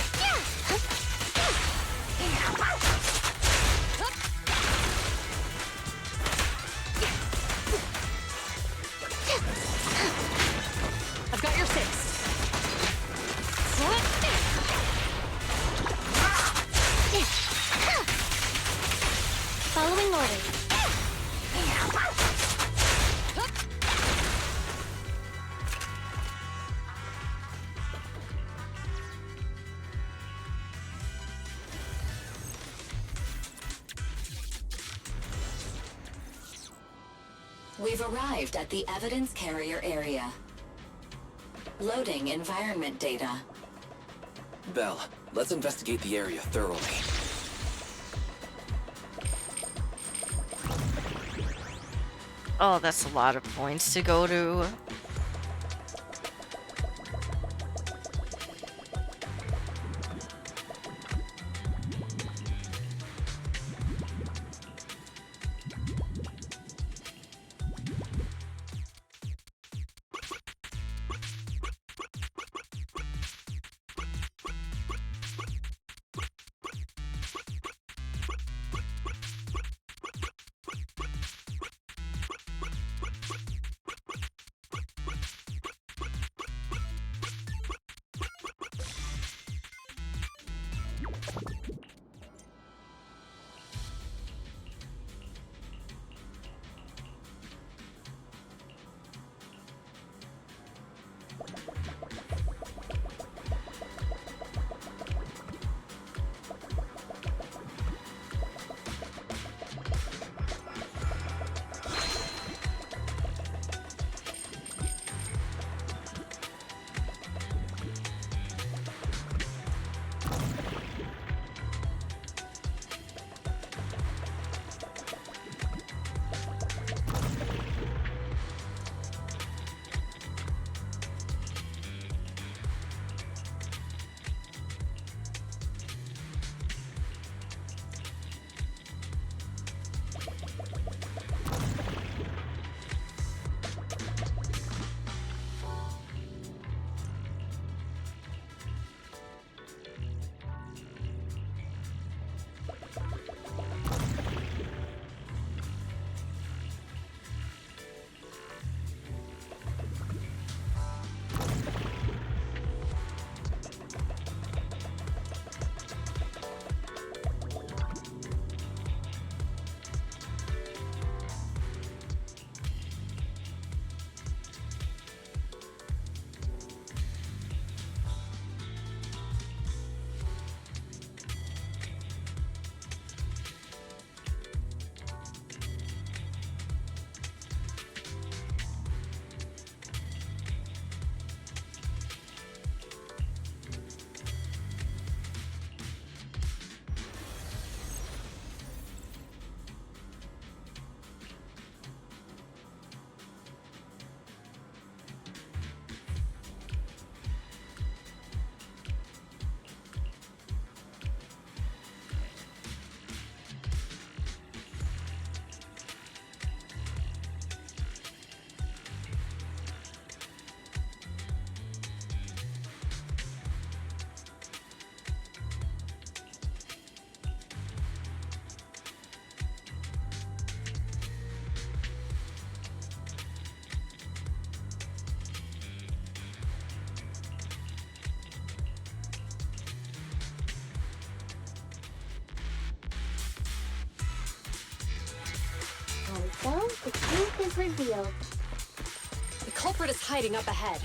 S11: I've got your six.
S9: Following orders.
S10: We've arrived at the evidence carrier area. Loading environment data.
S19: Belle, let's investigate the area thoroughly.
S1: Oh, that's a lot of points to go to.
S18: So, the truth is revealed.
S11: The culprit is hiding up ahead.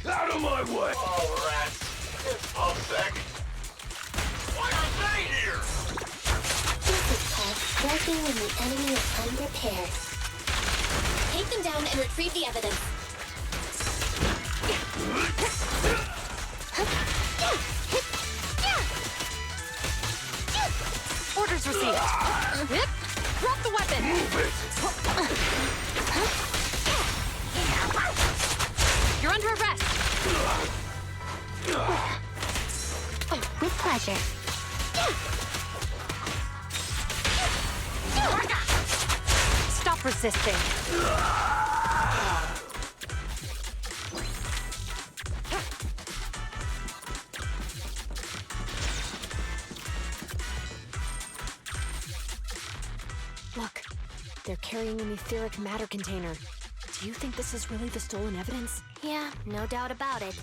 S12: Out of my way! Oh, rats! It's PubSec! Why are they here?
S16: This is called striking when the enemy is unprepared. Take them down and retrieve the evidence.
S11: Orders received. Drop the weapon!
S12: Move it!
S11: You're under arrest!
S18: With pleasure.
S11: Stop resisting. Look, they're carrying an etheric matter container. Do you think this is really the stolen evidence?
S9: Yeah, no doubt about it.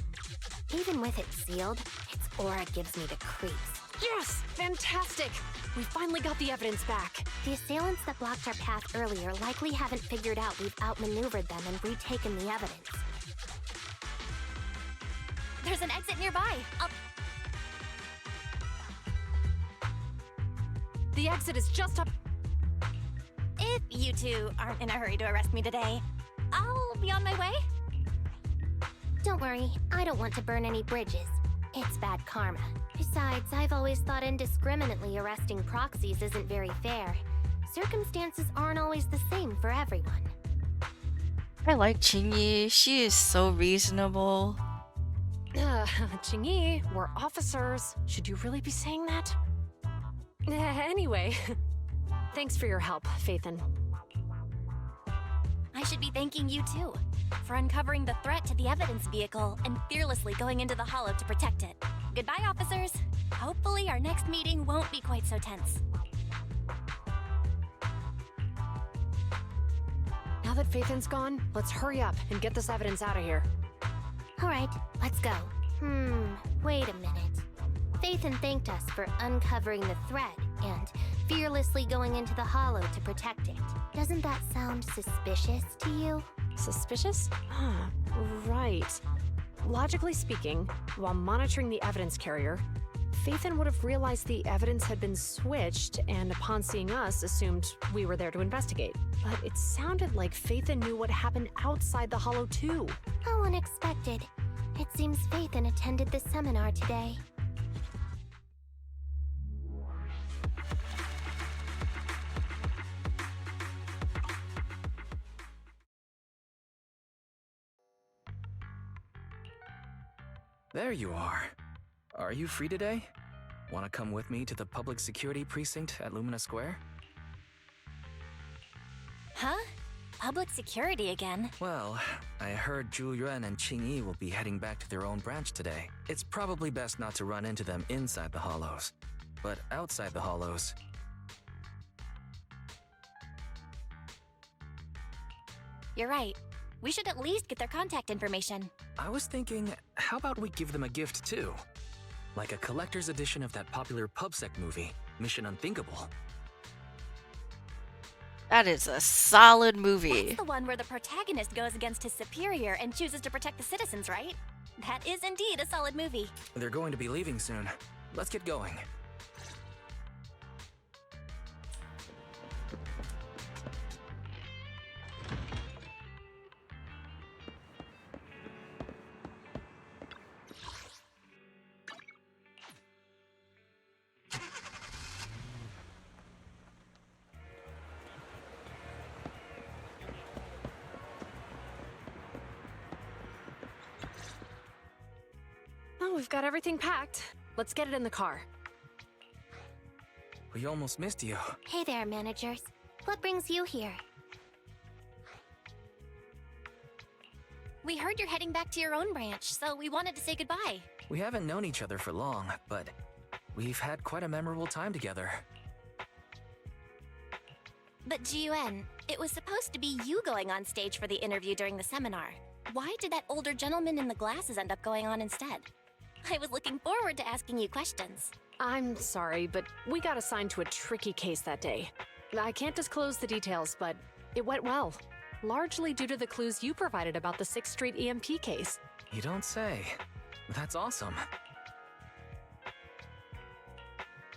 S9: Even with it sealed, its aura gives me the creeps.
S11: Yes! Fantastic! We finally got the evidence back.
S9: The assailants that blocked our path earlier likely haven't figured out we've outmaneuvered them and retaken the evidence.
S5: There's an exit nearby.
S11: The exit is just up.
S5: If you two aren't in a hurry to arrest me today, I'll be on my way.
S9: Don't worry, I don't want to burn any bridges. It's bad karma. Besides, I've always thought indiscriminately arresting proxies isn't very fair. Circumstances aren't always the same for everyone.
S1: I like Qingyi. She is so reasonable.
S11: Qingyi, we're officers. Should you really be saying that? Anyway, thanks for your help, Phaethon.
S5: I should be thanking you too, for uncovering the threat to the evidence vehicle and fearlessly going into the hollow to protect it. Goodbye, officers. Hopefully our next meeting won't be quite so tense.
S11: Now that Phaethon's gone, let's hurry up and get this evidence out of here.
S9: Alright, let's go. Wait a minute. Phaethon thanked us for uncovering the threat and fearlessly going into the hollow to protect it. Doesn't that sound suspicious to you?
S11: Suspicious? Right. Logically speaking, while monitoring the evidence carrier, Phaethon would have realized the evidence had been switched and upon seeing us assumed we were there to investigate. But it sounded like Phaethon knew what happened outside the hollow too.
S9: How unexpected. It seems Phaethon attended the seminar today.
S8: There you are. Are you free today? Want to come with me to the public security precinct at Lumina Square?
S5: Huh? Public security again?
S8: Well, I heard Zhu Yuan and Qingyi will be heading back to their own branch today. It's probably best not to run into them inside the hollows. But outside the hollows...
S5: You're right. We should at least get their contact information.
S8: I was thinking, how about we give them a gift too? Like a collector's edition of that popular PubSec movie, Mission Unthinkable.
S1: That is a solid movie.
S5: That's the one where the protagonist goes against his superior and chooses to protect the citizens, right? That is indeed a solid movie.
S8: They're going to be leaving soon. Let's get going.
S11: Oh, we've got everything packed. Let's get it in the car.
S8: We almost missed you.
S9: Hey there, managers. What brings you here?
S5: We heard you're heading back to your own branch, so we wanted to say goodbye.
S8: We haven't known each other for long, but we've had quite a memorable time together.
S5: But Ji-Yuan, it was supposed to be you going on stage for the interview during the seminar. Why did that older gentleman in the glasses end up going on instead? I was looking forward to asking you questions.
S11: I'm sorry, but we got assigned to a tricky case that day. I can't disclose the details, but it went well. Largely due to the clues you provided about the 6th Street EMP case.
S8: You don't say. That's awesome.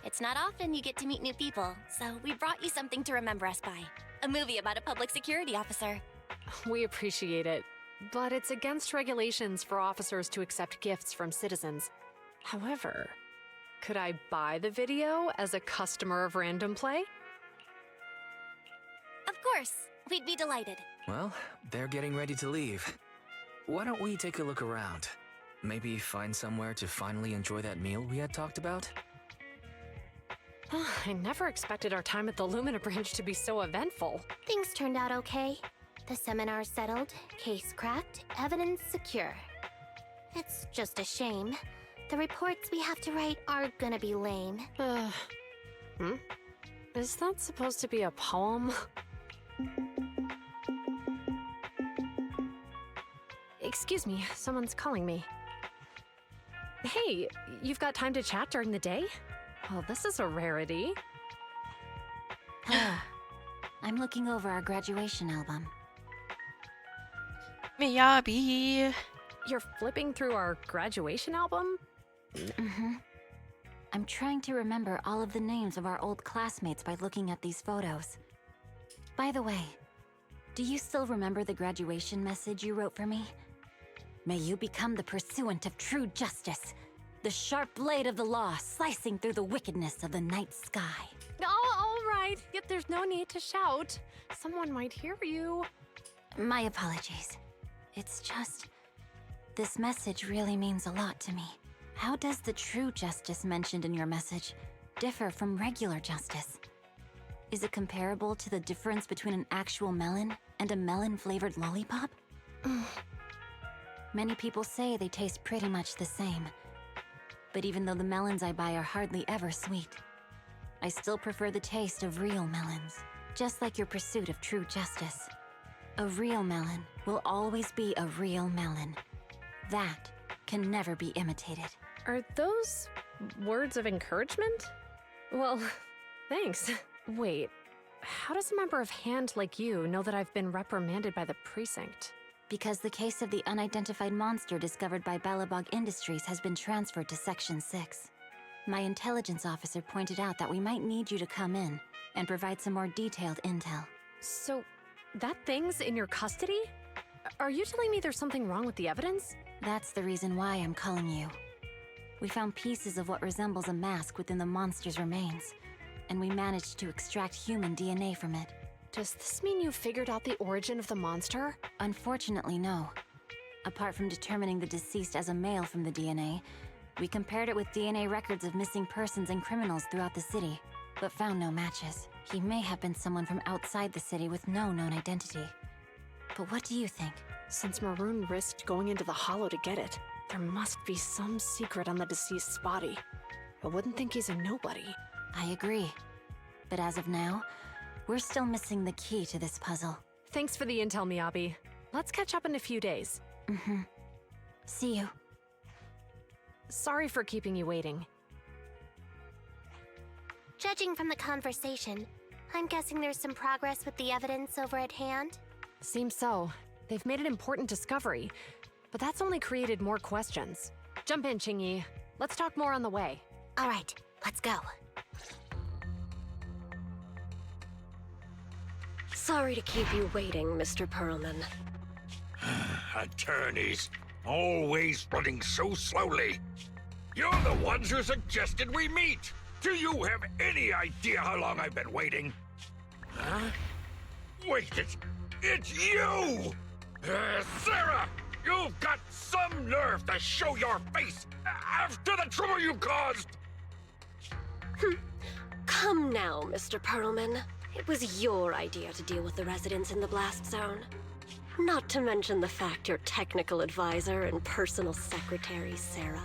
S5: It's not often you get to meet new people, so we brought you something to remember us by. A movie about a public security officer.
S11: We appreciate it, but it's against regulations for officers to accept gifts from citizens. However, could I buy the video as a customer of Random Play?
S5: Of course, we'd be delighted.
S8: Well, they're getting ready to leave. Why don't we take a look around? Maybe find somewhere to finally enjoy that meal we had talked about?
S11: I never expected our time at the Lumina branch to be so eventful.
S9: Things turned out okay. The seminar settled, case cracked, evidence secure. It's just a shame. The reports we have to write are gonna be lame.
S11: Is that supposed to be a poem? Excuse me, someone's calling me. Hey, you've got time to chat during the day? Well, this is a rarity.
S10: I'm looking over our graduation album.
S1: Miyabi.
S11: You're flipping through our graduation album?
S10: Mm-hmm. I'm trying to remember all of the names of our old classmates by looking at these photos. By the way, do you still remember the graduation message you wrote for me? May you become the pursuant of true justice, the sharp blade of the law slicing through the wickedness of the night sky.
S11: Oh, all right. Yet there's no need to shout. Someone might hear you.
S10: My apologies. It's just, this message really means a lot to me. How does the true justice mentioned in your message differ from regular justice? Is it comparable to the difference between an actual melon and a melon-flavored lollipop? Many people say they taste pretty much the same. But even though the melons I buy are hardly ever sweet, I still prefer the taste of real melons, just like your pursuit of true justice. A real melon will always be a real melon. That can never be imitated.
S11: Are those words of encouragement? Well, thanks. Wait, how does a member of Hand like you know that I've been reprimanded by the precinct?
S10: Because the case of the unidentified monster discovered by Balabog Industries has been transferred to Section 6. My intelligence officer pointed out that we might need you to come in and provide some more detailed intel.
S11: So, that thing's in your custody? Are you telling me there's something wrong with the evidence?
S10: That's the reason why I'm calling you. We found pieces of what resembles a mask within the monster's remains, and we managed to extract human DNA from it.
S11: Does this mean you figured out the origin of the monster?
S10: Unfortunately, no. Apart from determining the deceased as a male from the DNA, we compared it with DNA records of missing persons and criminals throughout the city, but found no matches. He may have been someone from outside the city with no known identity. But what do you think?
S11: Since Maroon risked going into the Hollow to get it, there must be some secret on the deceased's body. I wouldn't think he's a nobody.
S10: I agree. But as of now, we're still missing the key to this puzzle.
S11: Thanks for the intel, Miyabi. Let's catch up in a few days.
S10: Mm-hmm. See you.
S11: Sorry for keeping you waiting.
S9: Judging from the conversation, I'm guessing there's some progress with the evidence over at Hand?
S11: Seems so. They've made an important discovery, but that's only created more questions. Jump in, Qingyi. Let's talk more on the way.
S9: All right, let's go.
S20: Sorry to keep you waiting, Mr. Perlman.
S12: Attorneys, always running so slowly. You're the ones who suggested we meet. Do you have any idea how long I've been waiting? Huh? Wait, it's you! Sarah! You've got some nerve to show your face after the trouble you caused!
S20: Come now, Mr. Perlman. It was your idea to deal with the residents in the blast zone. Not to mention the fact your technical advisor and personal secretary, Sarah,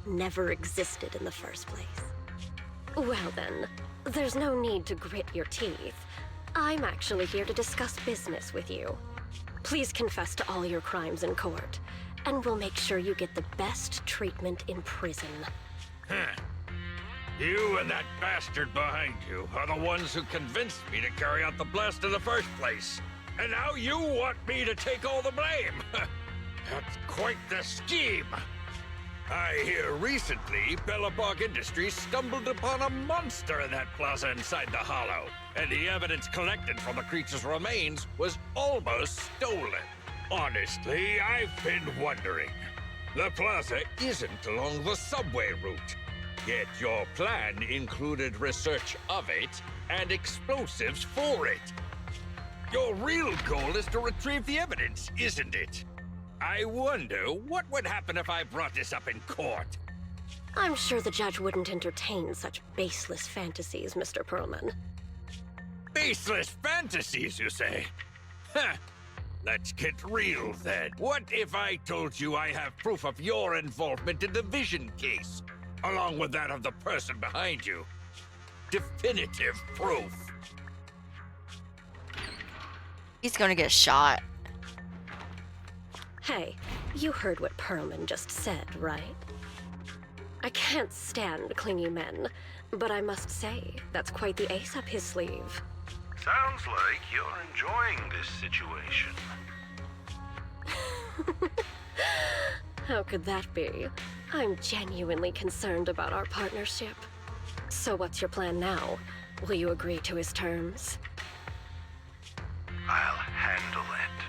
S20: never existed in the first place. Well then, there's no need to grit your teeth. I'm actually here to discuss business with you. Please confess to all your crimes in court, and we'll make sure you get the best treatment in prison.
S21: You and that bastard behind you are the ones who convinced me to carry out the blast in the first place. And now you want me to take all the blame. That's quite the scheme. I hear recently Bellabog Industries stumbled upon a monster in that plaza inside the hollow, and the evidence collected from the creature's remains was almost stolen. Honestly, I've been wondering. The plaza isn't along the subway route, yet your plan included research of it and explosives for it. Your real goal is to retrieve the evidence, isn't it? I wonder what would happen if I brought this up in court.
S20: I'm sure the judge wouldn't entertain such baseless fantasies, Mr. Perlman.
S21: Baseless fantasies, you say? Huh. Let's get real then. What if I told you I have proof of your involvement in the Vision case, along with that of the person behind you? Definitive proof.
S1: He's gonna get shot.
S20: Hey, you heard what Perlman just said, right? I can't stand clingy men, but I must say, that's quite the ace up his sleeve.
S12: Sounds like you're enjoying this situation.
S20: How could that be? I'm genuinely concerned about our partnership. So what's your plan now? Will you agree to his terms?
S12: I'll handle it.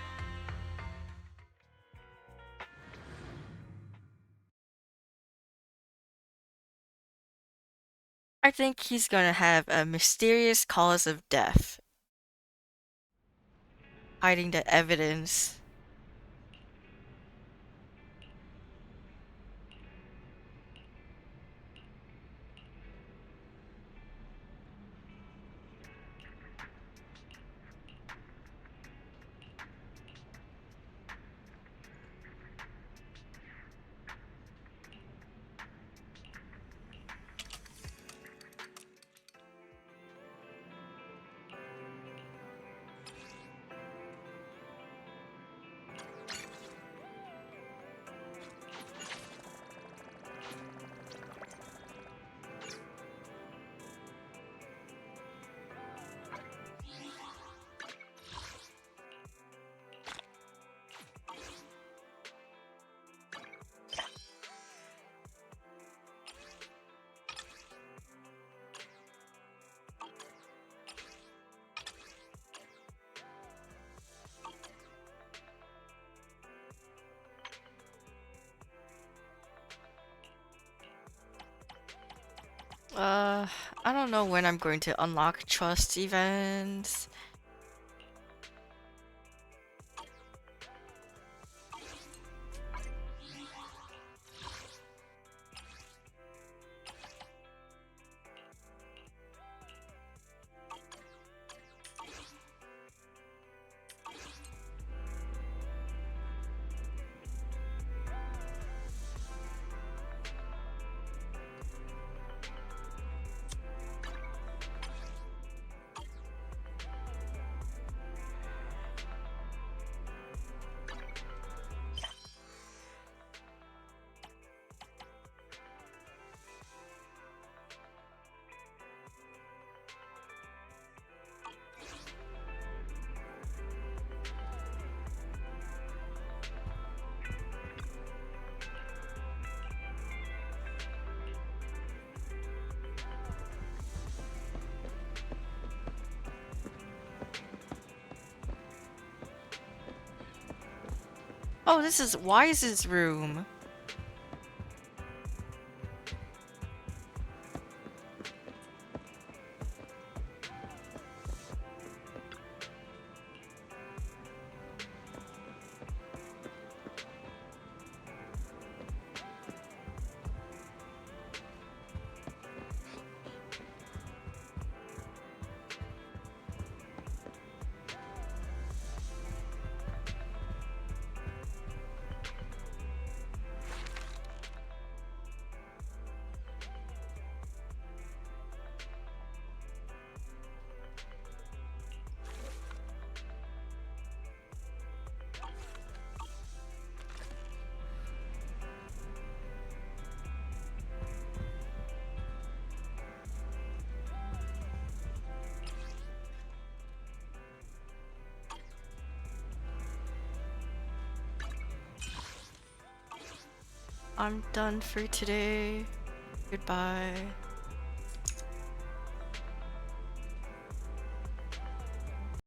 S1: I think he's gonna have a mysterious cause of death. Hiding the evidence. I don't know when I'm going to unlock trust events. Oh, this is Wise's room. I'm done for today. Goodbye.